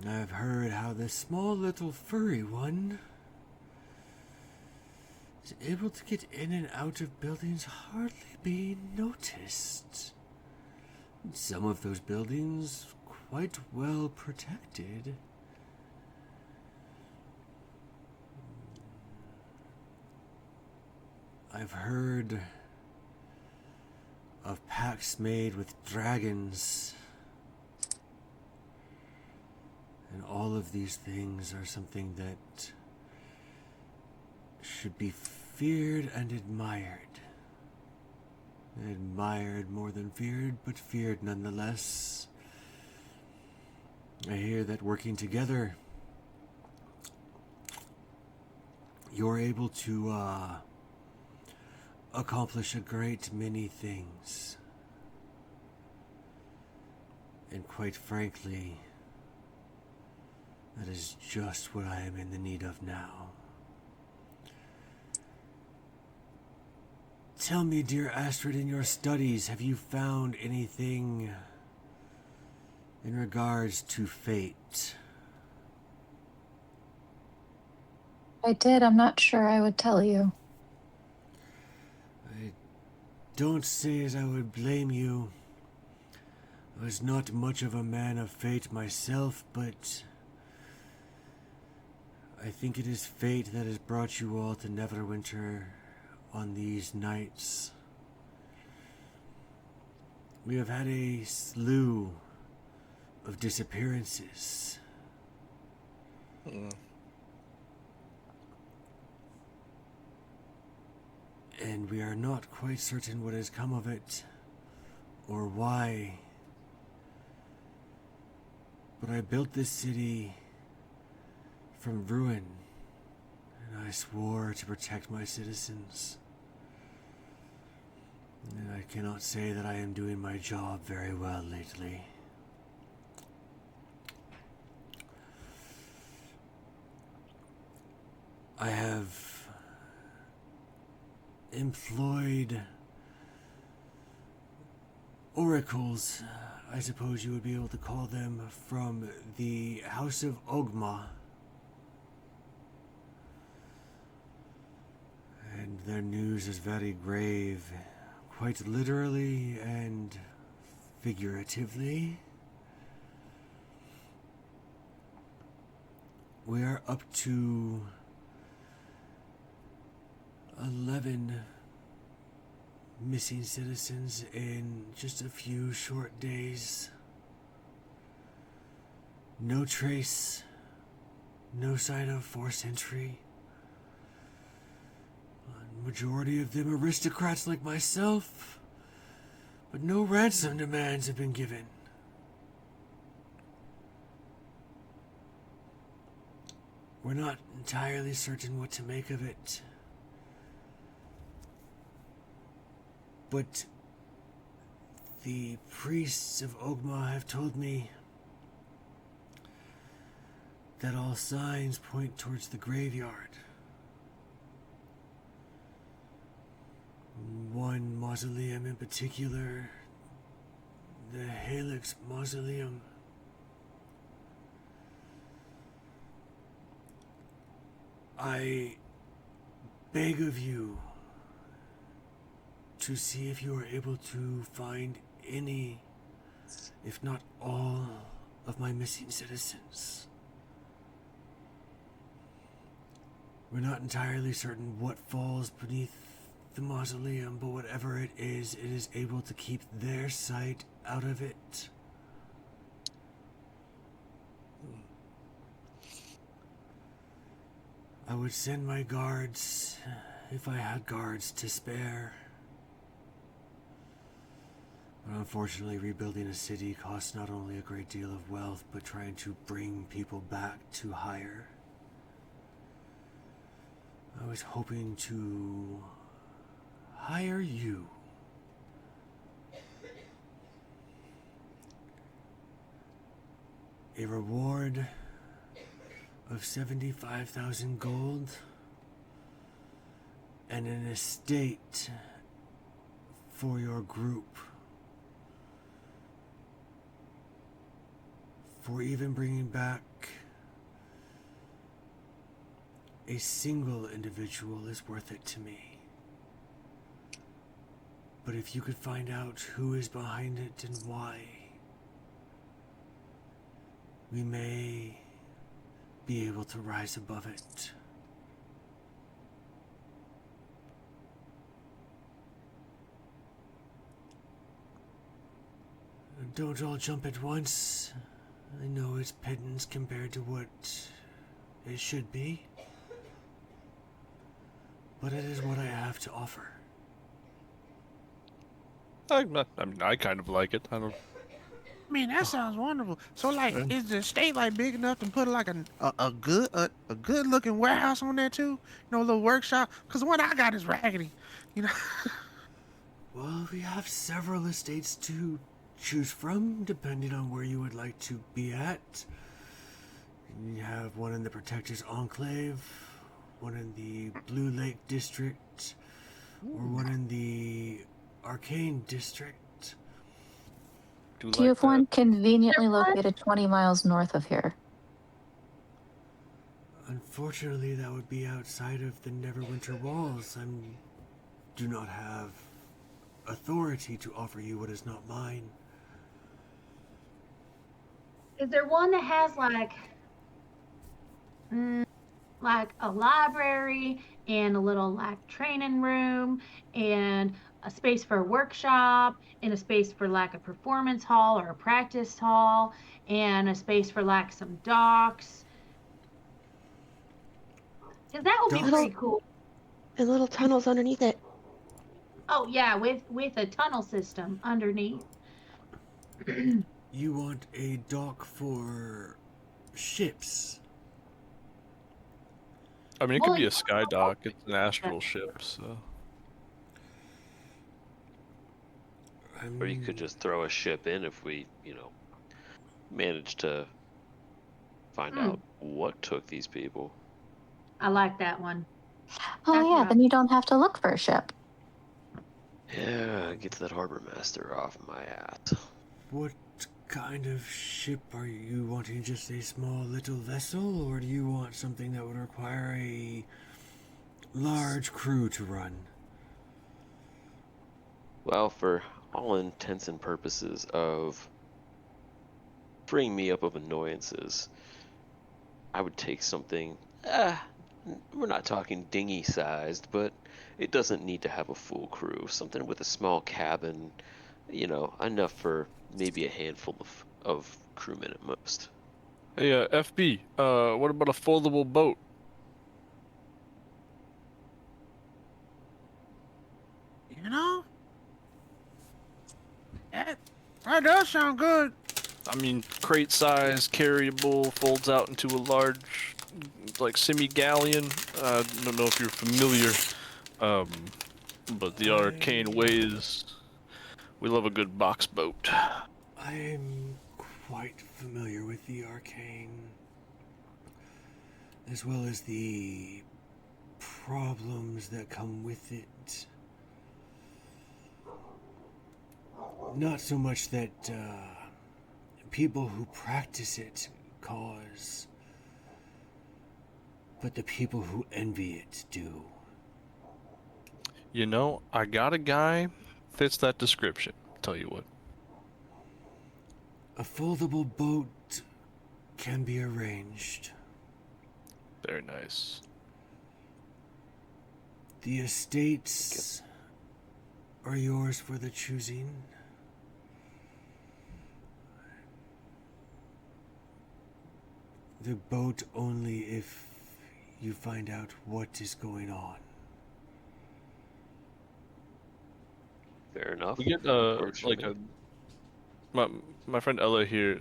I've heard how this small little furry one is able to get in and out of buildings hardly being noticed. Some of those buildings quite well protected. I've heard of pacts made with dragons. And all of these things are something that should be feared and admired. Admired more than feared, but feared nonetheless. I hear that working together, you're able to accomplish a great many things. And quite frankly, that is just what I am in the need of now. Tell me, dear Astrid, in your studies, have you found anything in regards to fate? I did. I'm not sure I would tell you. I don't say as I would blame you. I was not much of a man of fate myself, but I think it is fate that has brought you all to Neverwinter on these nights. We have had a slew of disappearances. And we are not quite certain what has come of it, or why. But I built this city from ruin, and I swore to protect my citizens. And I cannot say that I am doing my job very well lately. I have employed oracles, I suppose you would be able to call them, from the House of Ogma. And their news is very grave, quite literally and figuratively. We are up to 11 missing citizens in just a few short days. No trace, no sign of forced entry. A majority of them aristocrats like myself, but no ransom demands have been given. We're not entirely certain what to make of it. But the priests of Ogma have told me that all signs point towards the graveyard. One mausoleum in particular, the Helix Mausoleum. I beg of you to see if you are able to find any if not all, of my missing citizens. We're not entirely certain what falls beneath the mausoleum, but whatever it is able to keep their sight out of it. I would send my guards, if I had guards to spare. But unfortunately, rebuilding a city costs not only a great deal of wealth, but trying to bring people back to hire. I was hoping to hire you. A reward of 75,000 gold and an estate for your group. For even bringing back a single individual is worth it to me. But if you could find out who is behind it and why, we may be able to rise above it. Don't all jump at once. I know it's pittance compared to what it should be, but it is what I have to offer. I mean, I kind of like it. I don't. I mean, that sounds wonderful. So, like, is the estate like big enough to put like a good looking warehouse on there too? You know, a little workshop. Cause the one I got is raggedy. You know. Well, we have several estates to choose from, depending on where you would like to be at. You have one in the Protector's Enclave, one in the Blue Lake District, or one in the Arcane District. Do you have one conveniently located 20 miles north of here? Unfortunately, that would be outside of the Neverwinter walls. I do not have authority to offer you what is not mine. Is there one that has like a library and a little like training room and a space for a workshop and a space for like a performance hall or a practice hall and a space for like some docks? Because that would be pretty cool. And little tunnels underneath it. Oh yeah, with a tunnel system underneath. You want a dock for ships? I mean, it could be a sky dock. It's an astral ship, so. Or you could just throw a ship in if we, manage to find out what took these people. I like that one. Oh, That's yeah, rough. then you don't have to look for a ship. Yeah, get that harbor master off my ass. What kind of ship are you wanting? Just a small little vessel, or do you want something that would require a large crew to run? Well, for all intents and purposes of freeing me up of annoyances, I would take something, we're not talking dinghy-sized, but it doesn't need to have a full crew. Something with a small cabin, enough for maybe a handful of crewmen at most. Hey, FB, what about a foldable boat? You know? That does sound good. I mean, crate size, carryable, folds out into a large, like, semi-galleon. I don't know if you're familiar, but the Arcane ways, we love a good box boat. I'm quite familiar with the Arcane, as well as the problems that come with it. Not so much that people who practice it cause, but the people who envy it do. You know, I got a guy fits that description. Tell you what. A foldable boat can be arranged. Very nice. The estates are yours for the choosing. The boat only if you find out what is going on. Fair enough. We get Works for like me. my friend Ella here.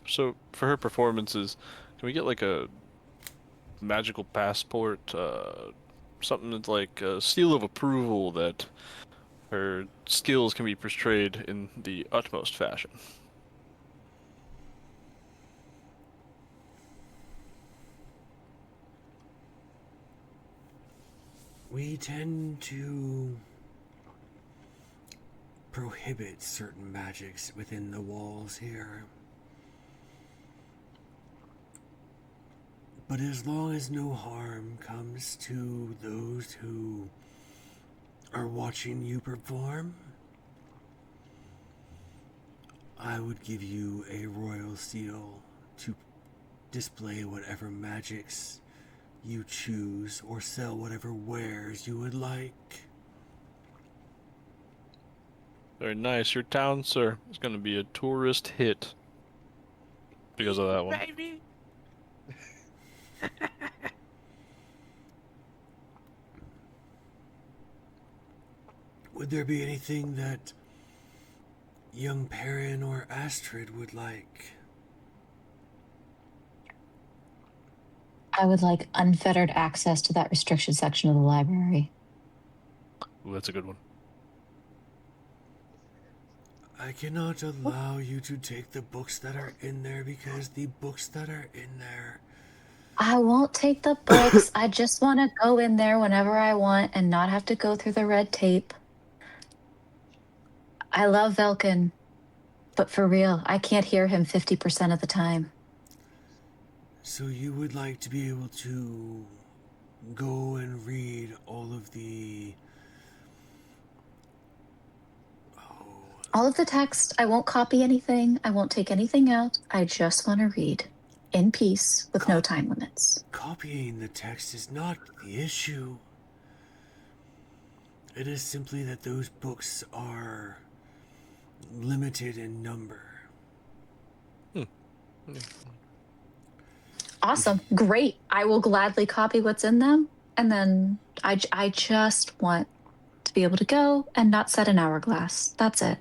So for her performances, can we get like a magical passport, something that's like a seal of approval that her skills can be portrayed in the utmost fashion? We tend to prohibit certain magics within the walls here. But as long as no harm comes to those who are watching you perform, I would give you a royal seal to display whatever magics you choose or sell whatever wares you would like. Very nice. Your town, sir, is going to be a tourist hit because of that one. Baby. Would there be anything that young Perrin or Astrid would like? I would like unfettered access to that restriction section of the library. Ooh, that's a good one. I cannot allow you to take the books that are in there because the books that are in there... I won't take the books. I just want to go in there whenever I want and not have to go through the red tape. I love Velkin, but for real, I can't hear him 50% of the time. So you would like to be able to go and read all of the... All of the text, I won't copy anything. I won't take anything out. I just want to read in peace with no time limits. Copying the text is not the issue. It is simply that those books are limited in number. Awesome. Great. I will gladly copy what's in them. And then I just want to be able to go and not set an hourglass. That's it.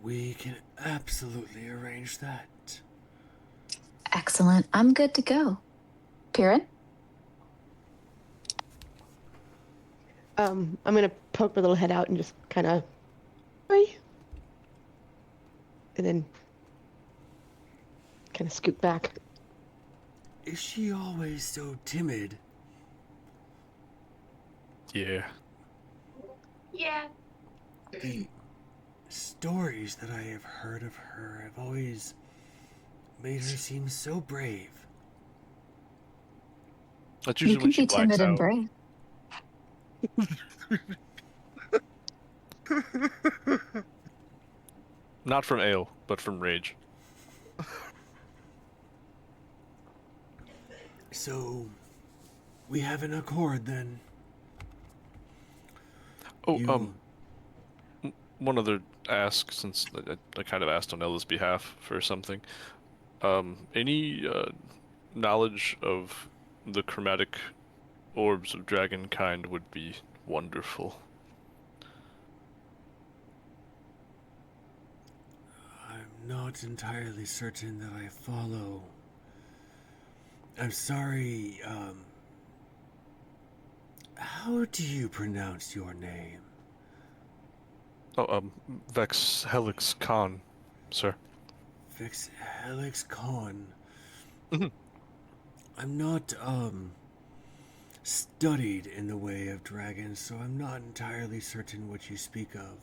We can absolutely arrange that. Excellent. I'm good to go. Piran? I'm gonna poke my little head out and just kind of, hi, and then kind of scoot back. Is she always so timid? Yeah. Yeah. The stories that I have heard of her have always made her seem so brave. That's You usually can when she be blacks timid and out. brave. Not from ale, but from rage. So, we have an accord then. Oh, one other ask, since I kind of asked on Ella's behalf for something. Any knowledge of the chromatic orbs of dragon kind would be wonderful. I'm not entirely certain that I follow. I'm sorry, how do you pronounce your name? Oh, Vex Helix Khan, sir. Vix Helix Con. Mhm. I'm not, studied in the way of dragons, so I'm not entirely certain what you speak of.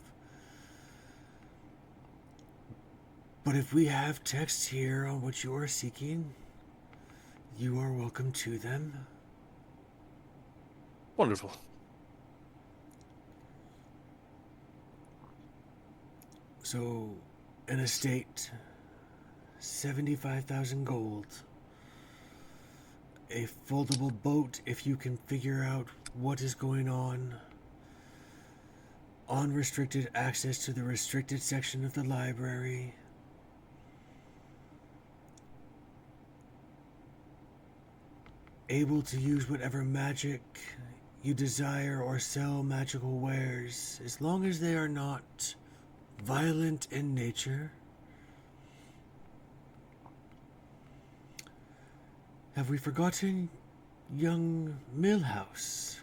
But if we have texts here on what you are seeking, you are welcome to them. Wonderful. So, an estate 75,000 gold. A foldable boat if you can figure out what is going on. Unrestricted access to the restricted section of the library. Able to use whatever magic you desire or sell magical wares, as long as they are not violent in nature. Have we forgotten young Millhouse?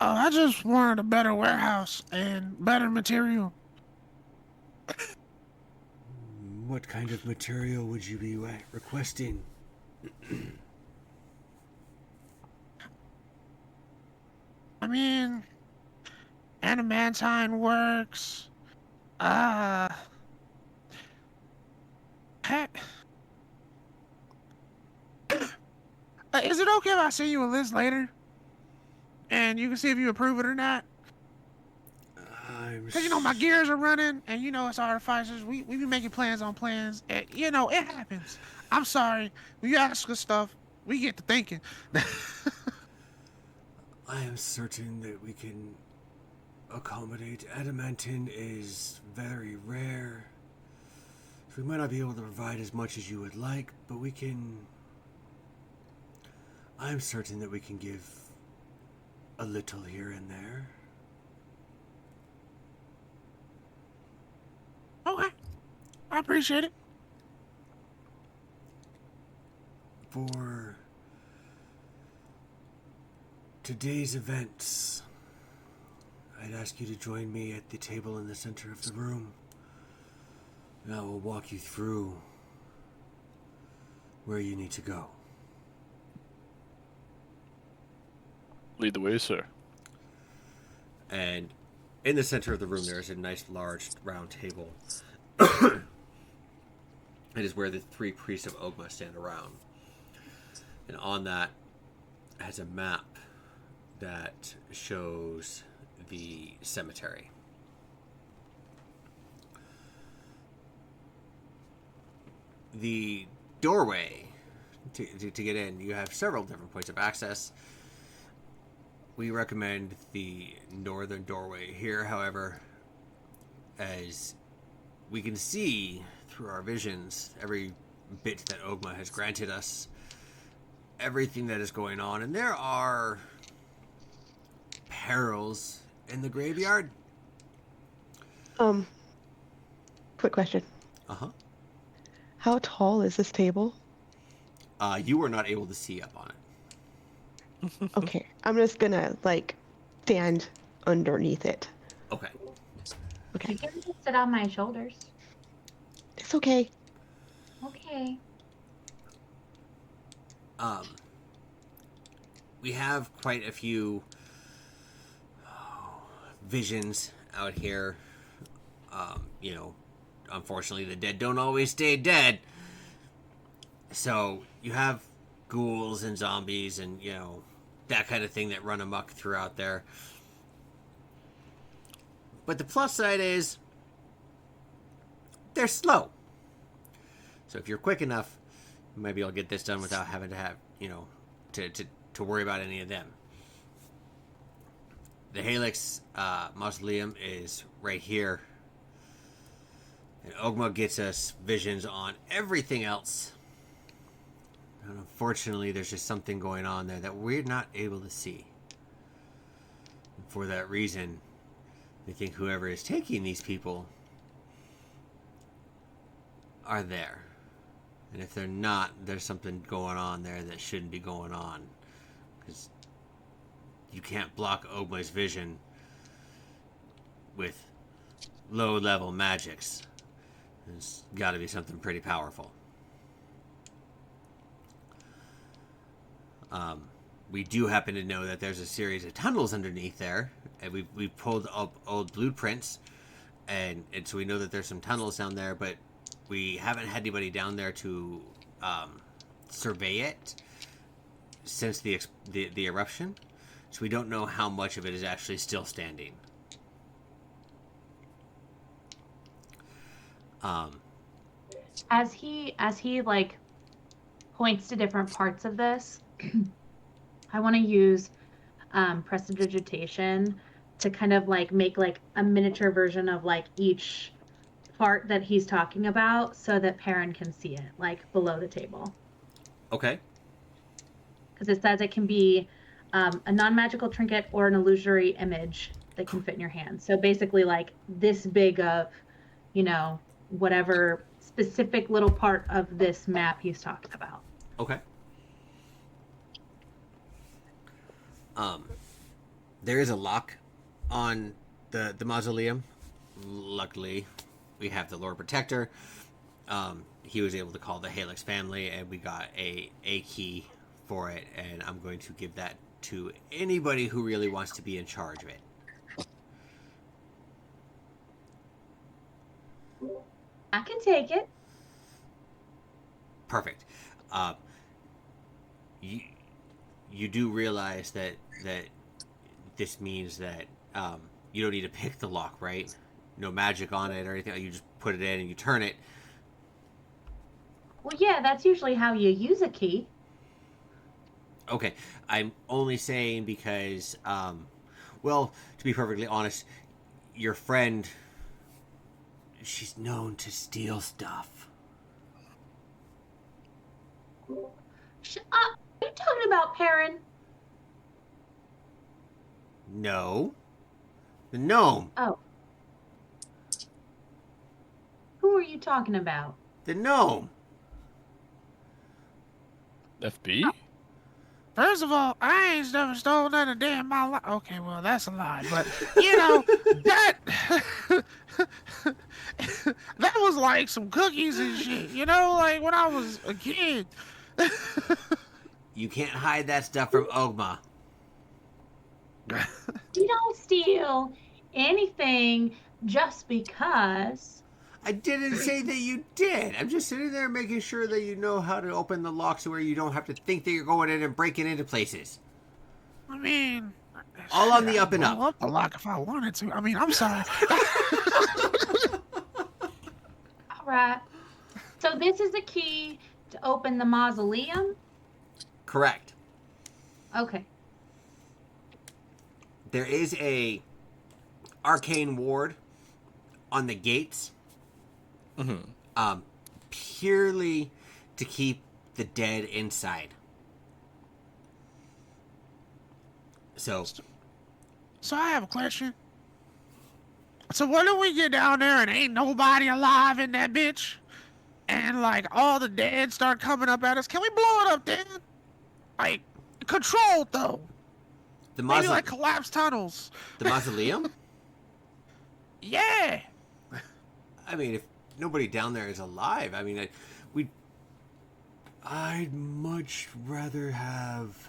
Oh, I just wanted a better warehouse and better material. What kind of material would you be requesting? I mean, adamantine works. Heck. Is it okay if I send you a list later? And you can see if you approve it or not? Because, you know, my gears are running, and, you know, it's artificers. We be making plans on plans. And, you know, it happens. I'm sorry. When you ask us stuff, we get to thinking. I am certain that we can accommodate. Adamantine is very rare. So we might not be able to provide as much as you would like, but we can... I'm certain that we can give a little here and there. Okay. I appreciate it. For today's events, I'd ask you to join me at the table in the center of the room, and I will walk you through where you need to go. Lead the way, sir. And in the center of the room, there is a nice, large, round table. It is where the three priests of Ogma stand around. And on that has a map that shows the cemetery. The doorway to get in, you have several different points of access. We recommend the northern doorway here, however, as we can see through our visions every bit that Ogma has granted us, everything that is going on, and there are perils in the graveyard. Quick question. Uh-huh. How tall is this table? You were not able to see up on it. Okay, I'm just gonna, like, stand underneath it. Okay. Okay. You can just sit on my shoulders. It's okay. Okay. We have quite a few visions out here. You know, unfortunately, the dead don't always stay dead. So you have ghouls and zombies and, you know, that kind of thing that run amok throughout there. But the plus side is they're slow. So if you're quick enough, maybe I'll get this done without having to have, you know, to worry about any of them. The Helix mausoleum is right here. And Ogma gets us visions on everything else. And unfortunately, there's just something going on there that we're not able to see. And for that reason, we think whoever is taking these people are there. And if they're not, there's something going on there that shouldn't be going on. Because you can't block Ogma's vision with low-level magics. There's got to be something pretty powerful. We do happen to know that there's a series of tunnels underneath there, and we pulled up old blueprints, and so we know that there's some tunnels down there, but we haven't had anybody down there to survey it since the eruption, so we don't know how much of it is actually still standing. As he like points to different parts of this, I want to use prestidigitation to kind of like make like a miniature version of like each part that he's talking about so that Perrin can see it like below the table. Okay. Because it says it can be a non-magical trinket or an illusory image that can fit in your hand. So basically like this big of, whatever specific little part of this map he's talking about. Okay. There is a lock on the mausoleum. Luckily, we have the Lord Protector. He was able to call the Halix family, and we got a key for it, and I'm going to give that to anybody who really wants to be in charge of it. I can take it. Perfect. You do realize that this means that you don't need to pick the lock, right? No magic on it or anything. You just put it in and you turn it. Well, yeah, that's usually how you use a key. Okay, I'm only saying because, well, to be perfectly honest, your friend, she's known to steal stuff. Are you talking about Perrin? No. The gnome. Oh. Who are you talking about? The gnome. FB? First of all, I ain't never stole none of damn my life. Okay, well, that's a lie. But, that... that was like some cookies and shit, like when I was a kid. You can't hide that stuff from Ogma. You don't steal anything just because. I didn't say that you did. I'm just sitting there making sure that you know how to open the lock so where you don't have to think that you're going in and breaking into places. I mean... All on the up and up. Blow up the lock if I wanted to. I mean, I'm sorry. All right. So this is a key to open the mausoleum? Correct. Okay. There is a arcane ward on the gates. Mm-hmm. Purely to keep the dead inside. So I have a question. So what if we get down there and ain't nobody alive in that bitch? And like all the dead start coming up at us? Can we blow it up then? Like, controlled though. Maybe like collapsed tunnels. The mausoleum? Yeah. I mean, if nobody down there is alive, I mean, I'd much rather have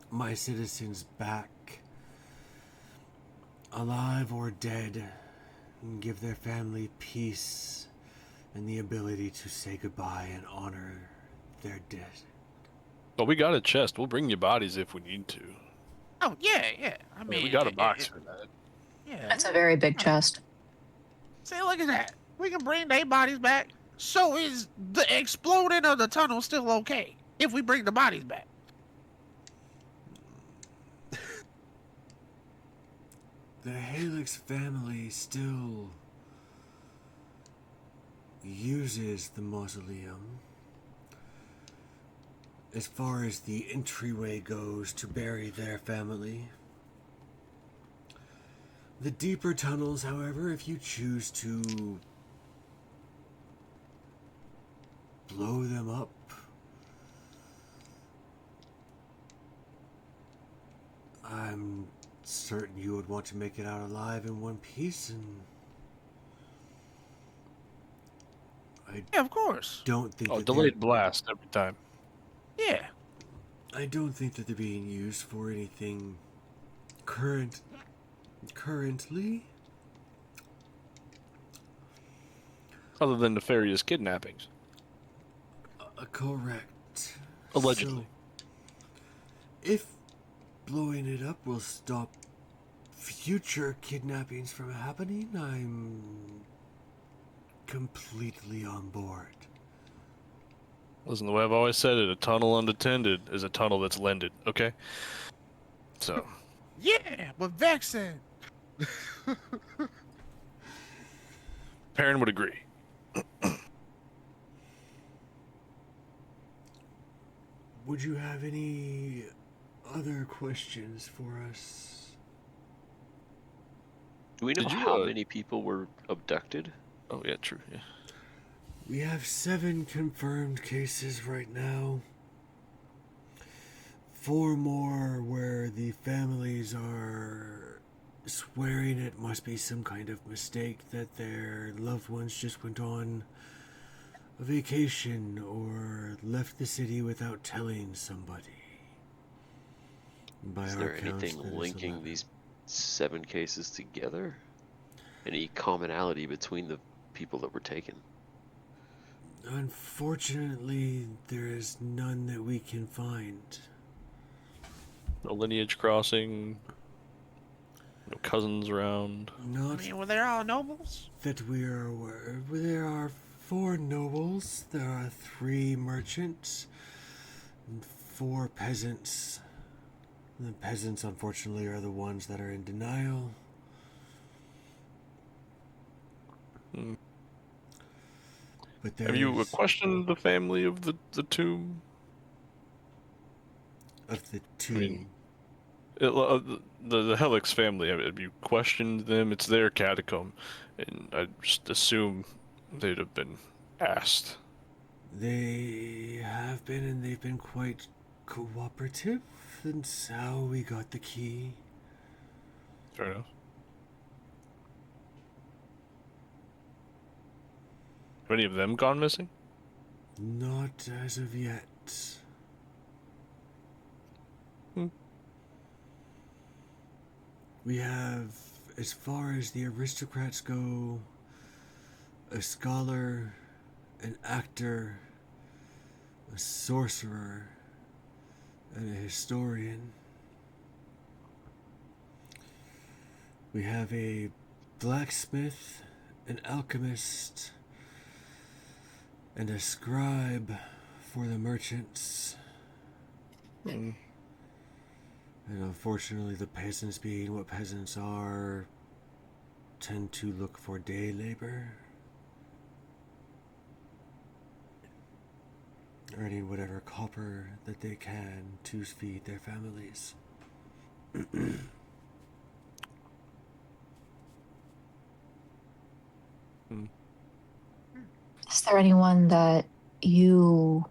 my citizens back, alive or dead, and give their family peace and the ability to say goodbye and honor their dead. Well, we got a chest. We'll bring you bodies if we need to. Oh, yeah. I mean... we got a box for that. Yeah. That's a very big chest. See, look at that. We can bring their bodies back. So is the exploding of the tunnel still okay if we bring the bodies back? The Halix family still uses the mausoleum as far as the entryway goes to bury their family. The deeper tunnels, however, if you choose to blow them up, I'm certain you would want to make it out alive in one piece, and Yeah, of course. don't think that Delayed blast every time. Yeah. I don't think that they're being used for anything currently. Other than nefarious kidnappings. Correct. Allegedly. So, if blowing it up will stop future kidnappings from happening, I'm completely on board. Listen, the way I've always said it, a tunnel unattended is a tunnel that's lended, okay? So, Yeah, what Vex said. Perrin would agree. Would you have any other questions for us? Do we know Did you, how many people were abducted? Oh, yeah, true, yeah. We have 7 confirmed cases right now. 4 more where the families are swearing it must be some kind of mistake, that their loved ones just went on a vacation or left the city without telling somebody. By Is our there counts, anything that is linking 11. these 7 cases together? Any commonality between the people that were taken? Unfortunately, there is none that we can find. No lineage crossing, no cousins around. I Not mean, were they all nobles? that we are aware of. There are 4 nobles, there are 3 merchants, and 4 peasants. The peasants, unfortunately, are the ones that are in denial. Hmm. But Have you there's questioned the family of the tomb? of the 2. I mean, the Helix family, have you questioned them? It's their catacomb, and I just assume they'd have been asked. They have been, and they've been quite cooperative. That's how we got the key. Fair enough. Have any of them gone missing? Not as of yet. Hmm. We have, as far as the aristocrats go, a scholar, an actor, a sorcerer, and a historian. We have a blacksmith, an alchemist, and a scribe for the merchants. Hmm. And unfortunately, the peasants, being what peasants are, tend to look for day labor, earning whatever copper that they can to feed their families. Hmm. Is there anyone that you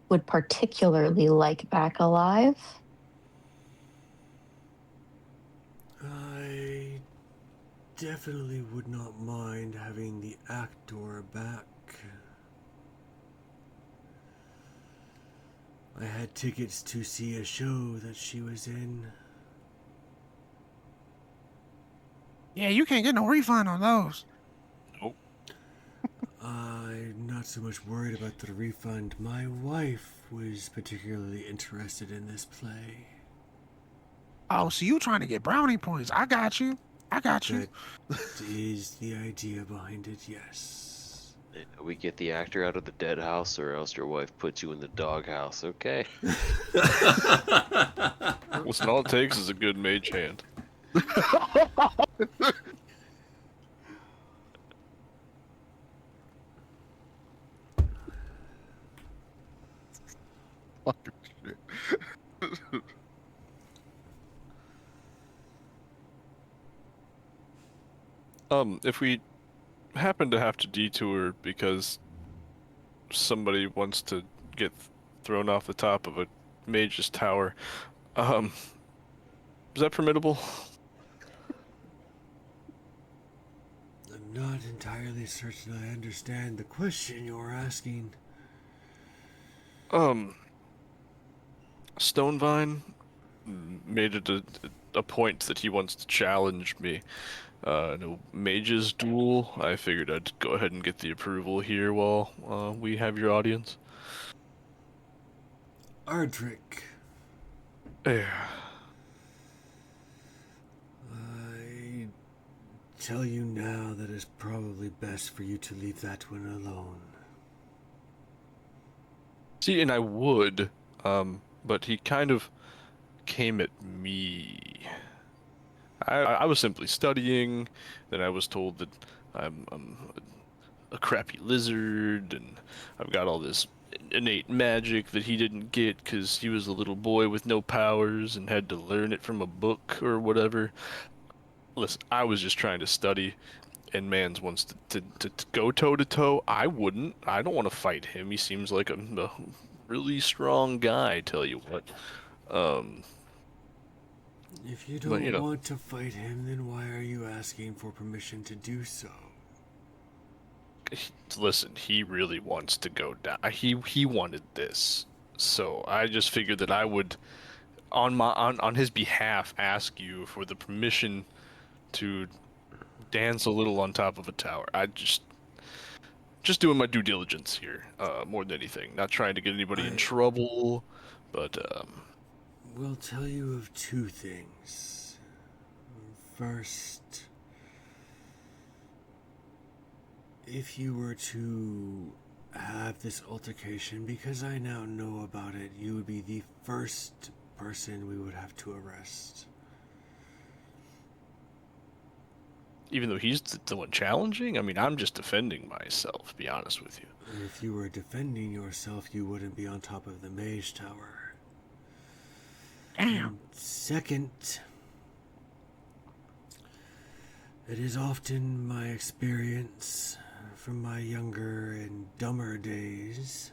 would particularly like back alive? I definitely would not mind having the actor back. I had tickets to see a show that she was in. Yeah, you can't get no refund on those. Nope. I'm not so much worried about the refund. My wife was particularly interested in this play. Oh, so you trying to get brownie points? I got you. I got you. That is the idea behind it, yes. We get the actor out of the dead house, or else your wife puts you in the doghouse. Okay. Listen, all it takes is a good mage hand. Fucking shit. If we happen to have to detour because somebody wants to get thrown off the top of a mage's tower, is that permittable? I'm not entirely certain I understand the question you're asking. Stonevine made it a point that he wants to challenge me. In a mage's duel. I figured I'd go ahead and get the approval here while we have your audience. Ardrick, Yeah. I tell you now that it's probably best for you to leave that one alone. See, and I would, but he kind of came at me. I was simply studying, then I was told that I'm a crappy lizard, and I've got all this innate magic that he didn't get because he was a little boy with no powers and had to learn it from a book or whatever. Listen, I was just trying to study, and Mans wants to go toe-to-toe. I wouldn't. I don't want to fight him. He seems like a really strong guy, tell you what. If you But, don't you know. want to fight him, then why are you asking for permission to do so? Listen, he really wants to go down. He wanted this, so I just figured that I would, on his behalf, ask you for the permission to dance a little on top of a tower. I just doing my due diligence here, more than anything. Not trying to get anybody in trouble, but We'll tell you of two things. First, if you were to have this altercation, because I now know about it, you would be the first person we would have to arrest. even though he's the one challenging, I mean, I'm just defending myself, to be honest with you. If you were defending yourself, you wouldn't be on top of the mage tower. Damn. Second, it is often my experience from my younger and dumber days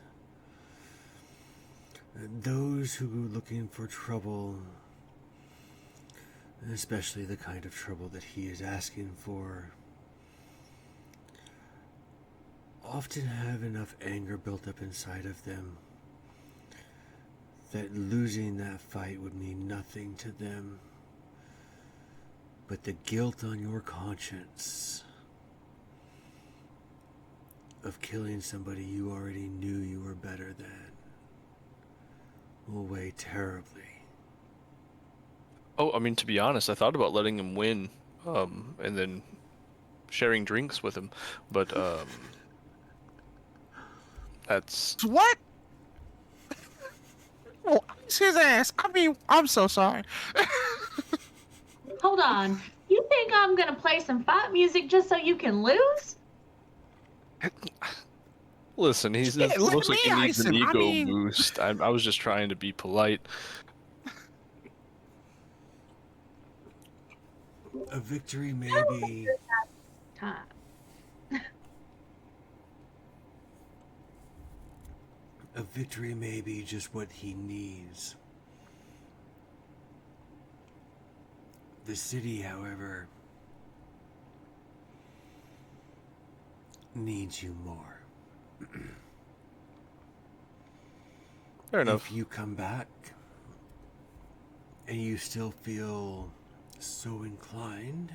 that those who go looking for trouble, especially the kind of trouble that he is asking for, often have enough anger built up inside of them that losing that fight would mean nothing to them but the guilt on your conscience of killing somebody you already knew you were better than will weigh terribly. Oh, I mean, to be honest, I thought about letting him win, and then sharing drinks with him, but that's What? Oh, it's his ass. I mean, I'm so sorry. Hold on. You think I'm gonna play some fight music just so you can lose? Listen. It Shit, let looks like me he needs ice an him. I ego mean- boost. I was just trying to be polite. A victory may be Time. just what he needs. The city, however, needs you more. Fair enough. If you come back and you still feel so inclined,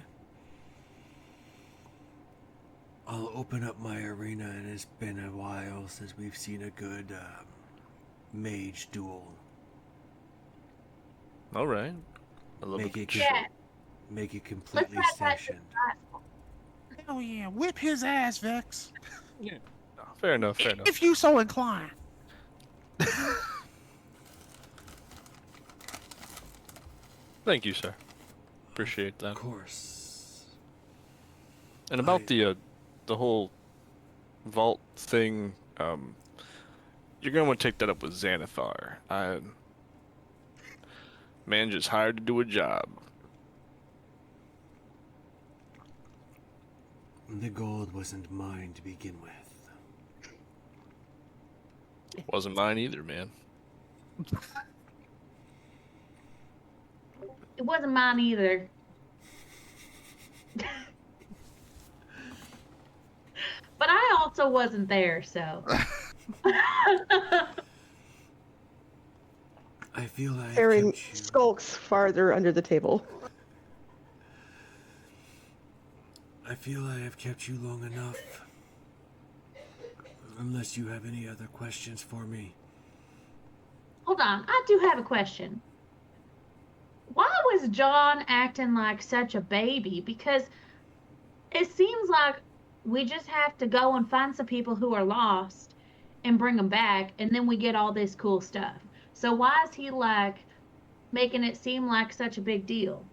I'll open up my arena, and it's been a while since we've seen a good mage duel. All right. I love Make it. it, Yeah. make it completely Let's not sanctioned. Hell yeah, whip his ass, Vex. No, fair enough. Fair enough. If you so inclined. Thank you, sir. Appreciate that. Of course. And about I- the whole vault thing, you're gonna want to take that up with Xanathar. Man just hired to do a job. The gold wasn't mine to begin with. Wasn't mine either, man. It wasn't mine either. But I also wasn't there, so. I feel I have Aaron kept you. skulks farther under the table. I feel I have kept you long enough. Unless you have any other questions for me. Hold on, I do have a question. Why was John acting like such a baby? Because it seems like we just have to go and find some people who are lost and bring them back, and then we get all this cool stuff. So why is he like making it seem like such a big deal?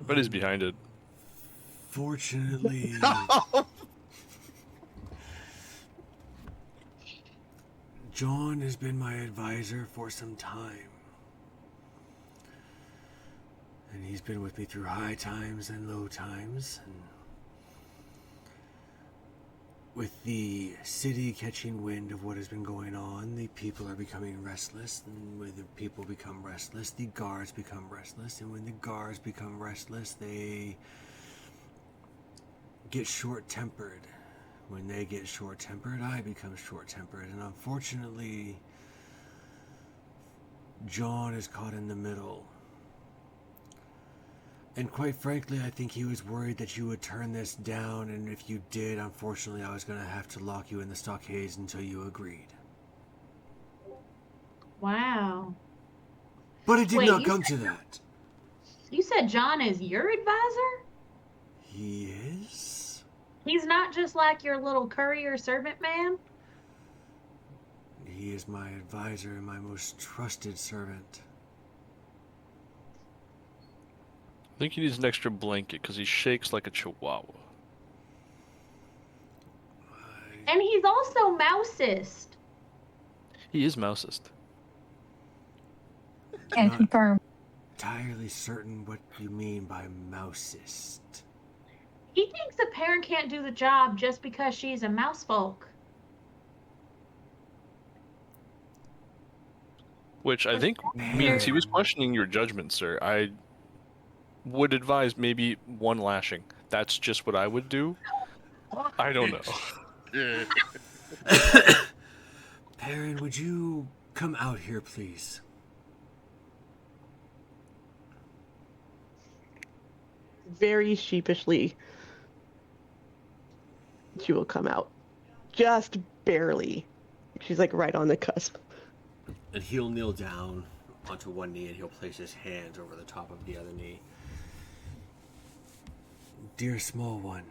But he's behind it. Fortunately, John has been my advisor for some time. And he's been with me through high times and low times. And with the city catching wind of what has been going on, the people are becoming restless. And when the people become restless, the guards become restless. And when the guards become restless, they get short-tempered. When they get short-tempered, I become short-tempered. And unfortunately, John is caught in the middle. And quite frankly, I think he was worried that you would turn this down, and if you did, unfortunately, I was going to have to lock you in the stockades until you agreed. Wow. But it did Wait, not come to that. You said John is your advisor? He is? He's not just like your little courier servant man? He is my advisor and my most trusted servant. I think he needs an extra blanket because he shakes like a chihuahua. And he's also mousist. He is mousist. Can Not confirm. entirely certain what you mean by mousist. He thinks a parent can't do the job just because she's a mouse folk. Which I think means he was questioning your judgment, sir. I would advise maybe one lashing. That's just what I would do. I don't know. Perrin, would you come out here, please? Very sheepishly, she will come out. Just barely. She's like right on the cusp. And he'll kneel down onto one knee and he'll place his hands over the top of the other knee. Dear small one,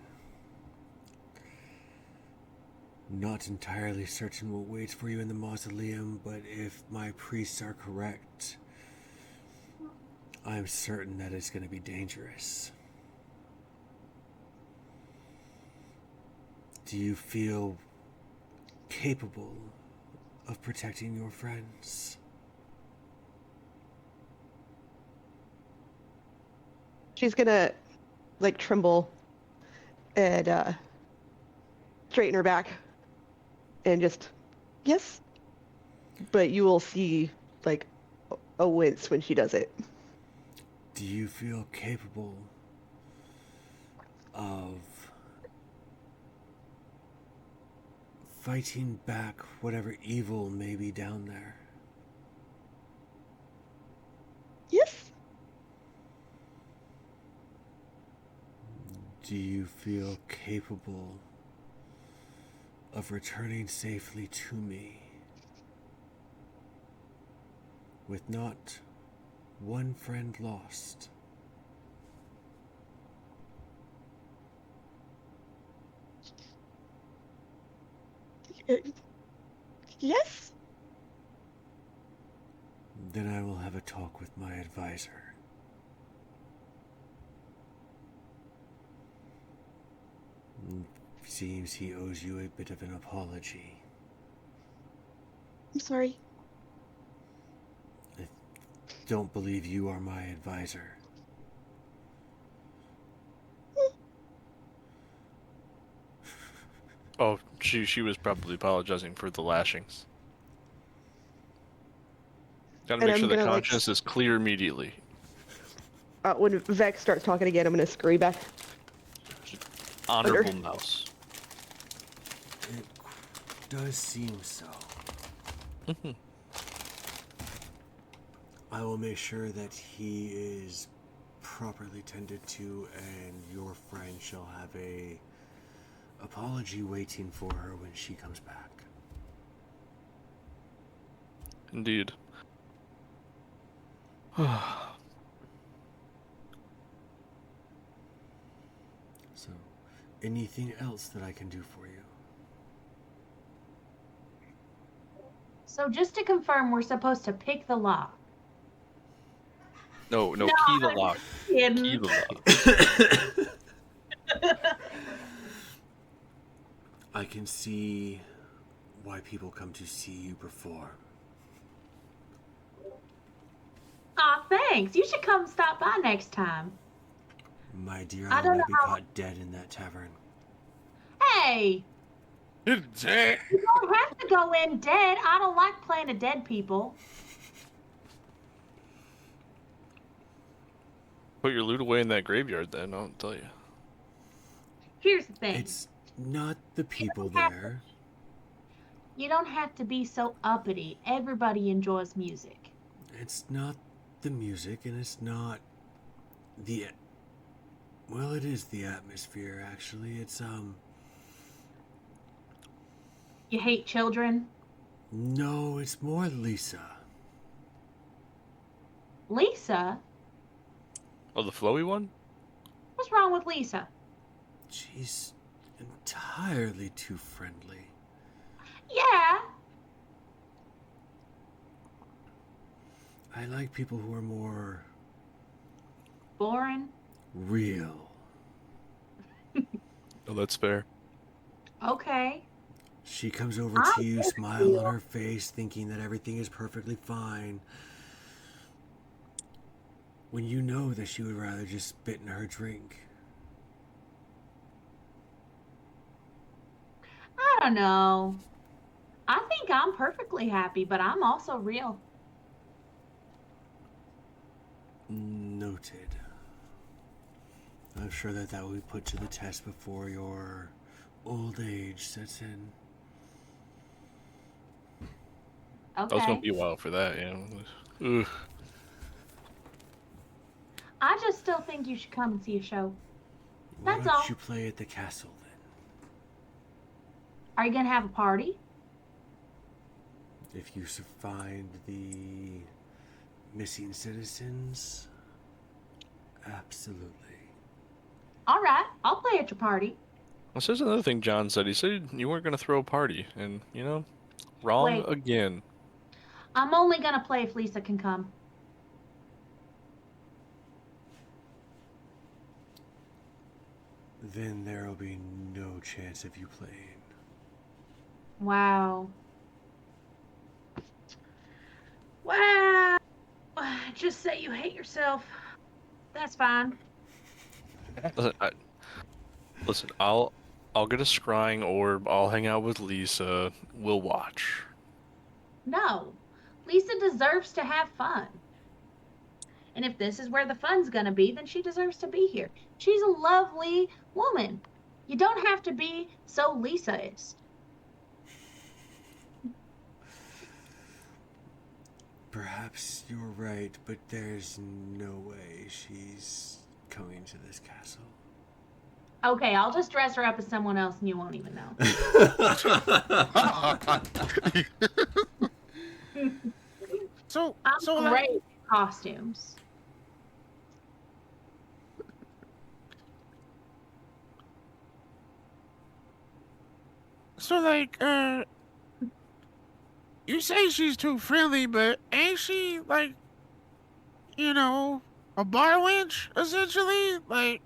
not entirely certain what waits for you in the mausoleum, but if my priests are correct, I'm certain that it's going to be dangerous. Do you feel capable of protecting your friends? She's gonna like tremble and straighten her back and just yes, but you will see like a wince when she does it. Do you feel capable of fighting back whatever evil may be down there? Yes. Do you feel capable of returning safely to me with not one friend lost? Yes. Then I will have a talk with my advisor. Seems he owes you a bit of an apology. I'm sorry. I don't believe you are my advisor. Oh, she was probably apologizing for the lashings. Gotta And make I'm sure the gonna, like, conscience is clear immediately. When Vex starts talking again, I'm gonna scurry back. Honorable mouse. It does seem so. I will make sure that he is properly tended to, and your friend shall have a apology waiting for her when she comes back. Indeed. Anything else that I can do for you? So just to confirm, we're supposed to pick the lock. No, No, key the I'm lock. kidding. Key the lock. I can see why people come to see you perform. Aw, thanks. You should come stop by next time. My dear, I I don't might know be how- caught dead in that tavern. Hey, you don't have to go in dead. I don't like playing to dead people. Put your loot away in that graveyard then, I'll tell you. Here's the thing. It's not the people have- there. You don't have to be so uppity. Everybody enjoys music. It's not the music, and it's not the... Well, it is the atmosphere, actually. It's, You hate children? No, it's more Lisa. Lisa? Oh, the flowy one? What's wrong with Lisa? She's entirely too friendly. Yeah. I like people who are more Boring? real. Oh, that's fair. Okay. She comes over to you, smile on her face, thinking that everything is perfectly fine, when you know that she would rather just spit in her drink. I don't know. I think I'm perfectly happy, but I'm also real. Noted. I'm sure that will be put to the test before your old age sets in. I was gonna Okay. be a while for that, Ugh. I just still think you should come and see a show. Why That's don't all. you play at the castle then? Are you going to have a party? If you find the missing citizens, absolutely. All right. I'll play at your party. This is another thing John said. He said you weren't gonna throw a party, and wrong Wait. again. I'm only going to play if Lisa can come. Then there'll be no chance of you playing. Wow. Wow. Just say you hate yourself. That's fine. Listen, I'll get a scrying orb. I'll hang out with Lisa. We'll watch. No. Lisa deserves to have fun. And if this is where the fun's gonna be, then she deserves to be here. She's a lovely woman. You don't have to be so Lisa-ist. Perhaps you're right, but there's no way she's coming to this castle. Okay, I'll just dress her up as someone else and you won't even know. So I'm great at costumes. you say she's too friendly, but ain't she like, a bar wench essentially? Like,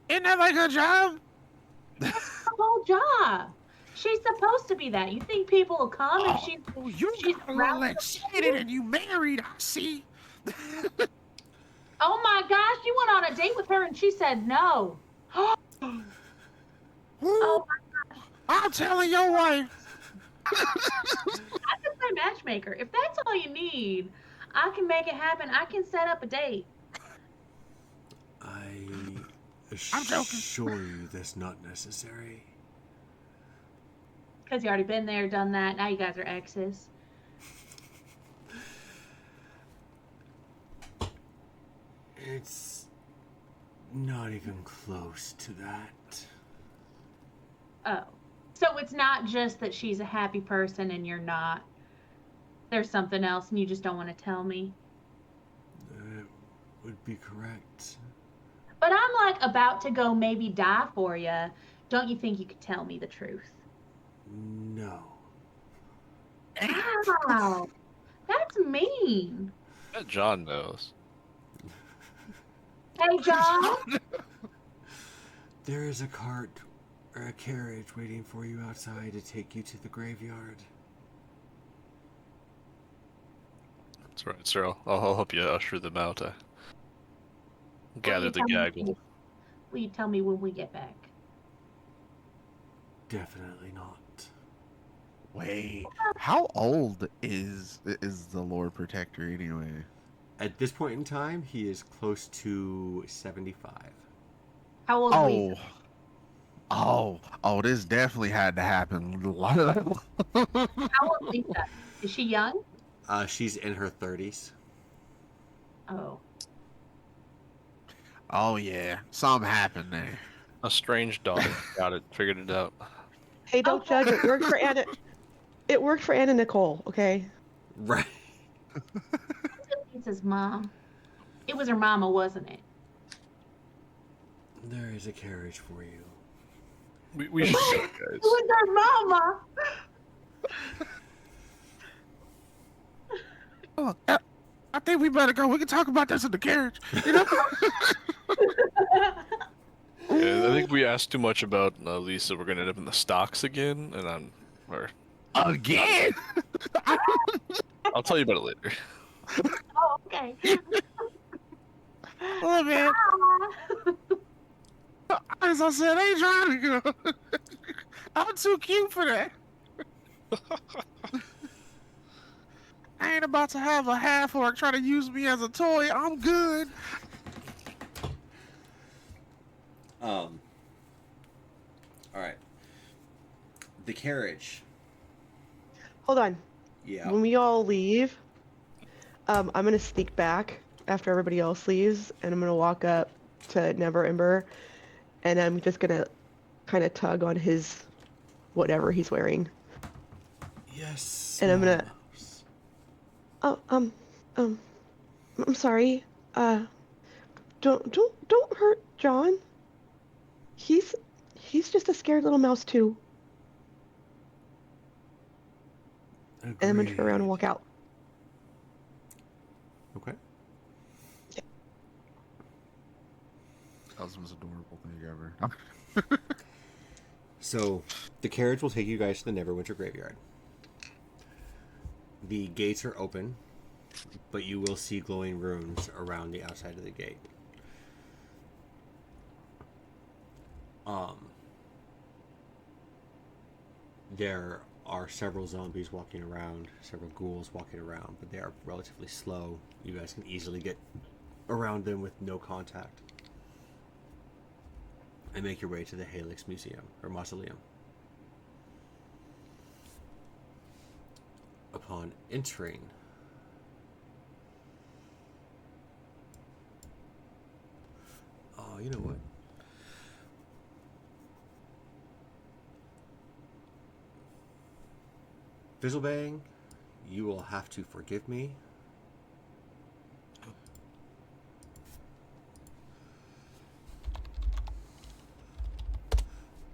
isn't that like her job? Her whole job. She's supposed to be that. You think people will come if she's You she's got a around little some excited and you married, I see. Oh my gosh, you went on a date with her and she said no. Oh my gosh. I'm telling your wife. I can play matchmaker. If that's all you need, I can make it happen. I can set up a date. I I'm joking. assure you that's not necessary. Because you already been there, done that. Now you guys are exes. It's not even close to that. Oh. So it's not just that she's a happy person and you're not. There's something else and you just don't want to tell me. That would be correct. But I'm like about to go maybe die for you. Don't you think you could tell me the truth? No. Wow, that's mean. Bet John knows. Hey, John. There is a cart or a carriage waiting for you outside to take you to the graveyard. That's right, sir. I'll help you usher them out. Gather the gaggle. Will you tell me when we get back? Definitely not. Wait, how old is the Lord Protector anyway? At this point in time, he is close to 75. How old is Lisa? Oh, this definitely had to happen. How old is Lisa? Is she young? She's in her 30s. Oh. Oh yeah, something happened there. A strange daughter. Got it. Figured it out. Hey, don't judge. It worked for Anna. It worked for Anna Nicole. Okay. Right. Lisa's mom. It was her mama, wasn't it? There is a carriage for you. We should go, guys. It was her mama. Oh, I think we better go. We can talk about this in the carriage. You know? Yeah, I think we asked too much about Lisa. We're gonna end up in the stocks again, and Again? I'll tell you about it later. Oh, okay. Oh man. As I said, I ain't trying to go. I'm too cute for that. I ain't about to have a half orc try to use me as a toy. I'm good. All right. The carriage. Hold on. Yeah. When we all leave, I'm gonna sneak back after everybody else leaves, and I'm gonna walk up to Neverwinter, and I'm just gonna kind of tug on his whatever he's wearing. Yes. And I'm gonna. mouse. Oh, I'm sorry. Don't hurt John. He's just a scared little mouse too. And I'm gonna turn around and Agreed. walk out. Okay. That was the most adorable thing ever. So, the carriage will take you guys to the Neverwinter graveyard. The gates are open, but you will see glowing runes around the outside of the gate. There are several zombies walking around, several ghouls walking around, but they are relatively slow. You guys can easily get around them with no contact. And make your way to the Halix Museum, or Mausoleum. Upon entering, you know what? Fizzlebang, you will have to forgive me.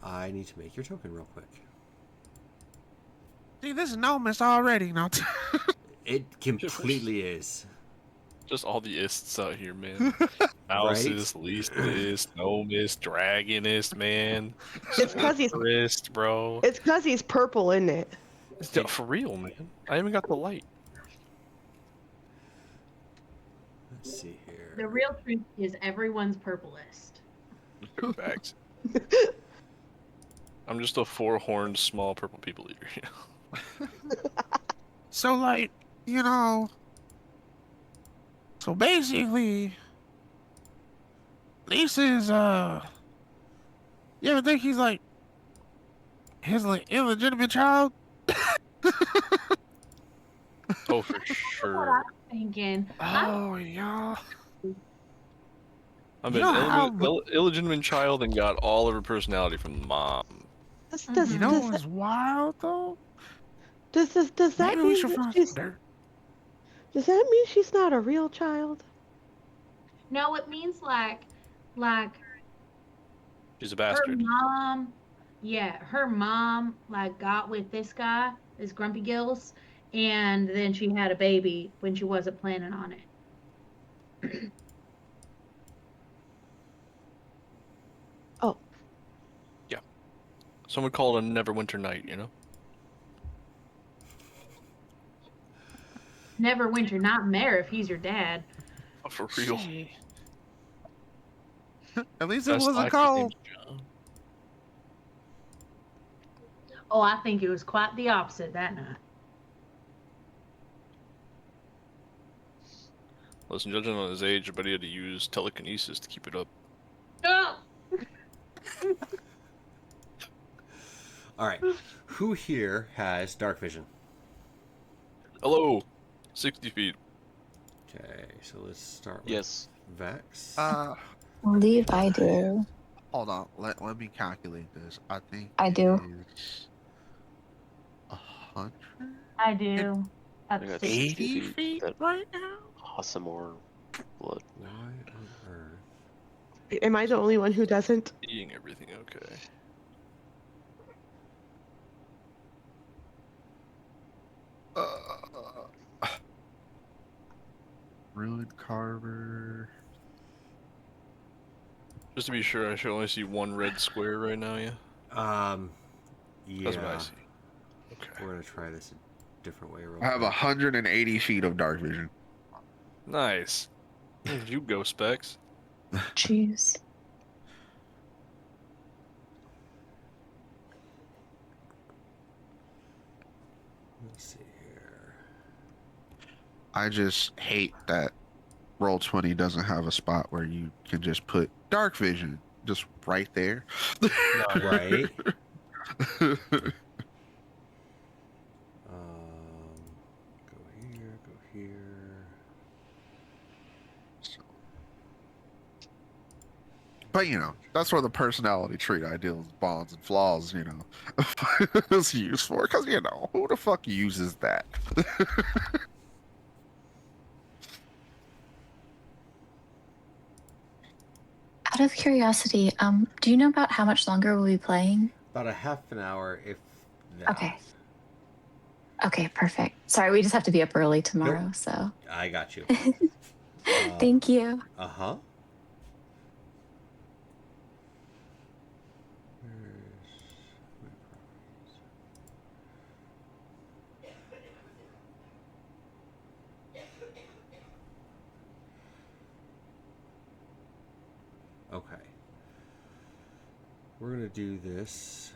I need to make your token real quick. See, this is Nomus already. No. It completely is. Just all the ists out here, man. Mouses, Least, Nomus, Dragonist, man. It's 'cause he's- Sorcerist, bro. It's 'cause he's purple, isn't it? For real, man. I even got the light. Let's see here. The real truth is everyone's purplest. Facts. I'm just a four-horned small purple people eater. So, like, you know. So basically, Lisa's, you ever think he's like his like illegitimate child? Oh, for What sure. I'm thinking. Oh yeah. I'm You know how- an illegitimate child and got all of her personality from the mom. Does You know what's wild though? that Maybe we mean should that find she's, some dirt. does that mean she's not a real child? No, it means like like She's a her bastard. mom, yeah, her mom like got with this guy, this Grumpy Gills, and then she had a baby when she wasn't planning on it. Oh, Some would call it a Neverwinter night, you know? Neverwinter Nightmare if he's your dad. Oh, for real. Shit. At least it Best wasn't actor's called. name's John. Oh, I think it was quite the opposite that night. Listen, judging on his age, I bet he had to use telekinesis to keep it up. Oh! All right. Who here has dark vision? Hello! 60 feet. Okay, so let's start with Yes. Vex. I believe I do. Hold on. Let me calculate this. I think I do. Is 100? I do. I Up got 60. 60 80 feet. feet That right now? awesome or blood. Why on earth? am I the only one who doesn't? Seeing everything okay. Ruined Carver. Just to be sure, I should only see one red square right now, yeah? Yeah. That's what I see. Okay. We're gonna try this a different way. Real I have quick. 180 feet of dark vision. Nice. You go, Specs. Jeez. Let's see here. I just hate that Roll20 doesn't have a spot where you can just put dark vision just right there. Right. Go here. Go here. But you know, that's where the personality trait ideal bonds and flaws, you know, is used for. Because you know, who the fuck uses that? Out of curiosity, do you know about how much longer we'll be playing? About a half an hour, if that. Okay. Okay, perfect. Sorry, we just have to be up early tomorrow, so. I got you. Thank you. Uh-huh. Okay. We're gonna do this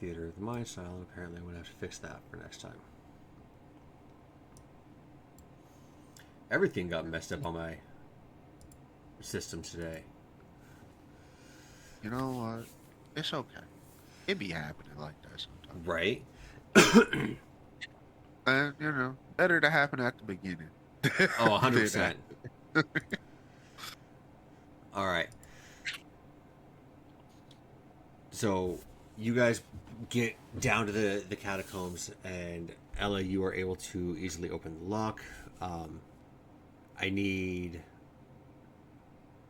Theater of the Mind style, and apparently I'm gonna have to fix that for next time. Everything got messed up on my system today. You know what? It's okay. It be happening like that sometimes. Right? And you know, better to happen at the beginning. Oh, 100%. All right. So you guys get down to the catacombs, and Ella, you are able to easily open the lock. I need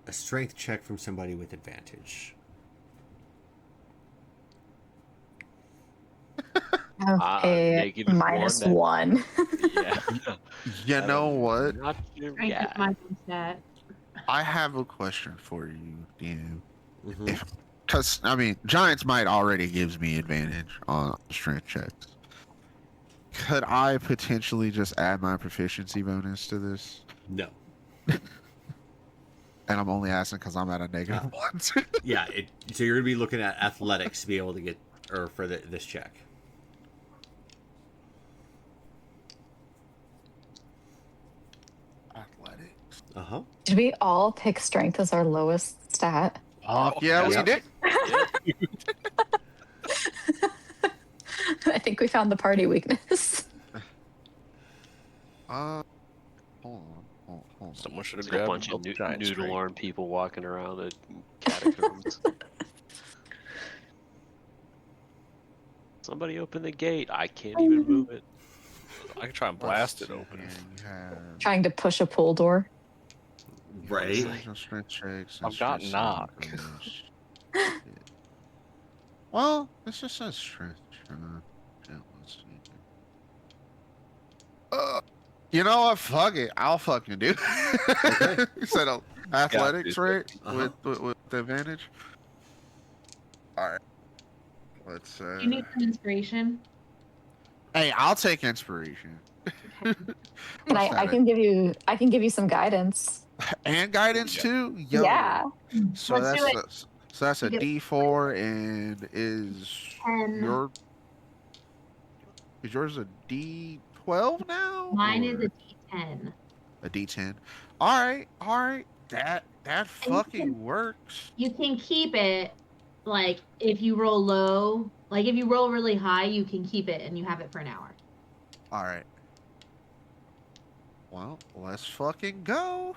a strength check from somebody with advantage. Okay, -1. -1. Yeah. You know what? Not sure. Strength Yeah. is my stat. I have a question for you, DM. Mm-hmm. Because, I mean, Giant's Might already gives me advantage on strength checks. Could I potentially just add my proficiency bonus to this? No. And I'm only asking because I'm at a negative one. Yeah. So you're gonna be looking at athletics to be able to get, or for this check. Athletics. Uh-huh. Did we all pick strength as our lowest stat? Yeah, we Yep. did. I think we found the party weakness. Hold on. Someone should have There's a grabbed bunch of giant noodle string. arm people walking around the catacombs. Somebody open the gate. I can't even move it. I can try and blast it open. And you have... Trying to push a pull door. Right? Honestly. No strength checks. I've got knock. Well, this just says strength. Yeah, let's see. You know what? Fuck it. I'll fucking do. Okay. You said athletics, to. right? Uh-huh. With advantage. All right. Let's. You need some inspiration. Hey, I'll take inspiration. Okay. And I can give you some guidance. And guidance Yeah. too. Yo. Yeah. So Let's do it. that's a You get D4 and is 10. yours a D12 now? Mine is or a D10. a D10. All right. That And fucking works. you can keep it, like, if you roll low. Like, if you roll really high, you can keep it and you have it for an hour. All right. Well, let's fucking go.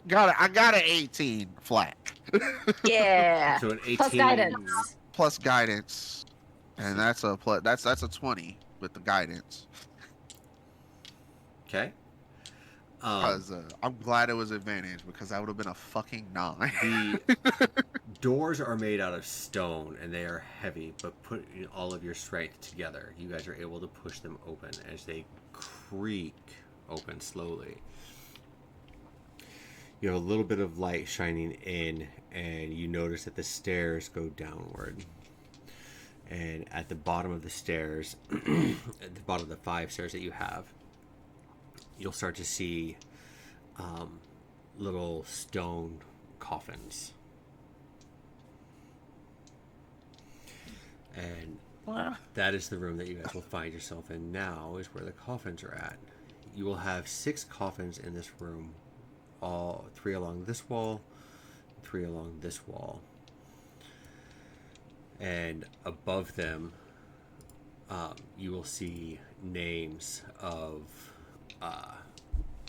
I got an 18 flat. Yeah. So an 18. Plus guidance. Plus guidance. And that's a 20 with the guidance. Okay. Because I'm glad it was advantage because that would have been a fucking 9. The doors are made out of stone and they are heavy, but put all of your strength together, you guys are able to push them open as they creak open slowly. You have a little bit of light shining in, and you notice that the stairs go downward. And at the bottom of the stairs, at the bottom of the 5 stairs that you have, you'll start to see little stone coffins. And that is the room that you guys will find yourself in now, is where the coffins are at. You will have 6 coffins in this room, all 3 along this wall, 3 along this wall. And above them, you will see names of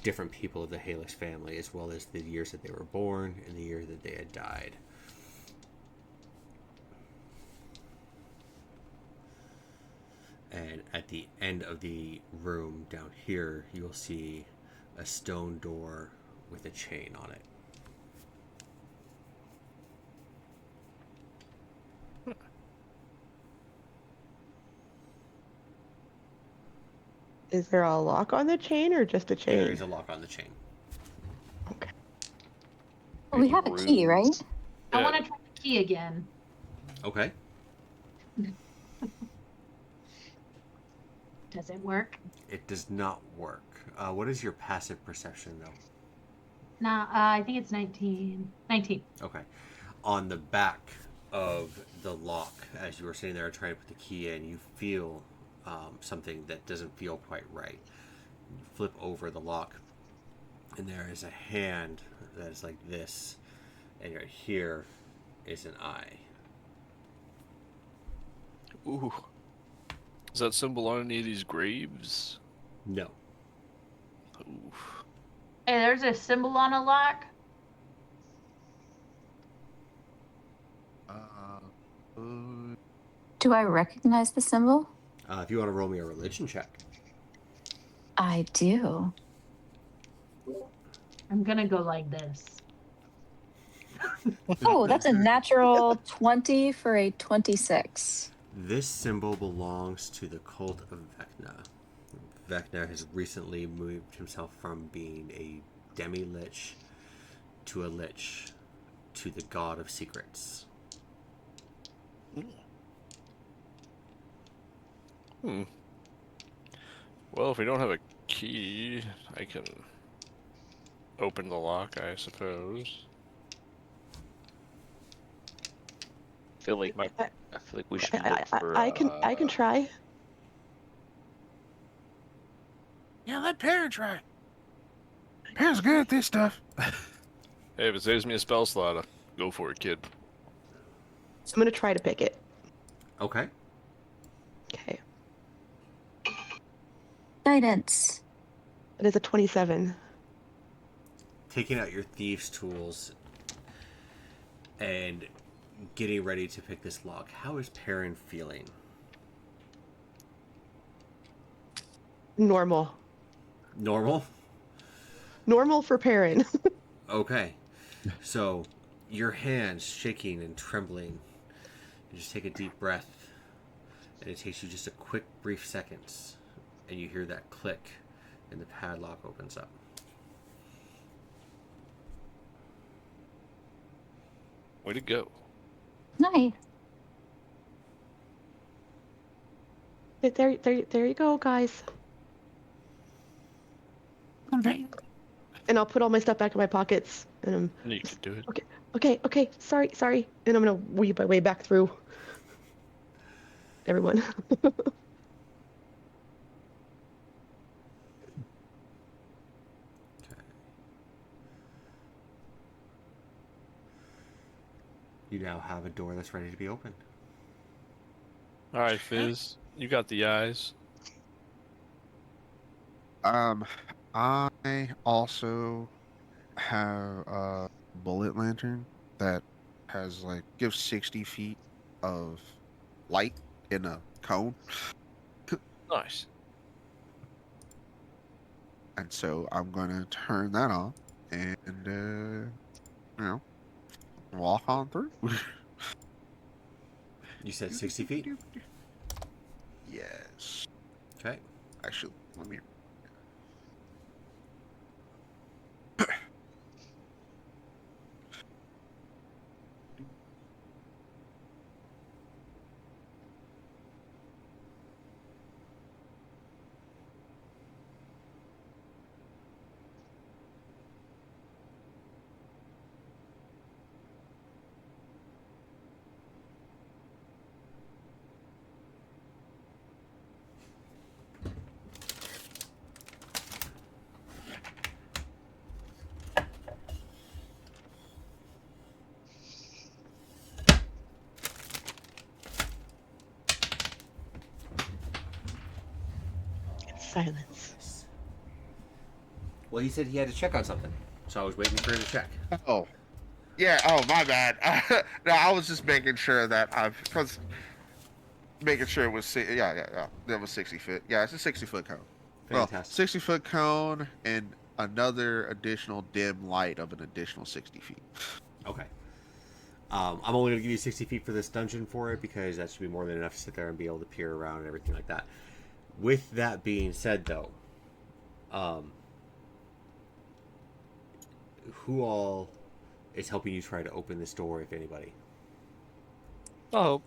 different people of the Halix family, as well as the years that they were born and the year that they had died. And at the end of the room down here, you'll see a stone door with a chain on it. Is there a lock on the chain or just a chain? There is a lock on the chain. Okay. Well, we have a key, right? I want to try the key again. Okay. Does it work? It does not work. What is your passive perception, though? No, I think it's 19. 19. Okay. On the back of the lock, as you were sitting there trying to put the key in, you feel something that doesn't feel quite right. You flip over the lock, and there is a hand that is like this, and right here is an eye. Ooh. Is that symbol on any of these graves? No. Ooh. Hey, there's a symbol on a lock. Do I recognize the symbol? If you want to roll me a religion check. I do. I'm gonna go like this. Oh, that's a natural 20 for a 26. This symbol belongs to the cult of Vecna. Vecna has recently moved himself from being a demi-lich to a lich to the god of secrets. Well, if we don't have a key, I can open the lock, I suppose. I feel like we should look for. I can try. Yeah, let Perrin try. Perrin's good at this stuff. Hey, if it saves me a spell slot, I'll go for it, kid. So I'm gonna try to pick it. Okay. Okay. Guidance. It is a 27. Taking out your thieves' tools and getting ready to pick this lock. How is Perrin feeling? Normal. Normal? Normal for Perrin. Okay. So, your hands shaking and trembling. You just take a deep breath, and it takes you just a quick, brief seconds, and you hear that click, and the padlock opens up. Way to go. Nice. There you go, guys. Okay. And I'll put all my stuff back in my pockets. And I'm I knew you could do it. okay. Sorry. And I'm gonna weave my way back through everyone. You now have a door that's ready to be opened. All right, Fizz. You got the eyes. I also have a bullet lantern that has like gives 60 feet of light in a cone, Nice. and so I'm gonna turn that on and walk on through. You said 60 feet? Yes. Okay. Actually, let me. Silence. Well, he said he had to check on something, so I was waiting for him to check. Oh, yeah. Oh, my bad. No, I was just making sure that because making sure it was yeah. That was 60 foot. Yeah, it's a 60-foot cone. Well, Fantastic. 60-foot cone and another additional dim light of an additional 60 feet. Okay. I'm only going to give you 60 feet for this dungeon for it because that should be more than enough to sit there and be able to peer around and everything like that. With that being said, though, who all is helping you try to open this door, if anybody? Oh,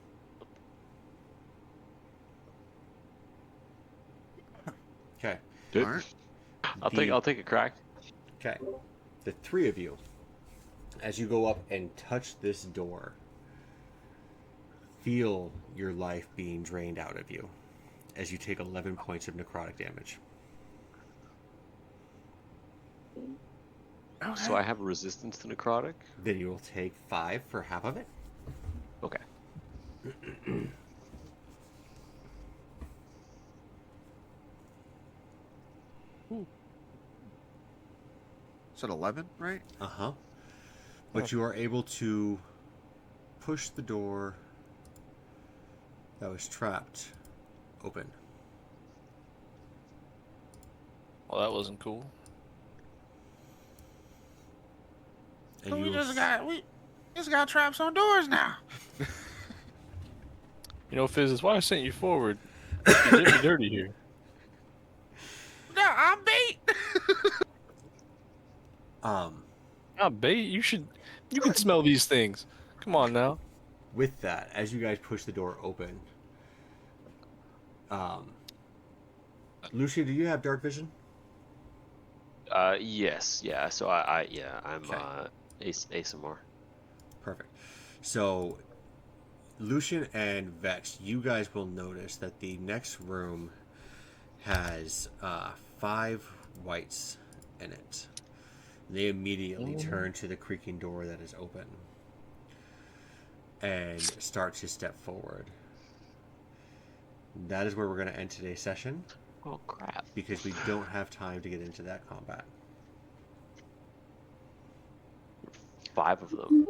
Okay. Dude, All right. I'll take a crack. Okay. The three of you, as you go up and touch this door, feel your life being drained out of you as you take 11 points of necrotic damage. So I have a resistance to necrotic. Then you will take 5 for half of it. Okay. Is it 11, right? Uh-huh. But you are able to push the door that was trapped open. well, that wasn't cool. And So you we will just got traps on doors now. You know, Fizz, that's why I sent you forward. You did me dirty here. No, I'm bait. Not bait. You can smell these things. Come on now. with that, as you guys push the door open, Lucia, do you have dark vision? Yes, yeah. So I'm Okay. ASMR. Perfect. So, Lucian and Vex, you guys will notice that the next room has 5 whites in it. They immediately turn to the creaking door that is open and start to step forward. That is where we're going to end today's session Oh crap! because we don't have time to get into that combat. 5 of them.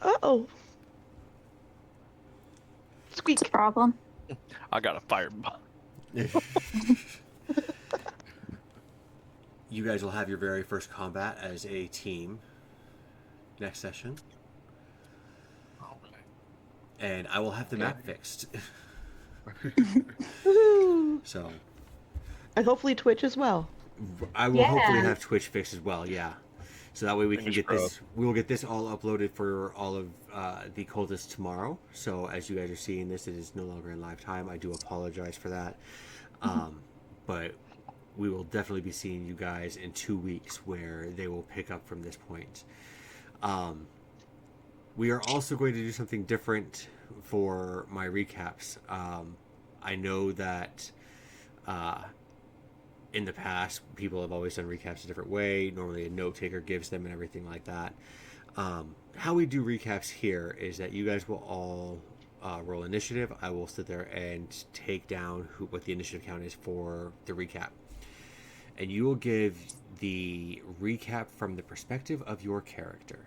Uh-oh. Squeak. It's a problem. I got a fireball. you guys will have your very first combat as a team next session. And I will have the map fixed. Woohoo! So And hopefully Twitch as well. I will hopefully Yeah. have Twitch fixed as well, yeah. So that way we can Fingers get this. crossed. We will get this all uploaded for all of the cultists tomorrow. So as you guys are seeing this, it is no longer in live time. I do apologize for that, but we will definitely be seeing you guys in 2 weeks, where they will pick up from this point. We are also going to do something different for my recaps. I know that. In the past, people have always done recaps a different way. Normally, a note taker gives them and everything like that. How we do recaps here is that you guys will all roll initiative. I will sit there and take down what the initiative count is for the recap. And you will give the recap from the perspective of your character.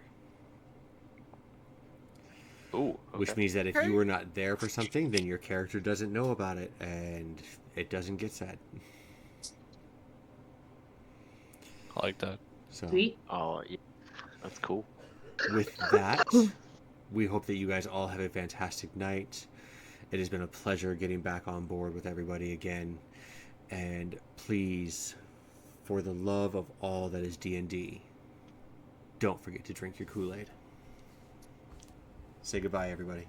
Ooh, okay. Which means that if you were not there for something, then your character doesn't know about it and it doesn't get said. I like that. So Sweet. Oh, yeah. That's cool. with that, we hope that you guys all have a fantastic night. It has been a pleasure getting back on board with everybody again. And please, for the love of all that is D&D, don't forget to drink your Kool-Aid. Say goodbye, everybody.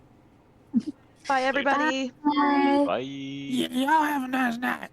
Bye, everybody. Bye. Bye. Y'all have a nice night.